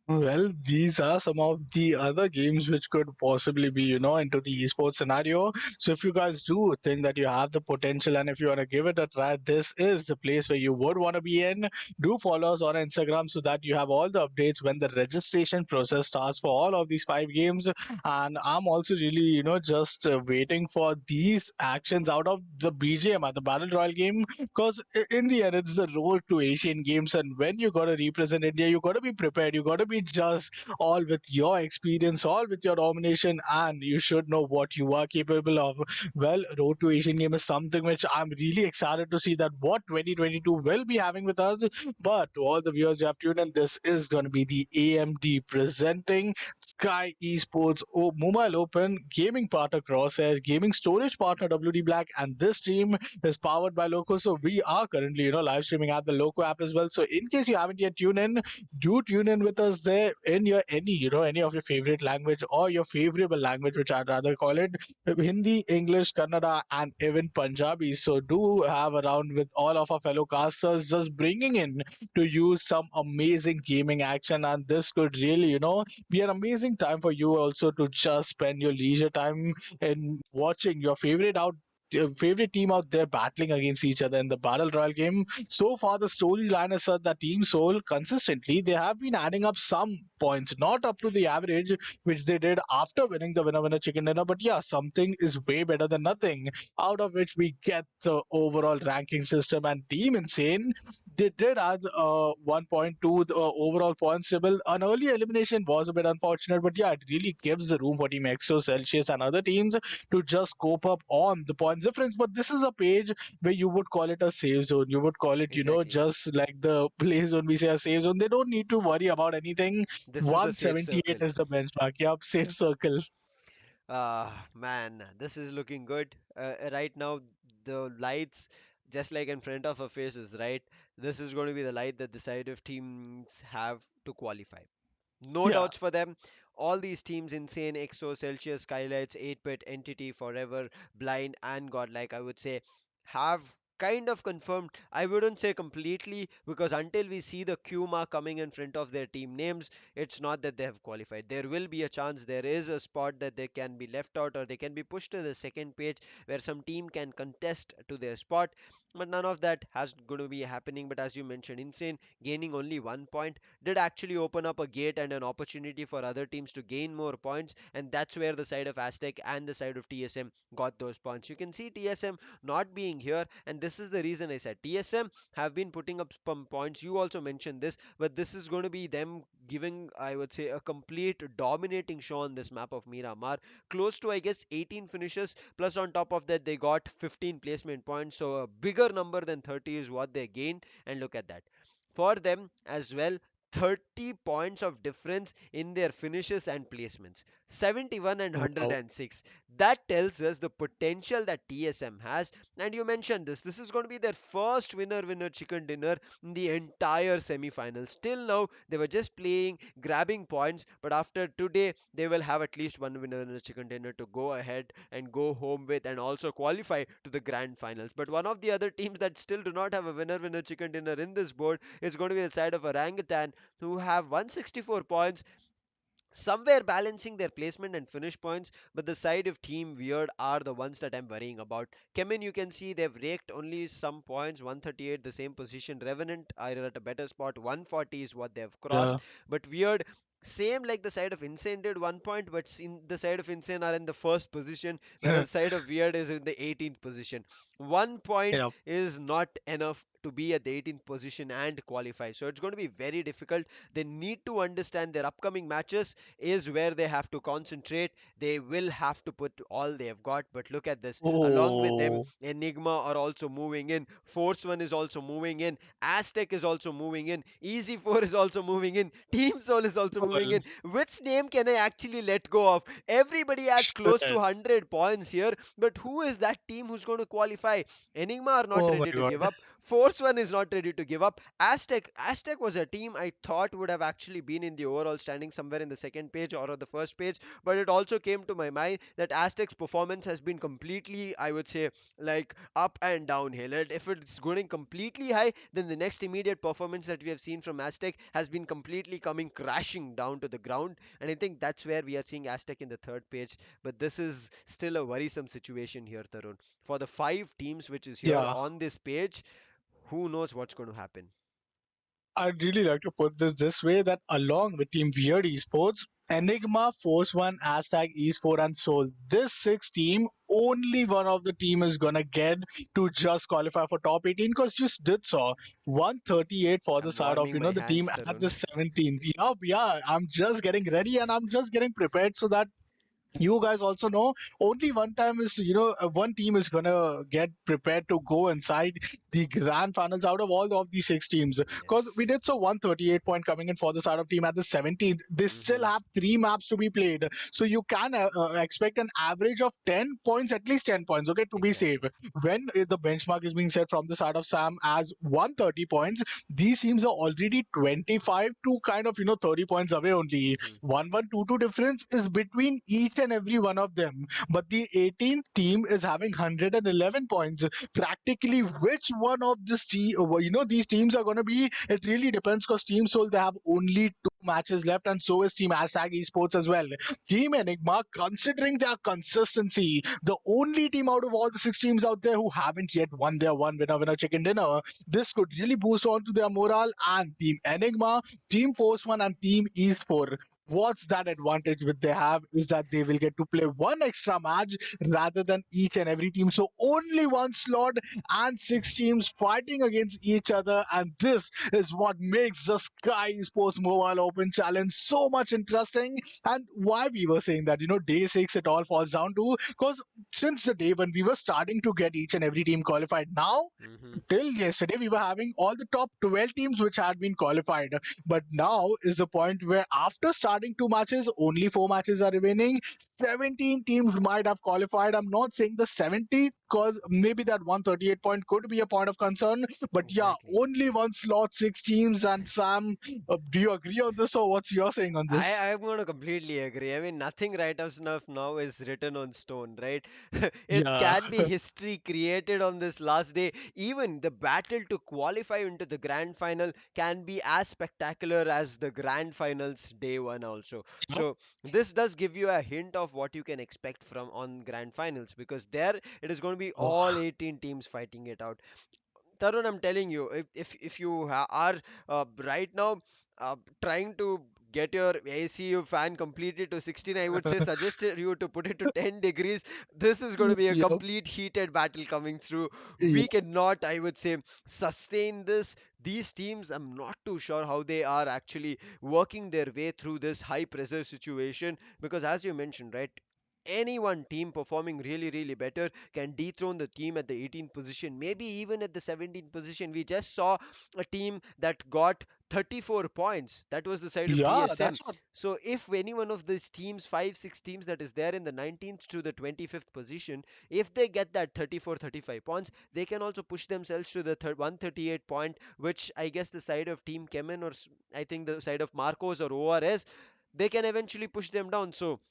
Well, these are some of the other games which could possibly be, into the esports scenario. So if you guys do think that you have the potential and if you want to give it a try, this is the place where you would want to be in. Do follow us on Instagram so that you have all the updates when the registration process starts for all of these five games. And I'm also really, just waiting for these actions out of the BGM at the Battle Royale game, because in the end, it's the road to Asian Games. And when you got to represent India, you got to be prepared. You got to be be just all with your experience, all with your domination, and you should know what you are capable of. Well, Road to Asian Game is something which I'm really excited to see that what 2022 will be having with us. But to all the viewers you have tuned in, this is going to be the AMD presenting Sky Esports Mobile Open gaming partner Crosshair, gaming storage partner WD Black, and this stream is powered by Loco. So we are currently, live streaming at the Loco app as well. So in case you haven't yet tuned in, do tune in with us there in your any of your favorite language or your favorable language, which I'd rather call it Hindi, English, Kannada, and even Punjabi. So do have around with all of our fellow casters, just bringing in to use some amazing gaming action, and this could really, be an amazing time for you also to just spend your leisure time in watching your favorite team out there battling against each other in the battle royale game. So far, the storyline is such that Team Soul consistently they have been adding up some points, not up to the average which they did after winning the winner chicken dinner, but yeah, something is way better than nothing. Out of which we get the overall ranking system, and Team Insane they did add 1 point to the overall points table. An early elimination was a bit unfortunate, but yeah, it really gives the room for Team Exo, Celsius, and other teams to just cope up on the points difference. But this is a page where you would call it a safe zone. You would call it, Exactly. just like the play zone, we say a safe zone. They don't need to worry about anything. This is the safe 178 circle. is the benchmark. Yep, safe circle. Man, this is looking good. Right now, the lights, just like in front of our faces, right? This is going to be the light that the side of teams have to qualify. No Yeah. doubts for them. All these teams, Insane, EXO, Celsius, Skylights, 8-Bit, Entity, Forever, Blind, and Godlike, I would say, have kind of confirmed. I wouldn't say completely, because until we see the Q mark coming in front of their team names, it's not that they have qualified. There will be a chance, there is a spot that they can be left out, or they can be pushed to the second page where some team can contest to their spot. But none of that has going to be happening. But as you mentioned, Insane gaining only 1 point did actually open up a gate and an opportunity for other teams to gain more points, and that's where the side of Aztec and the side of TSM got those points. You can see TSM not being here, and this is the reason I said TSM have been putting up some points. You also mentioned this, but this is going to be them giving, I would say, a complete dominating show on this map of Miramar. Close to, I guess, 18 finishes, plus on top of that, they got 15 placement points, so a bigger number than 30 is what they gained. And look at that, for them as well, 30 points of difference in their finishes and placements, 71 and Wow. 106. That tells us the potential that TSM has. And you mentioned this is going to be their first winner chicken dinner in the entire semi-final. Still now they were just playing, grabbing points, but after today they will have at least one winner chicken dinner to go ahead and go home with, and also qualify to the grand finals. But one of the other teams that still do not have a winner chicken dinner in this board is going to be the side of Orangutan, who have 164 points, somewhere balancing their placement and finish points. But the side of Team Weird are the ones that I'm worrying about. CHEMIN, you can see they've raked only some points, 138, the same position. Revenant are at a better spot, 140 is what they've Yeah. crossed. But Weird, same like the side of Insane did 1 point, but in the side of Insane are in the first position, whereas the side of Weird is in the 18th position. 1 point Yeah. is not enough to be at the 18th position and qualify, so it's going to be very difficult. They need to understand their upcoming matches is where they have to concentrate. They will have to put all they have got. But look at this. Along with them, Oh. Enigma are also moving in. Force One is also moving in. Aztec is also moving in. Easy 4 is also moving in. Team Soul is also moving Well, in. Which name can I actually let go of? Everybody has close to shit. 100 points here. But who is that team who's going to qualify? Enigma are not Oh my ready to give god. up. Force One is not ready to give up. Aztec was a team I thought would have actually been in the overall standing somewhere in the second page or on the first page, but it also came to my mind that Aztec's performance has been completely, I would say, like up and downhill. And if it's going completely high, then the next immediate performance that we have seen from Aztec has been completely coming crashing down to the ground. And I think that's where we are seeing Aztec in the third page. But this is still a worrisome situation here, Tarun. For the five teams which is here Yeah. on this page, who knows what's going to happen? I'd really like to put this way that along with Team Weird Esports, Enigma, Force One, Aztec, Esports, and Soul, this six team only one of the team is gonna get to just qualify for top 18, because you did saw 138 for the I'm side of warming my the team hands, at Tarun. the 17th. Yeah, yeah, I'm just getting ready and I'm just getting prepared so that you guys also know only one time is one team is gonna get prepared to go inside the grand finals out of all of these six teams, because we Yes. did so 138 point coming in for the side of team at the 17th. They still Mm-hmm. have three maps to be played, so you can expect an average of 10 points, at least 10 points, okay, to be safe. Exactly. When the benchmark is being set from the side of Sam as 130 points, these teams are already 25 to kind of 30 points away only. Mm-hmm. 1-1-2-2 difference is between each and every one of them. But the 18th team is having 111 points. Practically, which one of this these teams are going to be? It really depends, because Team Soul, they have only two matches left, and so is Team AZTEC Esports as well. Team Enigma, considering their consistency, the only team out of all the six teams out there who haven't yet won their one winner chicken dinner, this could really boost on to their morale. And Team Enigma, Team Post One, and Team Esports, what's that advantage which they have is that they will get to play one extra match rather than each and every team. So only one slot and six teams fighting against each other. And this is what makes the Sky Sports Mobile Open Challenge so much interesting. And why we were saying that, day six, it all falls down to, because since the day when we were starting to get each and every team qualified, now Mm-hmm. till yesterday we were having all the top 12 teams which had been qualified, but now is the point where after starting two matches, only four matches are remaining. 17 teams might have qualified. I'm not saying the 70, because maybe that 138 point could be a point of concern, but yeah, Exactly. only one slot, six teams. And Sam, do you agree on this, or what's your saying on this? I'm going to completely agree. I mean, nothing right as enough now is written on stone, right? It Yeah. can be history created on this last day. Even the battle to qualify into the grand final can be as spectacular as the grand finals day one also. So this does give you a hint of what you can expect from on grand finals, because there it is going to be all Oh, 18 teams fighting it out. Tarun, I'm telling you, if you are right now trying to get your ACU fan completely to 16, I would say suggest you to put it to 10 degrees. This is going to be a yep. complete heated battle coming through. Yeah. We cannot, I would say, sustain this. These teams, I'm not too sure how they are actually working their way through this high pressure situation, because as you mentioned, right? Any one team performing really, really better can dethrone the team at the 18th position, maybe even at the 17th position. We just saw a team that got 34 points. That was the side of Yeah, DSM. that's what. So if any one of these teams, five, six teams that is there in the 19th to the 25th position, if they get that 34, 35 points, they can also push themselves to the 138 point, which I guess the side of Team CHEMIN or I think the side of Marcos or ORS, they can eventually push them down. So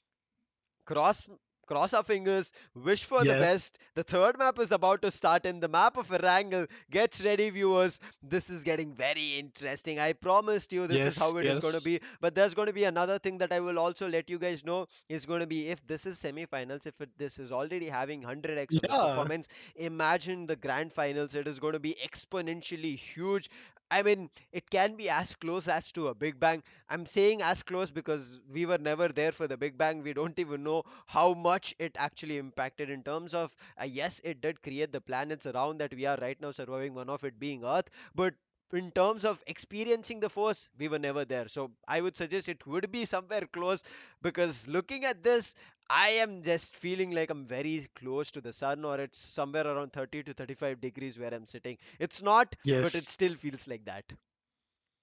cross cross our fingers, wish for the Yes, best. The third map is about to start, and the map of Erangel gets ready, viewers. This is getting very interesting. I promised you this is yes, how it is going to yes. be, but there's going to be another thing that I will also let you guys know is going to be, if this is semi-finals, if this is already having 100x of its Yeah. performance, imagine the grand finals. It is going to be exponentially huge. I mean, it can be as close as to a Big Bang. I'm saying as close because we were never there for the Big Bang. We don't even know how much it actually impacted in terms of, yes, it did create the planets around that we are right now surviving, one of it being Earth, but in terms of experiencing the force, we were never there. So I would suggest it would be somewhere close, because looking at this, I am just feeling like I'm very close to the sun, or it's somewhere around 30 to 35 degrees where I'm sitting. It's not, but it Yes. still feels like that.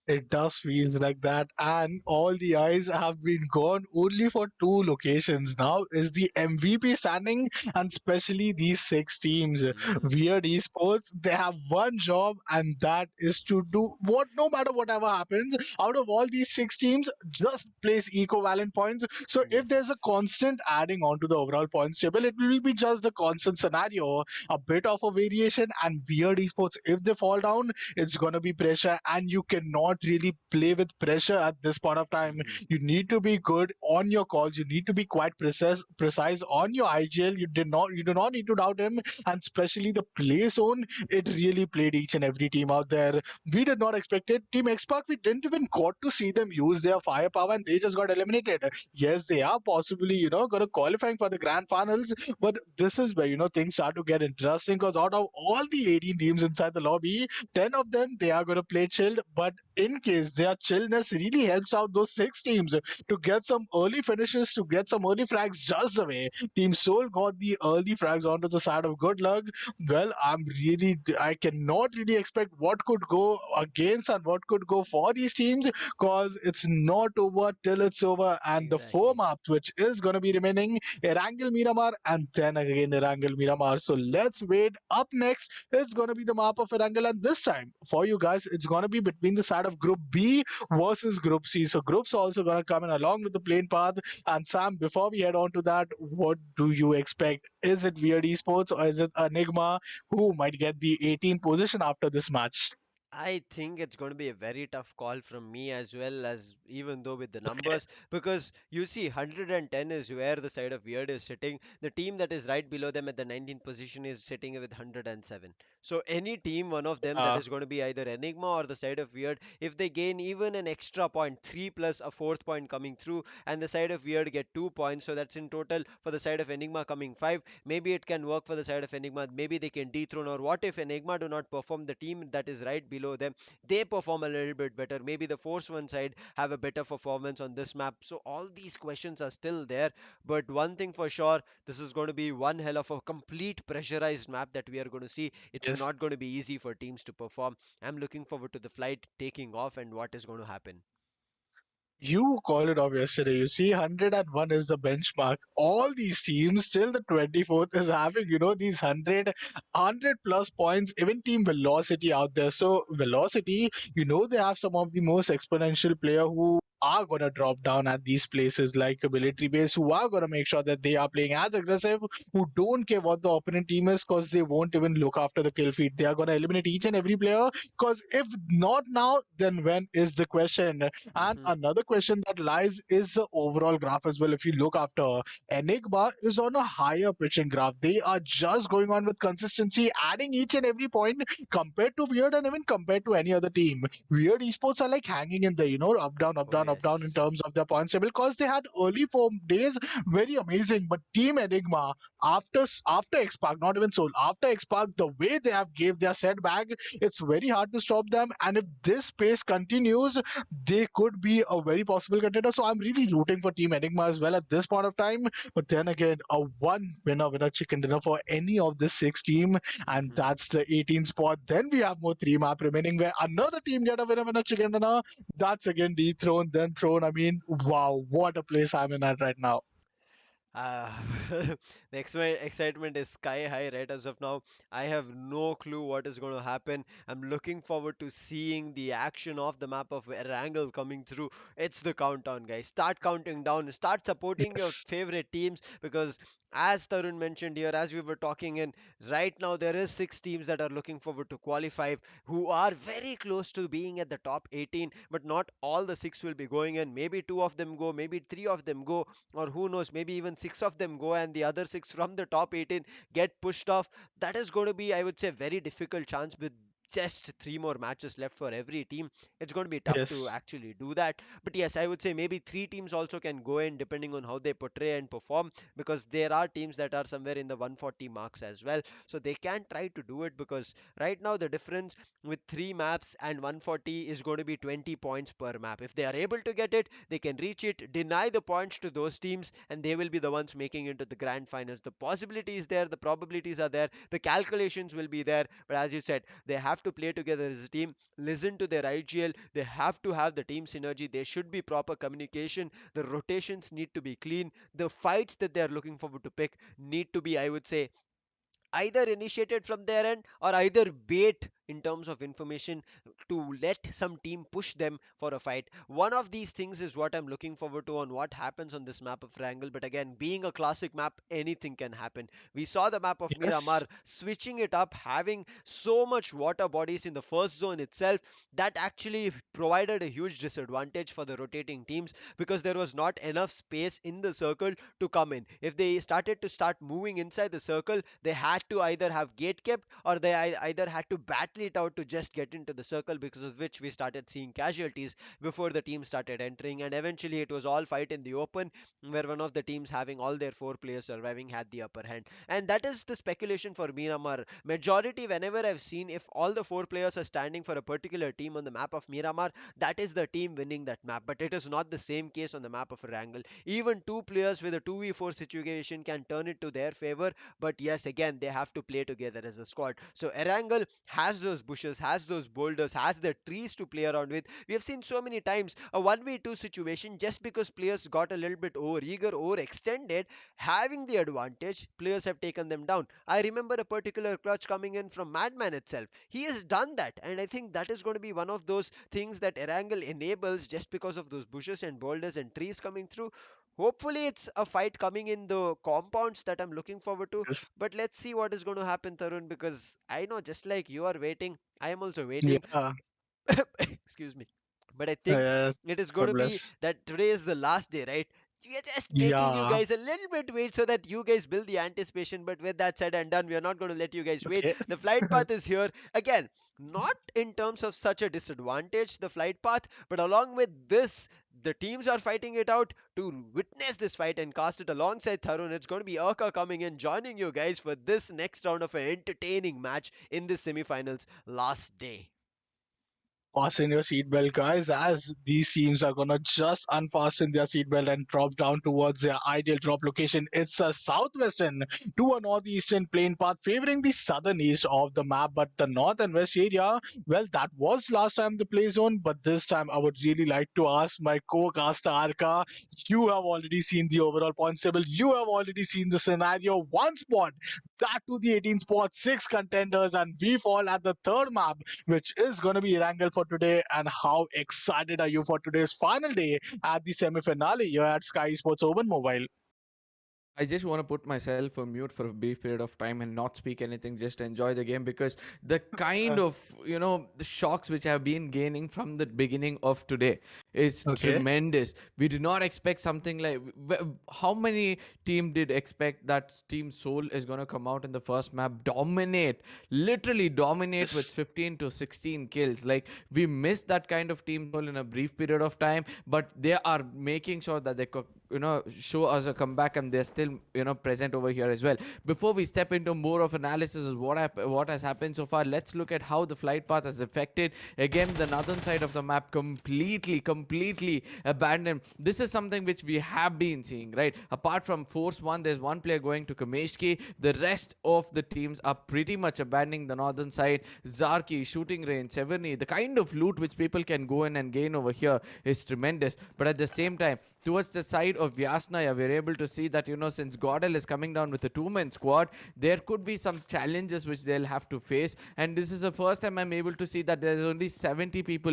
It does feel like that, and all the eyes have been gone only for two locations. Now is the MVP standing, and especially these six teams. Hmm. Weird Esports, they have one job, and that is to do what, no matter whatever happens, out of all these six teams, just place equivalent points. So if there's a Yes. constant adding on to the overall points table, it will be just the constant scenario, a bit of a variation. And Weird Esports, if they fall down, it's gonna be pressure, and you cannot cannot really play with pressure at this point of time. Hmm. You need to be good on your calls. You need to be quite precise on your IGL. You do not need to doubt him, and especially the play zone. It really played each and every team out there. We did not expect it. Team XSPARK, we didn't even got to see them use their firepower, and they just got eliminated. Yes, they are possibly going to qualifying for the grand finals, but this is where things start to get interesting, because out of all the 18 teams inside the lobby, 10 of them they are going to play chilled. But in case their chillness really helps out those six teams to get some early finishes, to get some early frags just the way Team Soul got the early frags onto the side of Good Luck. Well, I cannot really expect what could go against and what could go for these teams, because it's not over till it's over. And the four Exactly. maps which is going to be remaining, Erangel Miramar and then again Erangel Miramar. So let's wait. Up next, it's going to be the map of Erangel, and this time for you guys, it's going to be between the side of Group B versus Group C. So Group's also going to come in along with the plane path. And Sam, before we head on to that, what do you expect? Is it Weird Esports or is it Enigma who might get the 18th position after this match? I think it's going to be a very tough call from me as well, as even though with the numbers, because you see 110 is where the side of Weird is sitting. The team that is right below them at the 19th position is sitting with 107. So any team, one of them that Uh, is going to be either Enigma or the side of Weird, if they gain even an extra point, 3 plus a fourth point coming through, and the side of Weird get 2 points, so that's in total for the side of Enigma coming 5. Maybe it can work for the side of Enigma. Maybe they can dethrone. Or what if Enigma do not perform? The team that is right below them, they perform a little bit better. Maybe the Force One side have a better performance on this map. So all these questions are still there. But one thing for sure, this is going to be one hell of a complete pressurized map that we are going to see. It's yes. not going to be easy for teams to perform. I'm looking forward to the flight taking off and what is going to happen. You called it off yesterday. You see, 101 is the benchmark. All these teams till the 24th is having, these 100 plus points, even Team Velocity out there. So, Velocity, they have some of the most exponential player who are going to drop down at these places like a military base, who are going to make sure that they are playing as aggressive, who don't care what the opponent team is, because they won't even look after the kill feed. They are going to eliminate each and every player, because if not now, then when is the question? And Hmm. another question that lies is the overall graph as well. If you look after, Enigma is on a higher pitching graph. They are just going on with consistency, adding each and every point compared to Weird and even compared to any other team. Weird Esports are like hanging in there, up, down, up, Oh, down, up, down in yes. terms of their points table, because they had early 4 days very amazing. But Team Enigma, after XSPARK, not even Soul, after XSPARK, the way they have gave their setback, it's very hard to stop them. And if this pace continues, they could be a very possible contender. So I'm really rooting for Team Enigma as well at this point of time. But then again, a one winner chicken dinner for any of this six team, and Hmm. that's the 18 spot. Then we have more three map remaining where another team get a winner chicken dinner. That's again dethroned, then thrown. I mean, wow, what a place I'm in at right now. Uh, the excitement is sky high right as of now. I have no clue what is going to happen. I'm looking forward to seeing the action of the map of Erangel coming through. It's the countdown, guys. Start counting down. Start supporting your Yes. favorite teams because, as Tarun mentioned here, as we were talking in, right now there is six teams that are looking forward to qualify, who are very close to being at the top 18. But not all the six will be going in. Maybe two of them go. Maybe three of them go, or who knows, maybe even six of them go and the other six from the top 18 get pushed off. That is going to be, I would say, very difficult chance with just three more matches left for every team. It's going to be tough to Yes. actually do that. But yes, I would say maybe three teams also can go in depending on how they portray and perform, because there are teams that are somewhere in the 140 marks as well. So they can try to do it, because right now the difference with three maps and 140 is going to be 20 points per map. If they are able to get it, they can reach it, deny the points to those teams, and they will be the ones making into the grand finals. The possibility is there, the probabilities are there, the calculations will be there. But as you said, they have to play together as a team, listen to their IGL, they have to have the team synergy, there should be proper communication, the rotations need to be clean, the fights that they are looking forward to pick need to be, I would say, either initiated from their end or either bait in terms of information to let some team push them for a fight. One of these things is what I'm looking forward to on what happens on this map of Erangel. But again, being a classic map, anything can happen. We saw the map of Miramar Yes. switching it up, having so much water bodies in the first zone itself that actually provided a huge disadvantage for the rotating teams because there was not enough space in the circle to come in. If they started to start moving inside the circle, they had to either have gate kept or they either had to battle it out to just get into the circle, because of which we started seeing casualties before the team started entering, and eventually it was all fight in the open where one of the teams having all their four players surviving had the upper hand. And that is the speculation for Miramar. Majority, whenever I've seen, if all the four players are standing for a particular team on the map of Miramar, that is the team winning that map. But it is not the same case on the map of Erangel. Even two players with a 2v4 situation can turn it to their favor, but yes, again, they have to play together as a squad. So Erangel has those bushes, has those boulders, has the trees to play around with. We have seen so many times a 1v2 situation just because players got a little bit over eager, overextended, having the advantage, players have taken them down. I remember a particular clutch coming in from Madman itself. He has done that, and I think that is going to be one of those things that Erangel enables just because of those bushes and boulders and trees coming through. Hopefully, it's a fight coming in the compounds that I'm looking forward to. Yes. But let's see what is going to happen, Tarun, because I know just like you are waiting, I am also waiting. Yeah. Excuse me. But I think Uh, it is going God to be bless. that today is the last day, right? We are just making you Yeah. guys a little bit wait so that you guys build the anticipation. But with that said and done, we are not going to let you guys wait. Okay. The flight path is here. Again, not in terms of such a disadvantage, the flight path, but along with this, the teams are fighting it out to witness this fight and cast it alongside Tharun. It's going to be Urka coming in, joining you guys for this next round of an entertaining match in the semifinals last day. Fasten your seatbelt, guys, as these teams are gonna just unfasten their seatbelt and drop down towards their ideal drop location. It's a southwestern to a northeastern plane path favoring the southern east of the map, but the north and west area, well, that was last time the play zone, but this time I would really like to ask my co-caster Arka. You have already seen the overall points table. You have already seen the scenario. One spot, that to the 18 spot, six contenders, and we fall at the third map, which is going to be Erangel for today. And how excited are you for today's final day at the semi finale here at Sky Sports Open Mobile? I just want to put myself on mute for a brief period of time and not speak anything, just enjoy the game because the kind of, the shocks which I've been gaining from the beginning of today is Okay. tremendous. We did not expect something like how many team did expect that Team Soul is going to come out in the first map, dominate, literally dominate with Yes. 15 to 16 kills. Like we missed that kind of Team Soul in a brief period of time, but they are making sure that they could show us a comeback and they're still present over here as well. Before we step into more of analysis of what has happened so far, let's look at how the flight path has affected again the northern side of the map, completely abandoned. This is something which we have been seeing, right? Apart from Force 1, there's one player going to Kameshki. The rest of the teams are pretty much abandoning the northern side. Zarki, shooting range, Severny, the kind of loot which people can go in and gain over here is tremendous. But at the same time, towards the side of Vyasnaya, we're able to see that, since Godel is coming down with a two-man squad, there could be some challenges which they'll have to face. And this is the first time I'm able to see that there's only 70 people,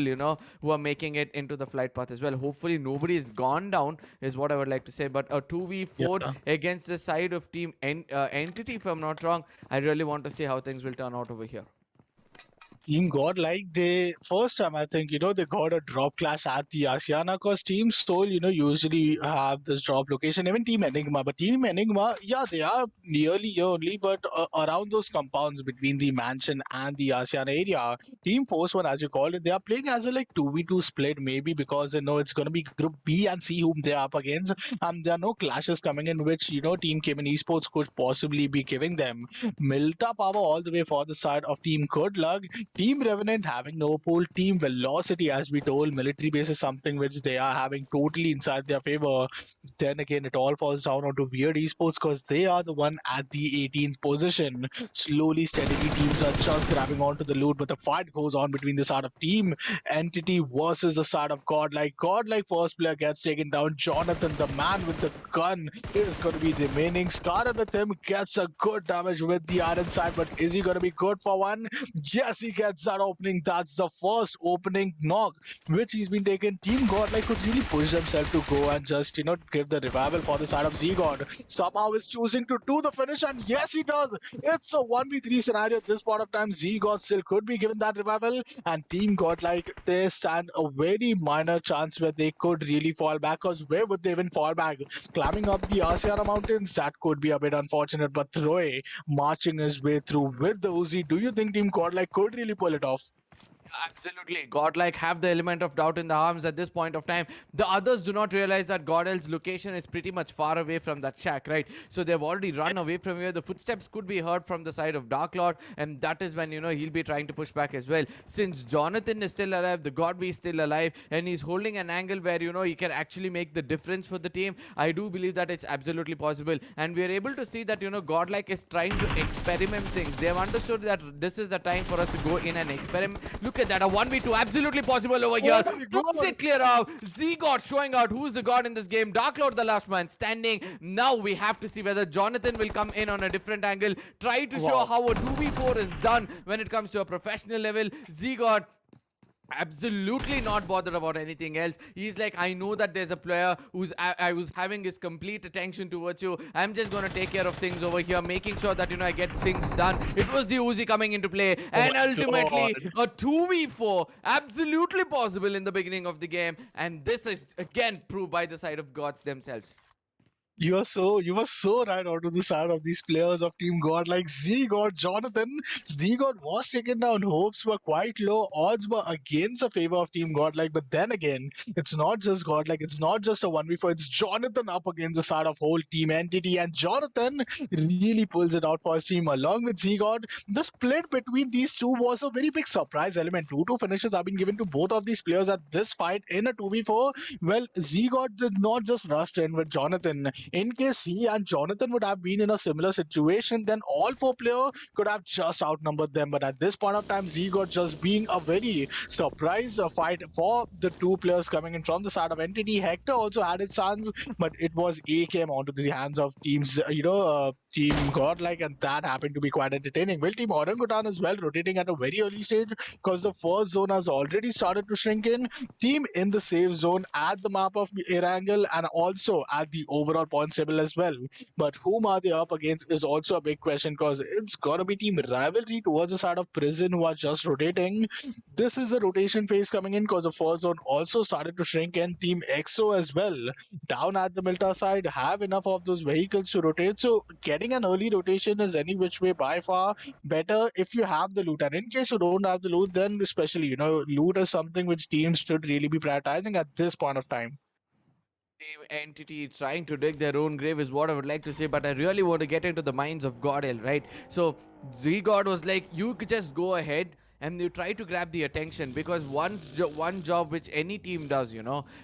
who are making it into the flight path as well. Hopefully nobody's gone down is what I would like to say. But a 2v4 Yeah. against the side of Team Entity, if I'm not wrong, I really want to see how things will turn out over here. Team Godlike, they first time I think they got a drop clash at the Asiana because Team Soul usually have this drop location. Even Team Enigma, but Team Enigma, yeah, they are nearly here only, but around those compounds between the mansion and the Asiana area. Team Force One, as you call it, they are playing as a like 2v2 split, maybe because they know it's going to be Group B and C whom they are up against. There are no clashes coming in which Team CHEMIN Esports could possibly be giving them. Milta power all the way for the side of Team GOODLUCK. Team Revenant having no pole. Team Velocity, as we told, military base is something which they are having totally inside their favor. Then again, it all falls down onto Weird Esports because they are the one at the 18th position. Slowly, steadily, teams are just grabbing onto the loot, but the fight goes on between the side of Team Entity versus the side of Godlike. Godlike first player gets taken down. Jonathan, the man with the gun, is going to be remaining. Started with him, gets a good damage with the iron side, but is he going to be good for one? Yes, he gets that opening. That's the first opening knock which he's been taken. Team Godlike could really push themselves to go and just, give the revival for the side of Z-God. Somehow is choosing to do the finish, and yes, he does. It's a 1v3 scenario at this point of time. Z-God still could be given that revival, and Team Godlike, they stand a very minor chance where they could really fall back, because where would they even fall back? Climbing up the Asiana mountains, that could be a bit unfortunate, but Troy marching his way through with the Uzi. Do you think Team Godlike could really pull it off? Absolutely. Godlike have the element of doubt in the arms at this point of time. The others do not realize that Godel's location is pretty much far away from that shack, right? So they've already run away from here. The footsteps could be heard from the side of Dark Lord, and that is when, he'll be trying to push back as well. Since Jonathan is still alive, the Godby is still alive, and he's holding an angle where, he can actually make the difference for the team. I do believe that it's absolutely possible. And we're able to see that, Godlike is trying to experiment things. They have understood that this is the time for us to go in and experiment. Look at that, a 1v2 absolutely possible over here. Puts it clear out. Z-God showing out who's the god in this game. Dark Lord the last man standing. Now we have to see whether Jonathan will come in on a different angle, try to show how a 2v4 is done when it comes to a professional level. Z-God absolutely not bothered about anything else. He's like, I know that there's a player who's I was having his complete attention towards you. I'm just gonna take care of things over here, making sure that I get things done. It was the Uzi coming into play, and ultimately a 2v4 absolutely possible in the beginning of the game, and this is again proved by the side of gods themselves. You were so right onto the side of these players of Team God, like Z-God, Jonathan. Z-God was taken down. Hopes were quite low. Odds were against the favor of Team Godlike. But then again, it's not just Godlike. It's not just a 1v4. It's Jonathan up against the side of whole Team Entity. And Jonathan really pulls it out for his team along with Z-God. The split between these two was a very big surprise element. 2-2 finishes have been given to both of these players at this fight in a 2v4. Well, Z-God did not just rush in with Jonathan. In case he and Jonathan would have been in a similar situation, then all four players could have just outnumbered them. But at this point of time, Z got just being a very surprise fight for the two players coming in from the side of Entity. Hector also had his chance, but it was A came onto the hands of teams, Team Godlike, and that happened to be quite entertaining. Well, Team Orangutan as well rotating at a very early stage because the first zone has already started to shrink in. Team in the safe zone at the map of Erangel and also at the overall points table as well. But whom are they up against is also a big question, because it's gotta be Team Rivalry towards the side of Prison who are just rotating. This is a rotation phase coming in because the first zone also started to shrink, and Team EXO as well down at the Milta side have enough of those vehicles to rotate. So getting an early rotation is any which way by far better if you have the loot. And in case you don't have the loot, then especially, loot is something which teams should really be prioritizing at this point of time. Entity trying to dig their own grave is what I would like to say, but I really want to get into the minds of Godel, right? So Z-God was like, you could just go ahead and you try to grab the attention, because one job which any team does,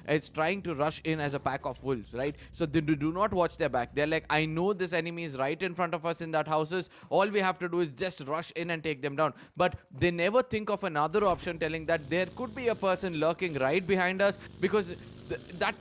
is trying to rush in as a pack of wolves, right? So they do not watch their back. They're like, I know this enemy is right in front of us in that houses. All we have to do is just rush in and take them down. But they never think of another option, telling that there could be a person lurking right behind us, because that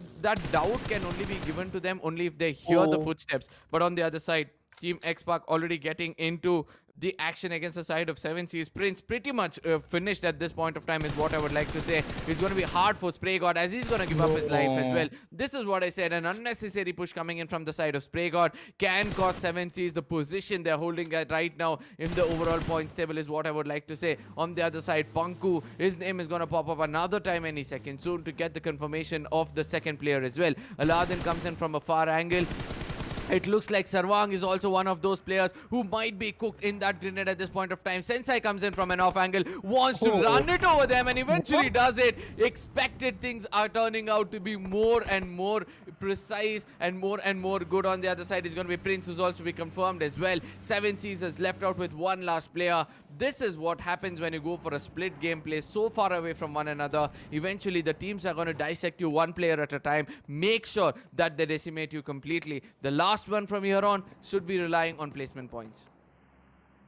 doubt can only be given to them only if they hear the footsteps. But on the other side, Team XSPARK already getting into the action against the side of 7 Seas. Prince pretty much finished at this point of time is what I would like to say. It's going to be hard for Spray God as he's going to give up his life as well. This is what I said. An unnecessary push coming in from the side of Spray God can cost 7 Seas. The position they're holding at right now in the overall points table is what I would like to say. On the other side, Panku, his name is going to pop up another time any second soon to get the confirmation of the second player as well. Aladdin comes in from a far angle. It looks like Sarwang is also one of those players who might be cooked in that grenade at this point of time. Sensei comes in from an off angle, wants to run it over them, and eventually does it. Expected things are turning out to be more and more precise and more good. On the other side is going to be Prince, who's also be confirmed as well. 7 Seas is left out with one last player. This is what happens when you go for a split gameplay so far away from one another. Eventually, the teams are going to dissect you one player at a time. Make sure that they decimate you completely. The last one from here on should be relying on placement points.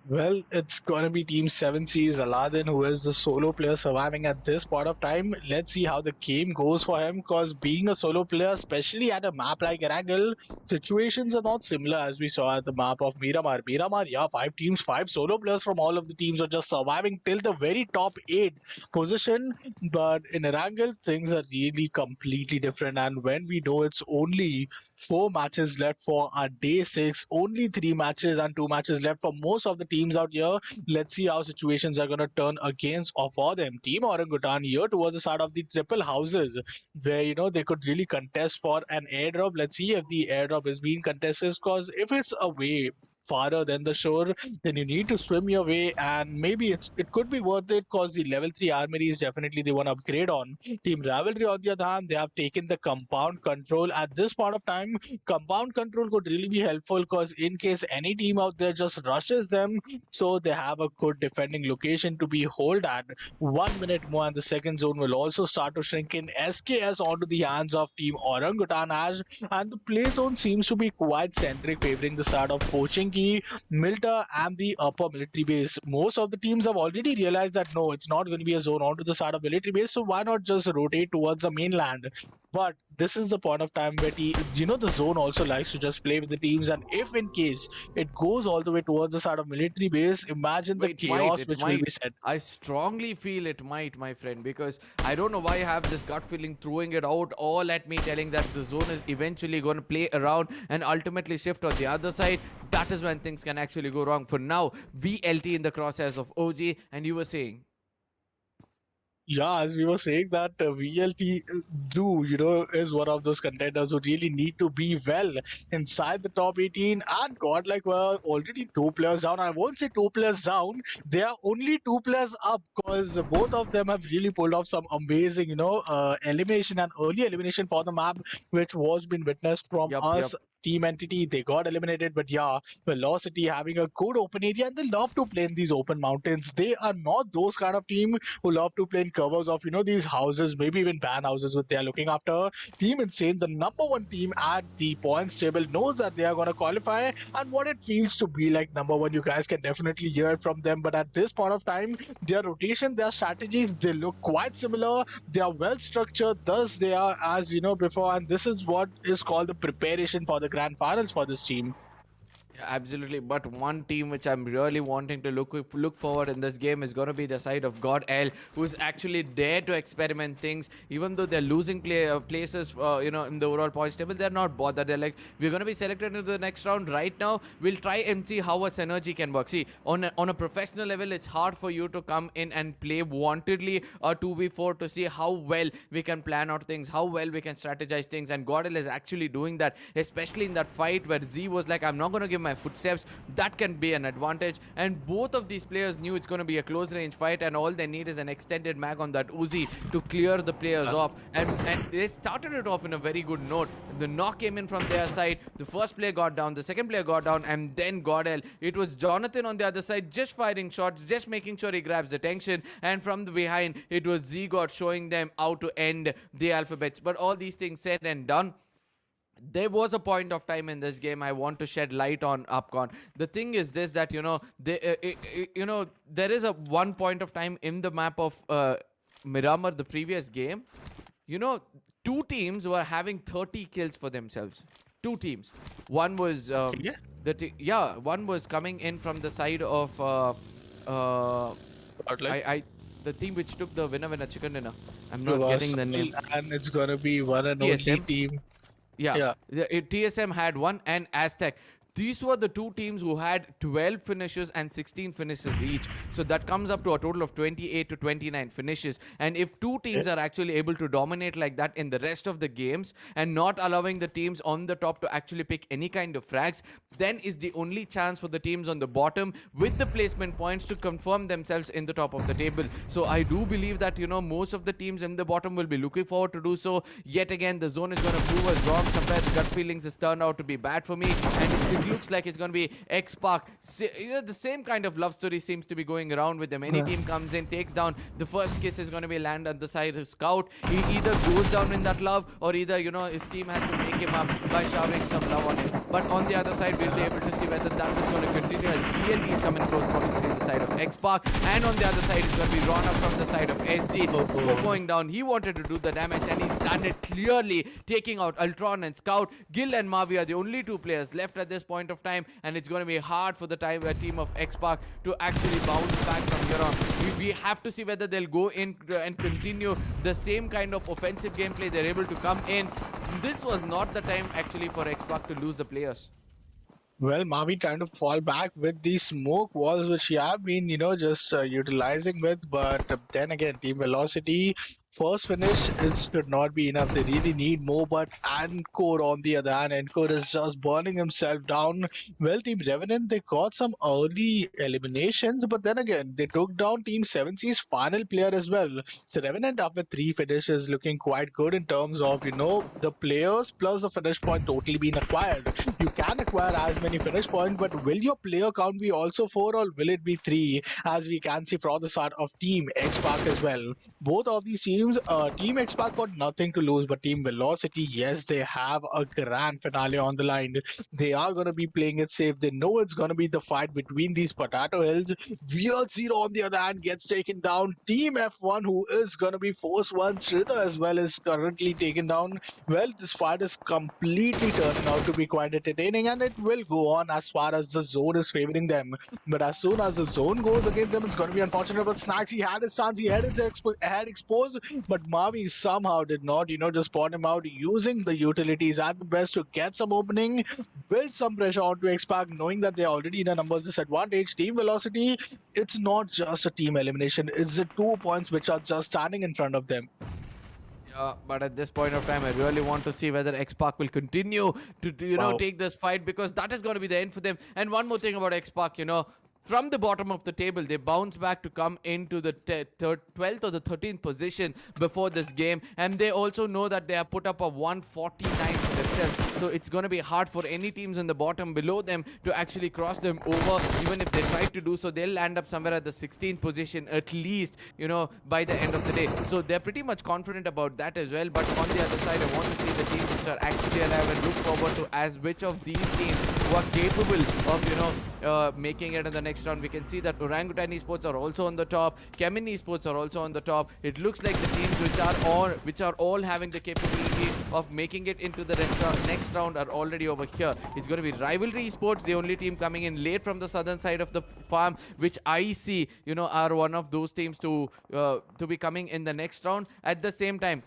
Well, it's gonna be Team 7C's Aladdin, who is the solo player surviving at this point of time. Let's see how the game goes for him, because being a solo player, especially at a map like Erangel, situations are not similar as we saw at the map of Miramar. Miramar, yeah, 5 teams, 5 solo players from all of the teams are just surviving till the very top 8 position. But in Erangel, things are really completely different. And when we know it's only 4 matches left for our day 6, only 3 matches and 2 matches left for most of the teams out here. Let's see how situations are going to turn against or for them. Team Orangutan here towards the side of the triple houses, where they could really contest for an airdrop. Let's see if the airdrop is being contested, because if it's away farther than the shore, then you need to swim your way, and maybe it could be worth it, because the level 3 armory is definitely the one upgrade on. Team Rivalry, on the other hand, they have taken the compound control at this point of time. Compound control could really be helpful, because in case any team out there just rushes them, so they have a good defending location to be hold at. 1 minute more and the second zone will also start to shrink in SKS onto the hands of Team Orangutan Ash, and the play zone seems to be quite centric, favoring the side of Pochinki, Milta, and the upper military base. Most of the teams have already realized that no, it's not going to be a zone onto the side of military base, so why not just rotate towards the mainland? But this is the point of time where the zone also likes to just play with the teams, and if in case it goes all the way towards the side of military base, imagine the It might, chaos it which will might. be set. I strongly feel it might, my friend, because I don't know why I have this gut feeling throwing it out all at me, telling that the zone is eventually going to play around and ultimately shift on the other side. That is when things can actually go wrong. For now, VLT in the crosshairs of OG, and you were saying. Yeah, as we were saying that VLT is one of those contenders who really need to be well inside the top 18. And Godlike were already 2 players down. I won't say 2 players down. They are only 2 players up, because both of them have really pulled off some amazing, elimination and early elimination for the map, which was been witnessed from Yup, us. yup. Team Entity, they got eliminated, but yeah, Velocity having a good open area, and they love to play in these open mountains. They are not those kind of team who love to play in covers of these houses, maybe even ban houses which they are looking after. Team Insane, the number 1 team at the points table, knows that they are going to qualify and what it feels to be like number 1. You guys can definitely hear it from them, but at this point of time, their rotation, their strategies, they look quite similar. They are well structured, thus they are, as before, and this is what is called the preparation for the grand finals for this team. Yeah, absolutely, but one team which I'm really wanting to look forward in this game is going to be the side of GODL, who's actually dared to experiment things. Even though they're losing places, in the overall points table, they're not bothered. They're like, we're going to be selected into the next round right now. We'll try and see how a synergy can work. See, on a professional level, it's hard for you to come in and play wantedly a 2v4 to see how well we can plan out things, how well we can strategize things, and GODL is actually doing that, especially in that fight where Z was like, I'm not going to give my footsteps. That can be an advantage, and both of these players knew it's going to be a close range fight, and all they need is an extended mag on that Uzi to clear the players off, and they started it off in a very good note. The knock came in from their side, the first player got down, the second player got down, and then GODL, it was Jonathan on the other side just firing shots, just making sure he grabs attention, and from the behind it was Z-God showing them how to end the alphabets. But all these things said and done, there was a point of time in this game I want to shed light on Upcon. The thing is this, that there is a one point of time in the map of Miramar, the previous game. Two teams were having 30 kills for themselves. Two teams. One was one was coming in from the side of the team which took the winner chicken dinner. I'm not getting the name. And it's gonna be one and only TSM. team. Yeah. TSM had one, and AZTEC. These were the two teams who had 12 finishes and 16 finishes each. So that comes up to a total of 28 to 29 finishes. And if two teams are actually able to dominate like that in the rest of the games and not allowing the teams on the top to actually pick any kind of frags, then is the only chance for the teams on the bottom with the placement points to confirm themselves in the top of the table. So I do believe that, most of the teams in the bottom will be looking forward to do so. Yet again, the zone is going to prove us wrong. Somewhere the gut feelings has turned out to be bad for me. And if looks like it's going to be XSPARK. The same kind of love story seems to be going around with them. Any team comes in, takes down, the first kiss is going to be land on the side of Scout. He either goes down in that love, or either, his team has to make him up by showering some love on him. But on the other side, we'll be able to see whether that is going to continue, as BLT is coming close proximity to the side of XSPARK, and on the other side is going to be Rona from the side of SD. Going down, he wanted to do the damage, and he's done it clearly, taking out Ultron and Scout. Gil and Mavi are the only two players left at this point of time, and it's going to be hard for the team of XSPARK to actually bounce back from here on. We have to see whether they'll go in and continue the same kind of offensive gameplay. They're able to come in. This was not the time actually for XSPARK to lose the players. Well, Mavi trying to fall back with these smoke walls, which he have been, just utilizing with. But then again, Team Velocity, first finish, it should not be enough. They really need more. But Encore, on the other hand, Encore is just burning himself down. Well, Team Revenant, they got some early eliminations, but then again, they took down Team 7C's final player as well. So Revenant, after 3 finishes, looking quite good in terms of, the players plus the finish point totally being acquired. You can acquire as many finish points, but will your player count be also 4, or will it be 3, as we can see from the side of Team XSPARK as well? Both of these teams, Team XSPARK got nothing to lose, but Team Velocity, yes, they have a grand finale on the line. They are going to be playing it safe. They know it's going to be the fight between these potato hills. Weird Zero, on the other hand, gets taken down. Team F1, who is going to be Force 1, Shrita as well, is currently taken down. Well, this fight is completely turning out to be quite entertaining, and it will go on as far as the zone is favoring them. But as soon as the zone goes against them, it's going to be unfortunate. But Snacks, he had his chance, he had his head exposed, but Mavi somehow did not, just spot him out, using the utilities at the best to get some opening, build some pressure onto XSPARK, knowing that they're already in a numbers disadvantage. Team Velocity, it's not just a team elimination, it's the 2 points which are just standing in front of them. But at this point of time, I really want to see whether XSPARK will continue to take this fight, because that is going to be the end for them. And one more thing about XSPARK, from the bottom of the table, they bounce back to come into the 12th or the 13th position before this game. And they also know that they have put up a 149 for themselves. So it's going to be hard for any teams in the bottom below them to actually cross them over. Even if they try to do so, they'll land up somewhere at the 16th position at least, by the end of the day. So they're pretty much confident about that as well. But on the other side, I want to see the teams which are actually alive and look forward to as which of these teams who are capable of, making it in the next round. We can see that Orangutan Esports are also on the top. CHEMIN Esports are also on the top. It looks like the teams which are all having the capability of making it into the next round are already over here. It's going to be Rivalry Esports, the only team coming in late from the southern side of the farm, which I see, are one of those teams to be coming in the next round. At the same time,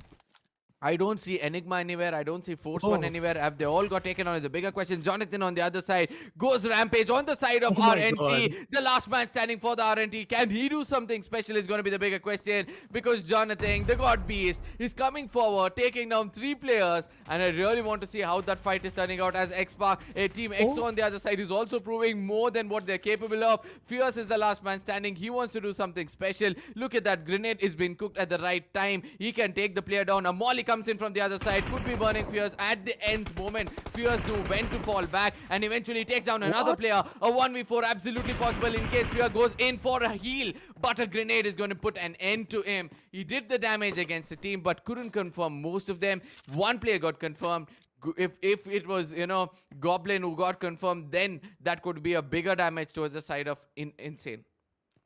I don't see Enigma anywhere. I don't see Force 1 anywhere. Have they all got taken on is a bigger question. Jonathan on the other side goes Rampage on the side of RNT. The last man standing for the RNT. Can he do something special is going to be the bigger question, because Jonathan, the God Beast, is coming forward, taking down 3 players. And I really want to see how that fight is turning out, as XSPARK, a Team XO on the other side, is also proving more than what they're capable of. Fierce is the last man standing. He wants to do something special. Look at that. Grenade is being cooked at the right time. He can take the player down. A Molly comes in from the other side, could be burning Fierce at the end moment. Fierce knew when to fall back and eventually takes down another player. A 1v4 absolutely possible in case Fierce goes in for a heal, but a grenade is going to put an end to him. He did the damage against the team but couldn't confirm most of them. One player got confirmed. If it was, Goblin who got confirmed, then that could be a bigger damage towards the side of Insane.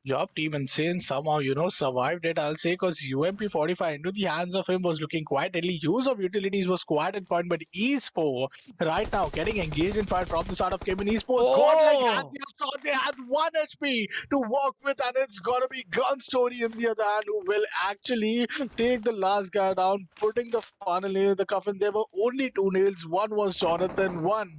Yup, Team Insane somehow, survived it, I'll say, because UMP 45 into the hands of him was looking quite deadly. Use of utilities was quite in point, but Esports right now getting engaged in fight from the start of CHEMIN Esports. Godlike had their shot, they had 1 HP to work with, and it's gonna be Gun Story in the other hand who will actually take the last guy down, putting the funnel in the coffin. There were only 2 nails. One was Jonathan, one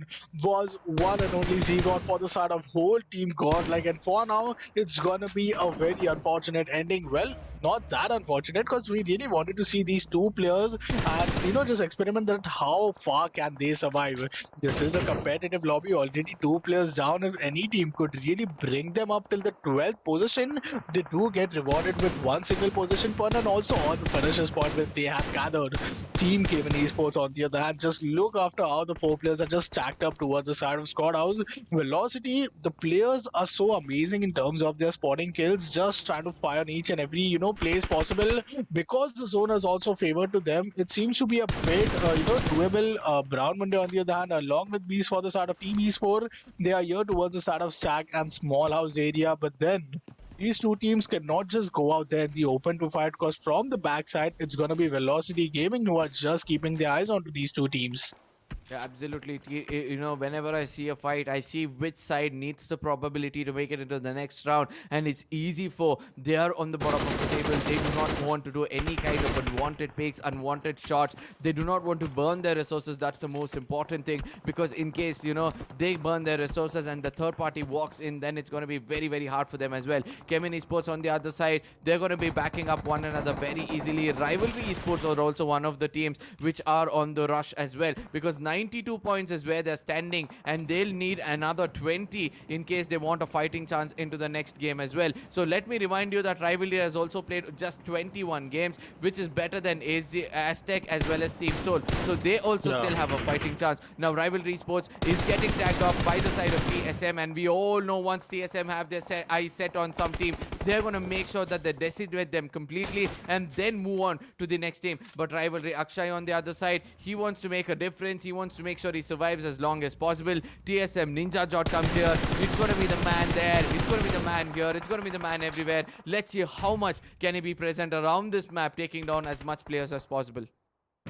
was one and only Zegon for the side of whole Team Godlike, and for now, it's gonna be a very unfortunate ending. Well, not that unfortunate because we really wanted to see these two players and just experiment that how far can they survive. This is a competitive lobby, already two players down. If any team could really bring them up till the 12th position, they do get rewarded with one single position point and also all the finishes point that they have gathered. Team CHEMIN Esports on the other hand, just look after how the four players are just stacked up towards the side of squad house. Velocity, the players are so amazing in terms of their spotting kills, just trying to fire on each and every place possible. Because the zone is also favored to them, it seems to be a bit doable. Brown Monday on the other hand, along with Beast for the side of Team E4, they are here towards the side of Stack and Small House area. But then these two teams cannot just go out there in the open to fight, because from the backside it's going to be Velocity Gaming who are just keeping their eyes onto these two teams. Yeah, absolutely. Whenever I see a fight, I see which side needs the probability to make it into the next round, and it's easy for they are on the bottom of the table. They do not want to do any kind of unwanted picks, unwanted shots. They do not want to burn their resources. That's the most important thing, because in case they burn their resources and the third party walks in, then it's going to be very, very hard for them as well. CHEMIN Esports on the other side, they're going to be backing up one another very easily. Rivalry Esports are also one of the teams which are on the rush as well, because 92 points is where they're standing, and they'll need another 20 in case they want a fighting chance into the next game as well. So let me remind you that Rivalry has also played just 21 games, which is better than AZTEC as well as Team Soul. So they also still have a fighting chance. Now Rivalry Sports is getting tagged off by the side of TSM, and we all know once TSM have their eyes set on some team, they're going to make sure that they decimate them completely and then move on to the next team. But Rivalry Akshay on the other side, he wants to make a difference. He wants to make sure he survives as long as possible. TSM Ninja Jot comes here. It's going to be the man there. It's going to be the man here. It's going to be the man everywhere. Let's see how much can he be present around this map, taking down as much players as possible.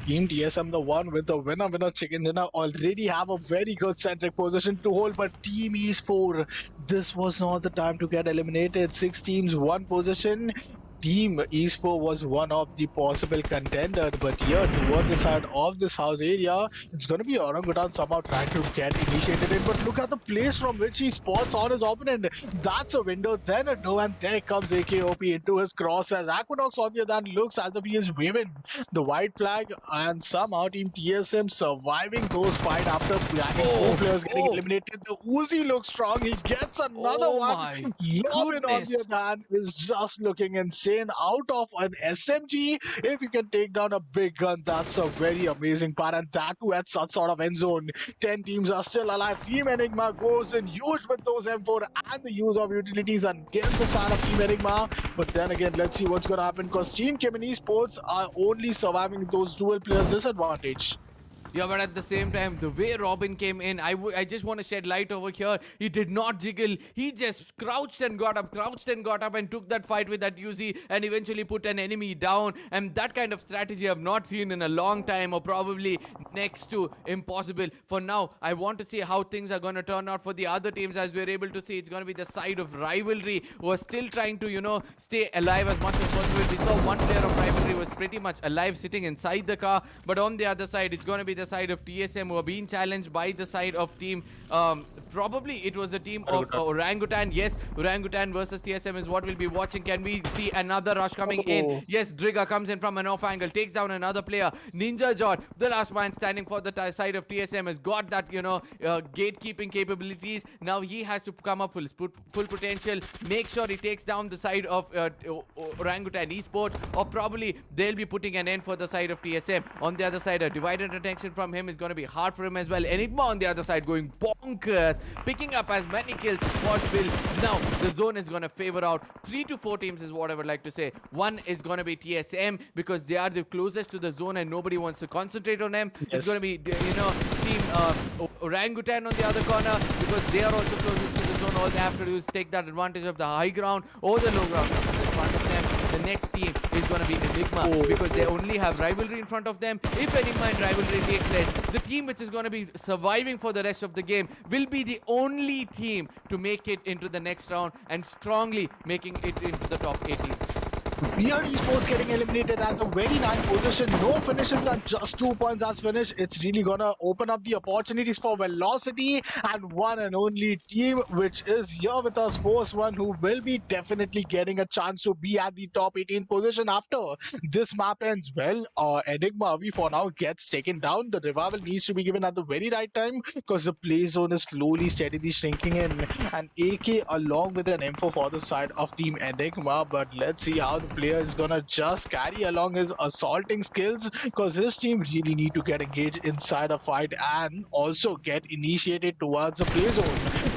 Team TSM, the one with the winner chicken dinner, already have a very good centric position to hold, but Team E4, this was not the time to get eliminated. 6 teams, 1 position. Team Esport was one of the possible contenders, but here towards the side of this house area, it's going to be Orangutan somehow trying to get initiated in. But look at the place from which he spots on his opponent. That's a window, then a door, and there comes AKOP into his cross as Aquanox on the other hand looks as if he is waving the white flag, and somehow Team TSM surviving those fight after planning 2 players getting eliminated. The Uzi looks strong. He gets another one. Robin on the other hand is just looking insane out of an SMG. If you can take down a big gun, that's a very amazing part, and that too at such sort of end zone. 10 teams are still alive. Team ENIGMA goes in huge with those M4 and the use of utilities and gets the side of Team ENIGMA. But then again, let's see what's going to happen, because Team CHEMIN Esports are only surviving those dual players disadvantage. Yeah, but at the same time, the way Robin came in, I just want to shed light over here. He did not jiggle. He just crouched and got up, and took that fight with that Uzi and eventually put an enemy down. And that kind of strategy I've not seen in a long time, or probably next to impossible. For now, I want to see how things are going to turn out for the other teams. As we're able to see, it's going to be the side of Rivalry, who are still trying to, stay alive as much as possible. We saw one player of Rivalry was pretty much alive sitting inside the car. But on the other side, it's going to be the side of TSM, who are being challenged by the side of team probably it was a team of Orangutan. Yes, Orangutan versus TSM is what we'll be watching. Can we see another rush coming in? Yes, Drigger comes in from an off angle, takes down another player. Ninja Jot, the last man standing for the side of TSM, has got that gatekeeping capabilities. Now he has to come up full potential, make sure he takes down the side of Orangutan Esports, or probably they'll be putting an end for the side of TSM. On the other side, a divided attention from him is going to be hard for him as well. Enigma on the other side going bonkers, picking up as many kills as possible. Now the zone is going to favor out 3 to 4 teams is what I would like to say. One is going to be TSM because they are the closest to the zone and nobody wants to concentrate on them. Yes. It's going to be team Orangutan on the other corner because they are also closest to the zone. All they have to do is take that advantage of the high ground or the low ground. In front of them, the next team is going to be Enigma because they only have Rivalry in front of them. If Enigma and Rivalry take place, the team which is going to be surviving for the rest of the game will be the only team to make it into the next round and strongly making it into the top 18. Weird Esports getting eliminated at the very ninth position. No finishes and just 2 points as finish. It's really gonna open up the opportunities for Velocity and one and only team, which is here with us, Force One, who will be definitely getting a chance to be at the top 18th position after this map ends. Well, Enigma, we for now gets taken down. The revival needs to be given at the very right time because the play zone is slowly, steadily shrinking in. An AK along with an info for the side of Team Enigma, but let's see how the player is gonna just carry along his assaulting skills because his team really need to get engaged inside a fight and also get initiated towards the play zone.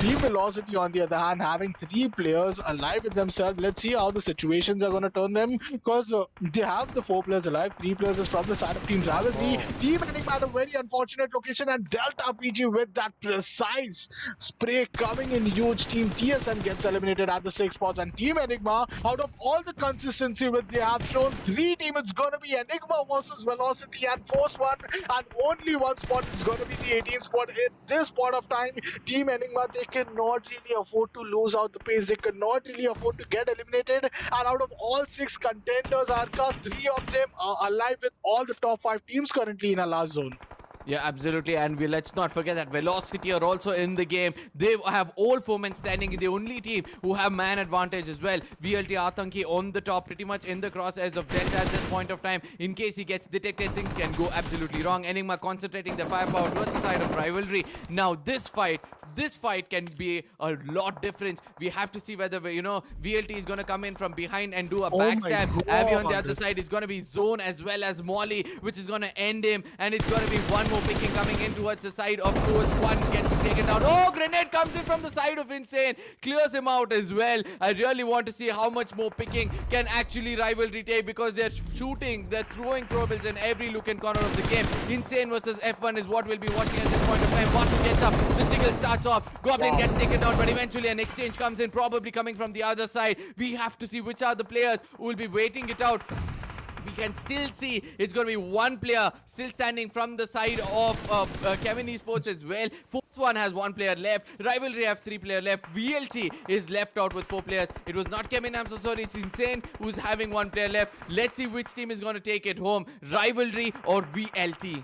Team Velocity, on the other hand, having 3 players alive with themselves. Let's see how the situations are gonna turn them because they have the 4 players alive. 3 players is from the side of Team Rivalry. Oh, Team Enigma at a very unfortunate location, and Delta PG with that precise spray coming in huge. Team TSM gets eliminated at the 6 spots, and Team Enigma, out of all the consistency which they have shown, 3 teams, it's going to be Enigma versus Velocity and Force One, and only one spot is going to be the 18th spot. At this point of time, Team Enigma, they cannot really afford to lose out the pace. They cannot really afford to get eliminated, and out of all 6 contenders, Arka, 3 of them are alive with all the top 5 teams currently in a last zone. Yeah, absolutely. And let's not forget that Velocity are also in the game. They have all 4 men standing in the only team who have man advantage as well. VLT Atanki on the top, pretty much in the crosshairs of Delta at this point of time. In case he gets detected, things can go absolutely wrong. Enigma concentrating the firepower towards the side of Rivalry. Now, this fight can be a lot different. We have to see whether, VLT is going to come in from behind and do a Oh my backstab. Abby on the God. other side is going to be Zone as well as Molly, which is going to end him. And it's going to be one more picking coming in towards the side of Force One, gets taken down. Oh, grenade comes in from the side of Insane, clears him out as well. I really want to see how much more picking can actually Rivalry take, because they're shooting, they're throwing throwables in every look and corner of the game. Insane versus F1 is what we'll be watching at this point of time. Watson gets up, the jiggle starts off, Goblin gets taken down, but eventually an exchange comes in, probably coming from the other side. We have to see which are the players who will be waiting it out. We can still see it's going to be one player still standing from the side of CHEMIN Esports as well. Force One has 1 player left. Rivalry have 3 players left. VLT is left out with 4 players. It was not CHEMIN, I'm so sorry. It's Insane who's having 1 player left. Let's see which team is going to take it home. Rivalry or VLT.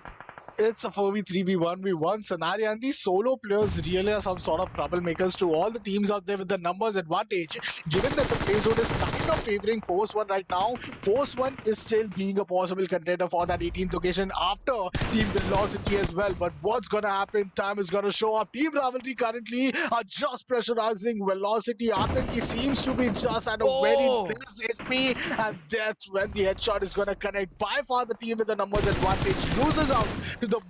It's a 4v3v1v1 scenario, and these solo players really are some sort of troublemakers to all the teams out there with the numbers advantage. Given that the play zone is kind of favoring Force One right now, Force One is still being a possible contender for that 18th location after Team Velocity as well. But what's gonna happen? Time is gonna show up. Team Rivalry currently are just pressurizing Velocity. Atanki seems to be just at a very Oh! less HP, and that's when the headshot is gonna connect. By far, the team with the numbers advantage loses out to the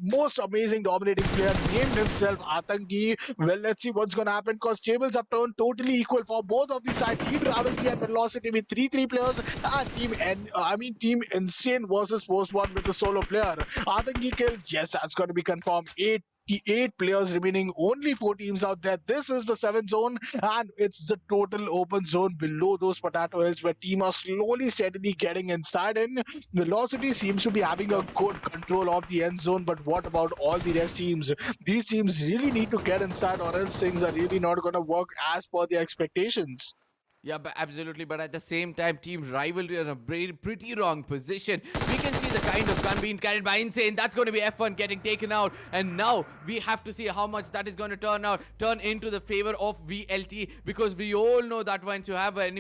most amazing dominating player named himself Atanki. Well, let's see what's gonna happen, because tables have turned totally equal for both of the sides. Team Rivalry and Velocity with 3 players, and Team Insane versus Force One with the solo player. Atanki kill, yes, that's gonna be confirmed. 8 players remaining, only 4 teams out there. This is the 7th zone, and it's the total open zone below those potato hills where team are slowly, steadily getting inside in. Velocity seems to be having a good control of the end zone, but what about all the rest teams? These teams really need to get inside, or else things are really not going to work as per the expectations. Yeah, but absolutely. But at the same time, Team Rivalry are in a pretty wrong position. We can see the kind of gun being carried by Insane. That's going to be F1 getting taken out. And now we have to see how much that is going to turn into the favor of VLT. Because we all know that once you have an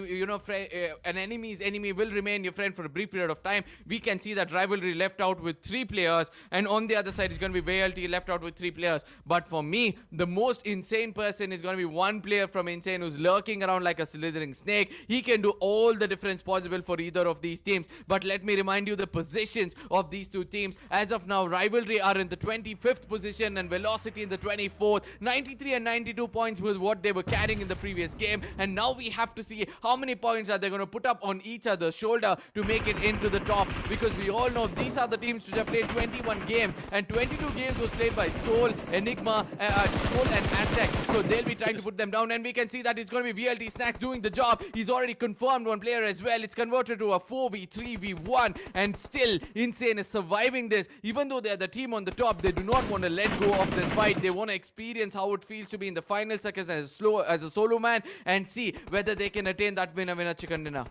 enemy's enemy will remain your friend for a brief period of time. We can see that Rivalry left out with 3 players. And on the other side is going to be VLT left out with 3 players. But for me, the most insane person is going to be 1 player from Insane who's lurking around like a slithering snake. He can do all the difference possible for either of these teams. But let me remind you the positions of these 2 teams. As of now, Rivalry are in the 25th position and Velocity in the 24th. 93 and 92 points was what they were carrying in the previous game. And now we have to see how many points are they going to put up on each other's shoulder to make it into the top. Because we all know these are the teams which have played 21 games. And 22 games was played by Soul, Enigma, Soul and AZTEC. So they'll be trying to put them down. And we can see that it's going to be VLT Snacks doing the job. He's already confirmed 1 player as well. It's converted to a 4v3v1, and still Insane is surviving this. Even though they're the team on the top, they do not want to let go of this fight. They want to experience how it feels to be in the final seconds as a solo man and see whether they can attain that winner chicken dinner.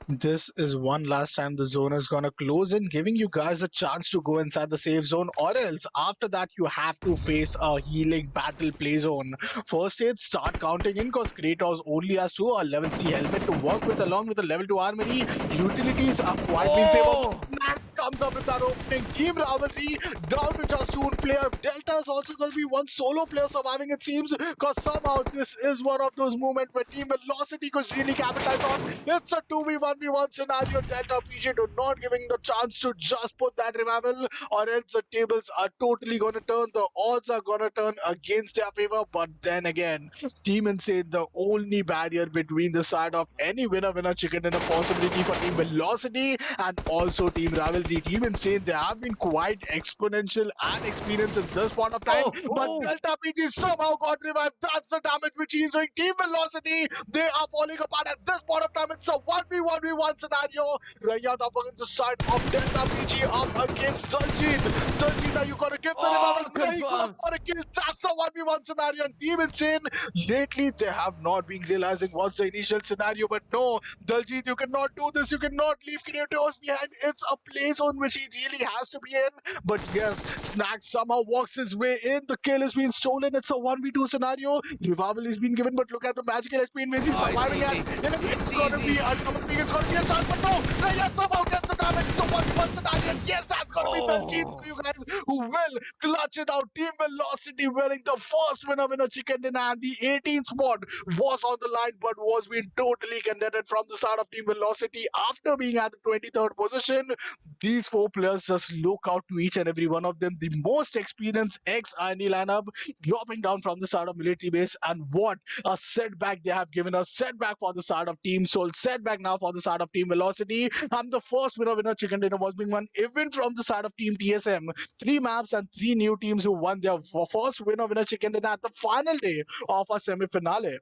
This is one last time the zone is gonna close in, giving you guys a chance to go inside the safe zone, or else after that you have to face a healing battle play zone. First aid start counting in because Kratos only has to a level 3 helmet to work with along with a level 2 armory. Utilities are quietly in favor, but Oh! Snack comes up with that opening. Team Rivalry down to just one player. Delta is also going to be one solo player surviving, it seems, because somehow this is one of those moments where Team Velocity could really capitalize on. It's a 2v1v1 scenario. Delta PG do not giving the chance to just put that revival, or else the tables are totally going to turn. The odds are going to turn against their favor. But then again, Team Insane, the only barrier between the side of any winner chicken and a possibility for Team Velocity and also Team Rivalry. Team Insane, they have been quite exponential and experienced at this point of time, Oh! but Oh! Delta PG somehow got revived. That's the damage which he's doing. Team Velocity, they are falling apart at this point of time. It's a 1v1v1 scenario. Rayat up against the side of Delta PG up against Daljit. Daljit, are you gonna give the revival? Oh, No, he goes confirmed. for a kill. That's a 1v1 scenario. And Team Insane, lately they have not been realizing what's the initial scenario, but no, Daljit, you cannot do this. You cannot leave Kratos behind. It's a play zone which he really has to be in. But yes, Snack somehow walks his way in. The kill has been stolen. It's a 1v2 scenario. Revival is being given, but look at the magical HP in which he's Oh, it's surviving at. easy. It's It's gonna be easy. a double pick. It's gonna be a chance, but no. Raya somehow gets the damage. It's a 1v1 scenario. And yes, that's gonna be Daljit Oh! for you guys who will clutch it out. Team Velocity winning the first winner chicken dinner, and the 18th spot was on the line, but was being totally contended from the start of Team Velocity after being at the 23rd position. These four players just look out to each and every one of them. The most experienced ex-IND lineup dropping down from the start of military base, and what a setback they have given us. Setback for the start of Team Soul, setback now for the start of Team Velocity. And the first winner chicken dinner was being won even from the side of Team TSM. Three maps and three new teams who won their first winner chicken dinner at the final day of our semi-finale.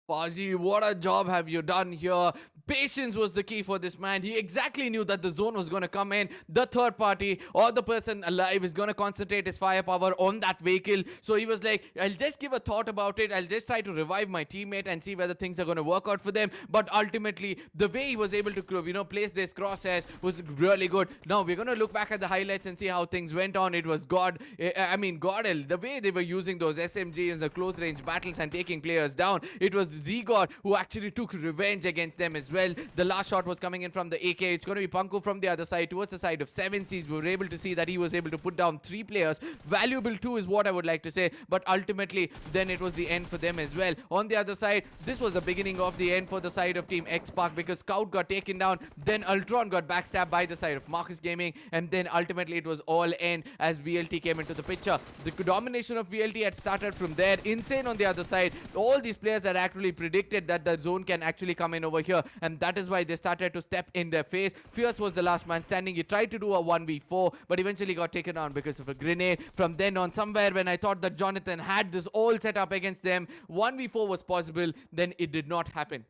Baji, what a job have you done here. Patience was the key for this man. He exactly knew that the zone was going to come in. The third party or the person alive is going to concentrate his firepower on that vehicle. So he was like, I'll just give a thought about it. I'll just try to revive my teammate and see whether things are going to work out for them. But ultimately, the way he was able to, place this crosshairs was really good. Now, we're going to look back at the highlights and see how things went on. It was GODL, the way they were using those SMGs in the close range battles and taking players down. It was Zegor who actually took revenge against them as well. The last shot was coming in from the AK. It's going to be Panku from the other side towards the side of 7Cs. We were able to see that he was able to put down 3 players. Valuable too is what I would like to say, but ultimately then it was the end for them as well. On the other side, this was the beginning of the end for the side of Team XSPARK, because Scout got taken down, then Ultron got backstabbed by the side of Marcus Gaming, and then ultimately it was all end as VLT came into the picture. The domination of VLT had started from there. Insane on the other side. All these players had actually predicted that the zone can actually come in over here, and that is why they started to step in their face. Fierce was the last man standing. He tried to do a 1v4, but eventually got taken down because of a grenade. From then on, somewhere when I thought that Jonathan had this all set up against them, 1v4 was possible, then it did not happen.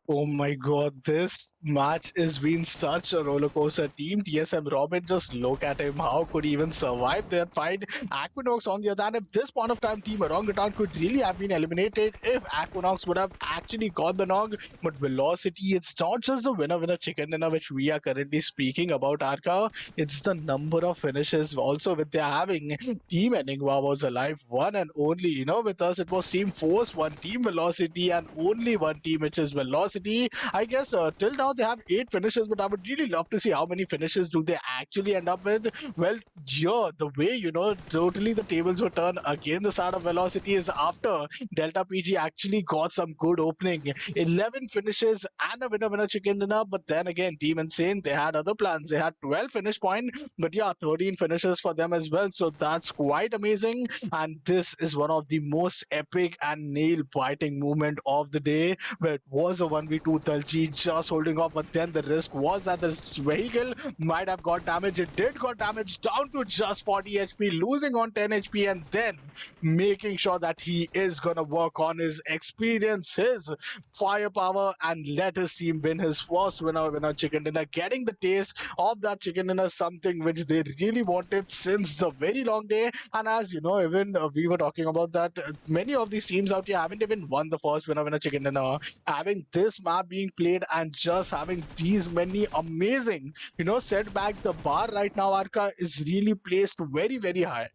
Oh my god, this match has been such a roller coaster. Team TSM Robin, just look at him. How could he even survive that fight? Equinox, on the other hand, at this point of time, Team Orangutan could really have been eliminated if Equinox would have actually got the nog. But Velocity, it's not just the winner chicken dinner which we are currently speaking about, Arka. It's the number of finishes also which they're having. Team Enigma was alive, one and only. With us, it was Team Force, one Team Velocity, and only one team, which is Velocity. I guess till now they have 8 finishes, but I would really love to see how many finishes do they actually end up with. Well, yeah, the way totally the tables were turned again. The side of Velocity is after Delta PG actually got some good opening. 11 finishes and a winner chicken dinner. But then again, Team Insane, they had other plans. They had 12 finish point, but yeah, 13 finishes for them as well. So that's quite amazing. And this is one of the most epic and nail biting movement of the day, where it was a 1v2, Daljit just holding off, but then the risk was that this vehicle might have got damaged. It did got damaged down to just 40 HP, losing on 10 HP, and then making sure that he is gonna work on his experience, his firepower, and let his team win his first winner chicken dinner. Getting the taste of that chicken dinner, something which they really wanted since the very long day. And as you know, even we were talking about that, many of these teams out here haven't even won the first winner chicken dinner. Having this this map being played and just having these many amazing, setback. The bar right now, Arka, is really placed very, very high.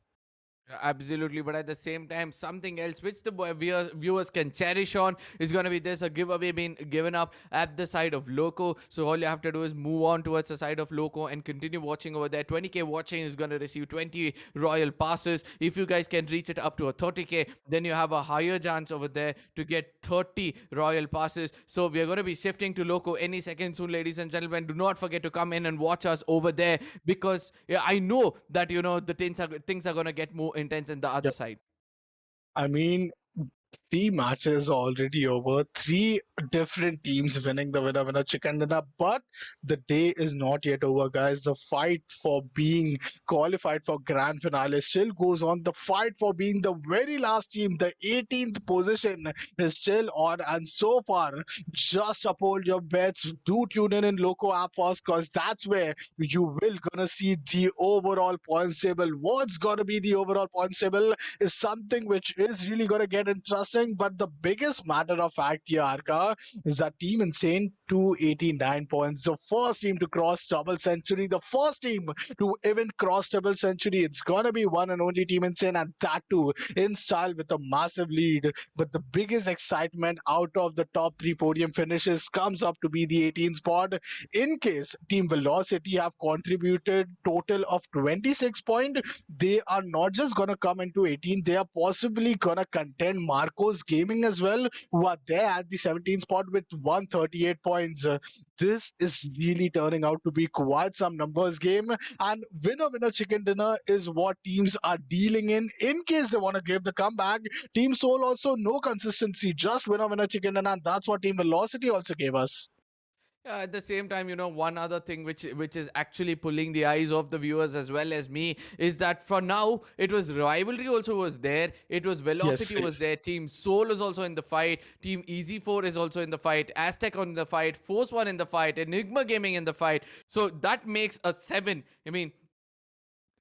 Absolutely, but at the same time, something else which the viewers can cherish on is going to be this a giveaway being given up at the side of Loco. So all you have to do is move on towards the side of Loco and continue watching over there. 20k watching is going to receive 20 royal passes. If you guys can reach it up to a 30k, then you have a higher chance over there to get 30 royal passes. So we are going to be shifting to Loco any second soon, ladies and gentlemen. Do not forget to come in and watch us over there because yeah, I know that the things are going to get more intense in the other Yep. side. I mean, three matches already over, three different teams winning the winner chicken dinner, but the day is not yet over, guys. The fight for being qualified for grand finale still goes on. The fight for being the very last team, the 18th position, is still on. And so far, just uphold your bets. Do tune in Loco app first, because that's where you will gonna see the overall points table. What's gonna be the overall points table is something which is really gonna get interesting. But the biggest matter of fact here, Arka, is that Team Insane 289 points. The first team to cross double century, the first team to even cross double century. It's gonna be one and only Team Insane, and that too in style with a massive lead. But the biggest excitement out of the top three podium finishes comes up to be the 18th spot. In case Team Velocity have contributed total of 26 points, they are not just gonna come into 18, they are possibly gonna contend Marcos Gaming as well, who are there at the 17th spot with 138 points. This is really turning out to be quite some numbers game, and winner chicken dinner is what teams are dealing in case they want to give the comeback. Team Soul also no consistency, just winner chicken dinner, and that's what Team Velocity also gave us. Yeah, at the same time, one other thing which is actually pulling the eyes of the viewers as well as me is that for now it was rivalry also was there. It was Yes, velocity was yes. there. Team Soul is also in the fight. Team Easy 4 is also in the fight. Aztec on the fight. Force One in the fight. Enigma Gaming in the fight. So that makes a seven. I mean,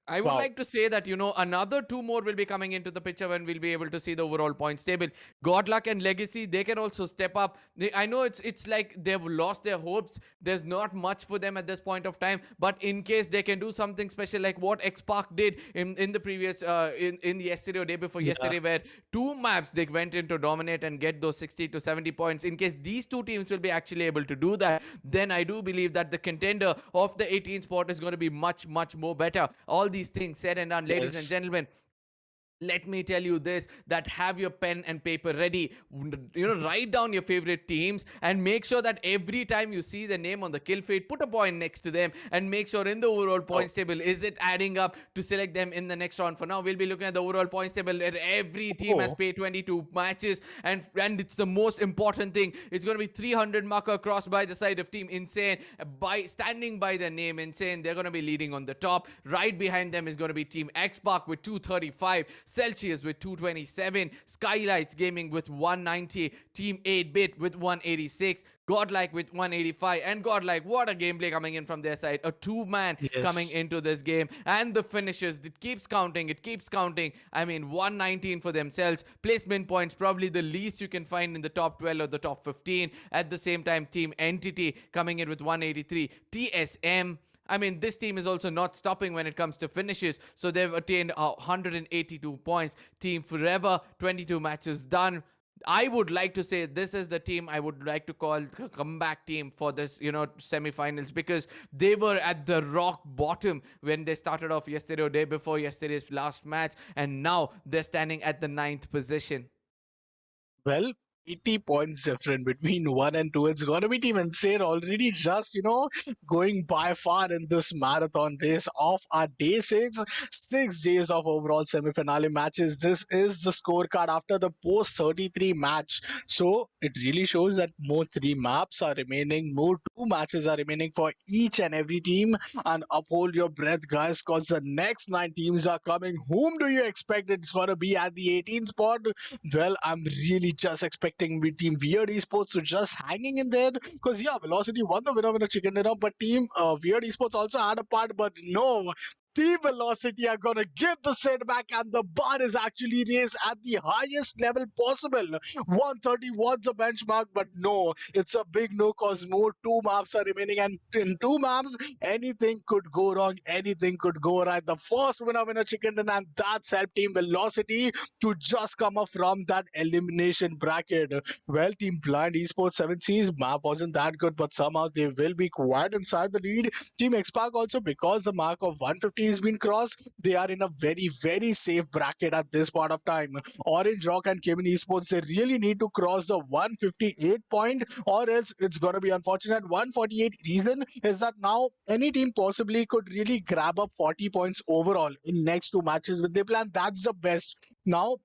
I would Wow. like to say that, another two more will be coming into the picture when we'll be able to see the overall points table. Godluck and Legacy, they can also step up. I know it's like they've lost their hopes. There's not much for them at this point of time. But in case they can do something special like what XSPARK did in the previous, in yesterday or day before Yeah. yesterday, where two maps they went in to dominate and get those 60 to 70 points. In case these two teams will be actually able to do that, then I do believe that the contender of the 18th spot is going to be much, much more better. All these things said and done, ladies and Yes. gentlemen, let me tell you this, that have your pen and paper ready. Write down your favorite teams and make sure that every time you see the name on the kill feed, put a point next to them and make sure in the overall Oh. points table is it adding up to select them in the next round. For now, we'll be looking at the overall points table where every team has Oh. played 22 matches, and it's the most important thing. It's going to be 300 marker crossed by the side of Team Insane. By standing by the name Insane, they're going to be leading on the top. Right behind them is going to be Team XSPARK with 235, Celsius with 227, SKYLIGHTZ Gaming with 190, Team 8-Bit with 186, GODLIKE with 185, and GODLIKE, what a gameplay coming in from their side. A two-man coming Yes. into this game. And the finishes, it keeps counting, it keeps counting. I mean, 119 for themselves. Placement points, probably the least you can find in the top 12 or the top 15. At the same time, Team Entity coming in with 183. TSM, I mean, this team is also not stopping when it comes to finishes. So they've attained 182 points. Team Forever, 22 matches done. I would like to say this is the team I would like to call comeback team for this, semifinals, because they were at the rock bottom when they started off yesterday or day before yesterday's last match, and now they're standing at the ninth position. Well, 80 points different between one and two. It's gonna be Team Insane already just, going by far in this marathon race of our day six. 6 days of overall semi-finale matches. This is the scorecard after the post 33 match. So it really shows that more three maps are remaining, more two matches are remaining for each and every team. And uphold your breath, guys, because the next nine teams are coming. Whom do you expect it's gonna be at the 18th spot? Well, I'm really just expecting team Weird Esports to just hanging in there, because yeah, Velocity won the winner chicken dinner, but team Weird Esports also had a part, but no. Team Velocity are gonna give the setback, and the bar is actually raised at the highest level possible. 130 was the benchmark, but no, it's a big no cause more two maps are remaining, and in two maps, anything could go wrong, anything could go right. The first winner chicken dinner, and that's helped Team Velocity to just come up from that elimination bracket. Well, Team Blind Esports 7 Seas map wasn't that good, but somehow they will be quite inside the lead. Team XSPARK also, because the mark of 150 has been crossed, they are in a very, very safe bracket at this point of time. Orange Rock and CHEMIN Esports, they really need to cross the 158 point, or else it's going to be unfortunate. 148 reason is that now any team possibly could really grab up 40 points overall in next two matches with their plan. That's the best. Now,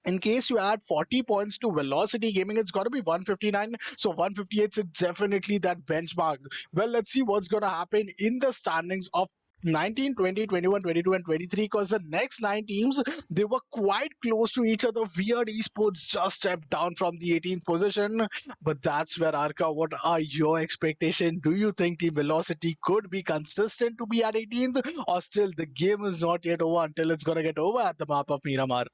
in case you add 40 points to Velocity Gaming, it's got to be 159. So 158 is definitely that benchmark. Well, let's see what's going to happen in the standings of 19, 20, 21, 22, and 23, because the next nine teams, they were quite close to each other. Weird Esports just stepped down from the 18th position, but that's where, Arka, what are your expectations? Do you think Team Velocity could be consistent to be at 18th, or still the game is not yet over until it's going to get over at the map of Miramar?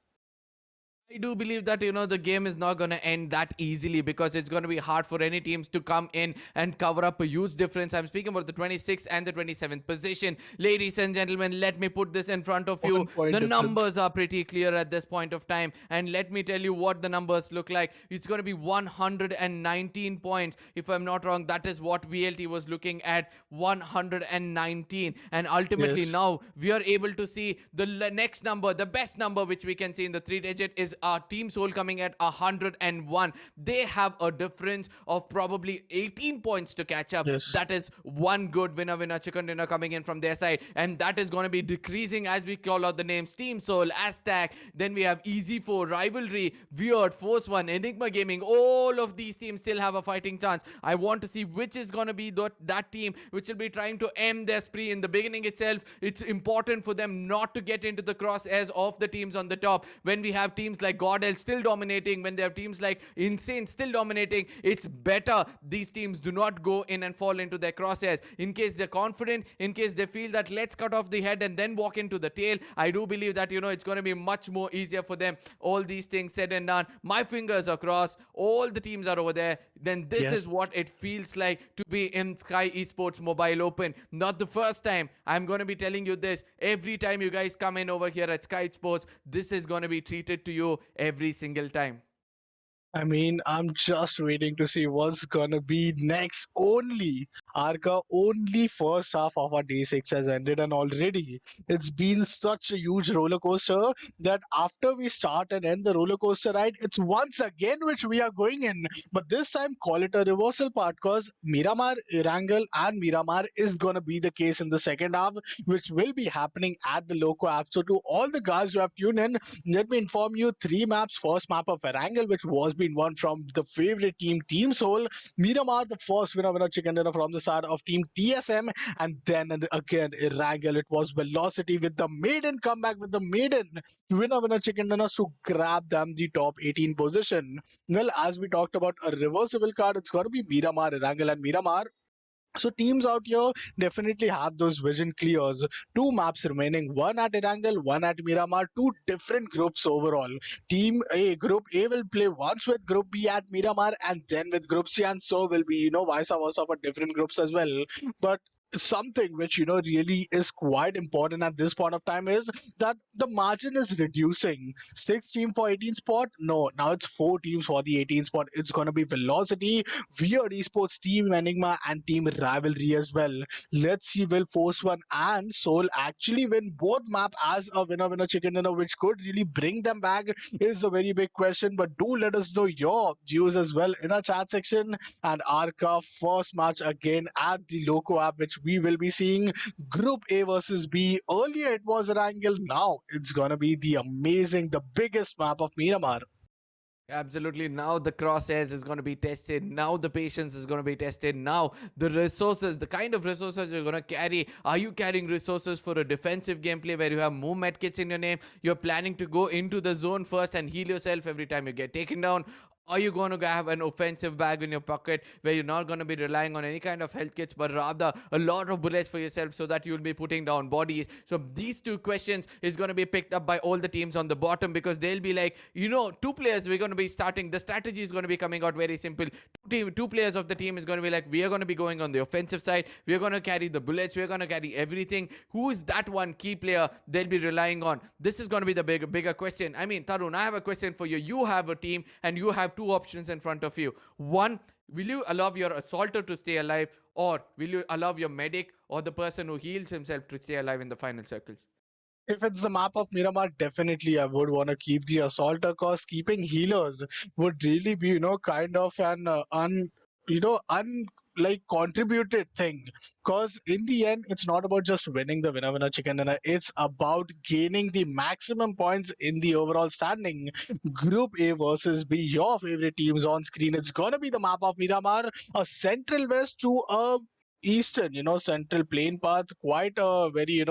I do believe that the game is not going to end that easily, because it's going to be hard for any teams to come in and cover up a huge difference. I'm speaking about the 26th and the 27th position. Ladies and gentlemen, let me put this in front of you. 1 point The difference. numbers are pretty clear at this point of time, and let me tell you what the numbers look like. It's going to be 119 points. If I'm not wrong, that is what VLT was looking at, 119. And ultimately Yes. now we are able to see the next number, the best number which we can see in the three digit is our Team Soul coming at 101. They have a difference of probably 18 points to catch up. Yes. That is one good winner chicken dinner coming in from their side, and that is going to be decreasing as we call out the names: Team Soul, AZTEC, then we have Easy4, Rivalry, Weird, Force One, Enigma Gaming. All of these teams still have a fighting chance. I want to see which is going to be that team which will be trying to end their spree in the beginning itself. It's important for them not to get into the crosshairs of the teams on the top. When we have teams like GODLIKE still dominating, when they have teams like Insane still dominating, it's better these teams do not go in and fall into their crosshairs. In case they're confident, in case they feel that let's cut off the head and then walk into the tail, I do believe that it's going to be much more easier for them. All these things said and done, my fingers are crossed, all the teams are over there, then this Yes. is what it feels like to be in Sky Esports Mobile Open. Not the first time. I'm going to be telling you this every time you guys come in over here at Sky Sports. This is going to be treated to you every single time. I mean, I'm just waiting to see what's gonna be next. Only Arca, only first half of our day six has ended, and already it's been such a huge roller coaster that after we start and end the roller coaster ride, it's once again which we are going in. But this time, call it a reversal part, because Miramar, Erangel, and Miramar is gonna be the case in the second half, which will be happening at the Loco app. So to all the guys who have tuned in, let me inform you three maps. First map of Erangel, which was being won from the favorite team, Team Soul. Miramar, the first winner chicken dinner from the side of team TSM. And then again, Erangel, it was Velocity with the maiden comeback with the maiden winner chicken dinners to grab them the top 18 position. Well, as we talked about a reversible card, it's got to be Miramar, Erangel, and Miramar. So teams out here definitely have those vision clears. Two maps remaining, one at Erangel, one at Miramar, two different groups overall. Team A, Group A will play once with Group B at Miramar and then with Group C, and so will be, vice versa for different groups as well. But something which really is quite important at this point of time is that the margin is reducing. Six team for 18 spot, no, now it's four teams for the 18 spot. It's going to be Velocity, Weird Esports, Team Enigma, and Team Rivalry as well. Let's see, will Force One and Soul actually win both map as a winner chicken dinner, which could really bring them back, is a very big question. But do let us know your views as well in our chat section. And Arca, first match again at the Loco app, which we will be seeing Group A versus B. Earlier it was Erangel, now it's gonna be the amazing, the biggest map of Miramar. Absolutely. Now the crosshairs is going to be tested. Now the patience is going to be tested. Now the resources, the kind of resources you're going to carry. Are you carrying resources for a defensive gameplay where you have more medkits in your name? You're planning to go into the zone first and heal yourself every time you get taken down? Are you going to have an offensive bag in your pocket where you're not going to be relying on any kind of health kits, but rather a lot of bullets for yourself so that you'll be putting down bodies? So these two questions is going to be picked up by all the teams on the bottom, because they'll be like, two players we're going to be starting. The strategy is going to be coming out very simple. Two players of the team is going to be like, we are going to be going on the offensive side. We are going to carry the bullets. We are going to carry everything. Who is that one key player they'll be relying on? This is going to be the bigger question. I mean, Tarun, I have a question for you. You have a team and you have two options in front of you. One, will you allow your assaulter to stay alive, or will you allow your medic or the person who heals himself to stay alive in the final circles? If it's the map of Miramar, definitely I would want to keep the assaulter, cause keeping healers would really be, kind of an un like contributed thing. Cause in the end, it's not about just winning the winner chicken dinner. It's about gaining the maximum points in the overall standing. Group A versus B, your favorite teams on screen. It's gonna be the map of Miramar, a central west to a eastern, central plane path, quite a very,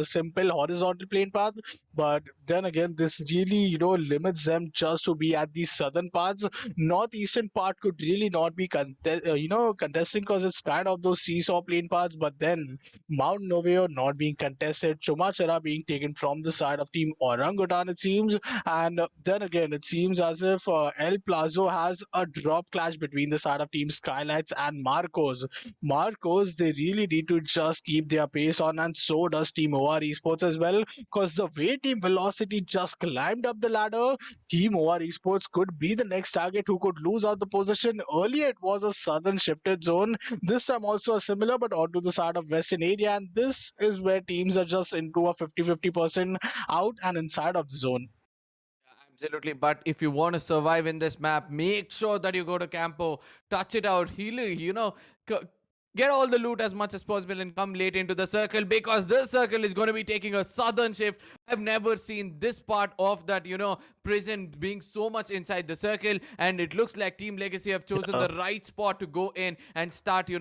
simple horizontal plane path. But then again, this really, limits them just to be at the southern parts. Northeastern part could really not be contesting, because it's kind of those seesaw plane paths. But then Mount Noveo not being contested, Chumachara being taken from the side of team Orangutan, it seems. And then again, it seems as if El Plazo has a drop clash between the side of team SKYLIGHTZ and Marcos. They really need to just keep their pace on, and so does Team OR Esports as well. Because the way Team Velocity just climbed up the ladder, Team OR Esports could be the next target who could lose out the position. Earlier, it was a southern shifted zone. This time, also a similar, but onto the side of western area. And this is where teams are just into a 50-50% out and inside of the zone. Absolutely, but if you want to survive in this map, make sure that you go to Campo, touch it out, heal it, get all the loot as much as possible and come late into the circle, because this circle is going to be taking a southern shift. I've never seen this part of that, prison being so much inside the circle, and it looks like Team Legacy have chosen the right spot to go in and start,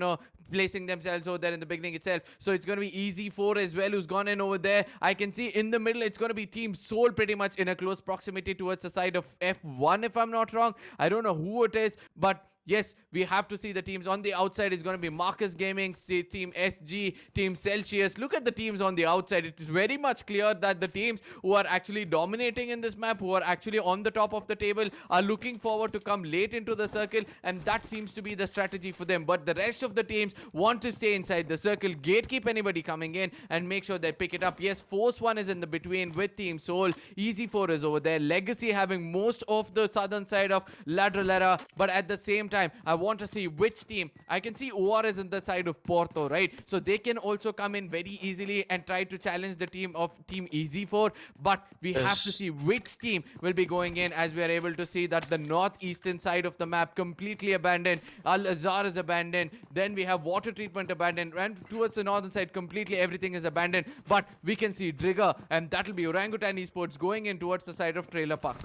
placing themselves over there in the beginning itself. So it's going to be EZ4 as well, who's gone in over there. I can see in the middle, it's going to be Team Soul pretty much in a close proximity towards the side of F1, if I'm not wrong. I don't know who it is, but yes, we have to see the teams on the outside. Is going to be Marcus Gaming, Team SG, Team Celsius. Look at the teams on the outside. It is very much clear that the teams who are actually dominating in this map, who are actually on the top of the table, are looking forward to come late into the circle, and that seems to be the strategy for them. But the rest of the teams want to stay inside the circle, gatekeep anybody coming in, and make sure they pick it up. Yes, Force 1 is in the between with Team Soul. Easy 4 is over there. Legacy having most of the southern side of Ladrillera, but at the same time, I want to see which team. I can see OR is in the side of Porto, right? So they can also come in very easily and try to challenge the team of Team EZ4. But we have to see which team will be going in, as we are able to see that the northeastern side of the map completely abandoned. Al Azhar is abandoned. Then we have water treatment abandoned. And towards the northern side, completely everything is abandoned. But we can see Trigger, and that will be Orangutan Esports going in towards the side of Trailer Park.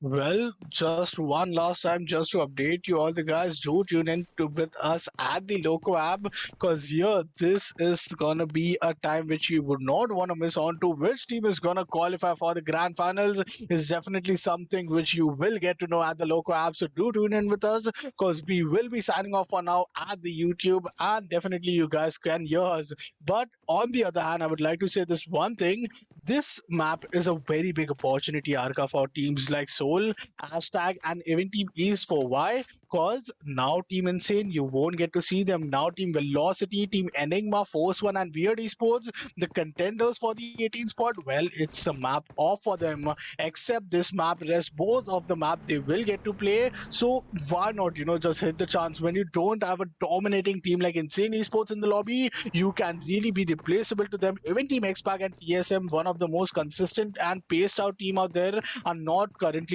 Well, just one last time, just to update you all, the guys, do tune in with us at the Loco app, because here this is gonna be a time which you would not want to miss on to. Which team is gonna qualify for the grand finals is definitely something which you will get to know at the Loco app. So do tune in with us, because we will be signing off for now at the YouTube, and definitely you guys can hear us. But on the other hand, I would like to say this one thing: this map is a very big opportunity, Arka, for teams like Soul, AZTEC, and even Team East. For why? Because now Team Insane, you won't get to see them. Now Team Velocity, Team Enigma, Force One, and Weird Esports, the contenders for the 18 spot, well, it's a map off for them. Except this map, rest both of the map they will get to play. So why not, just hit the chance? When you don't have a dominating team like Insane Esports in the lobby, you can really be replaceable to them. Even Team XSPARK and TSM, one of the most consistent and paced out team out there, are not currently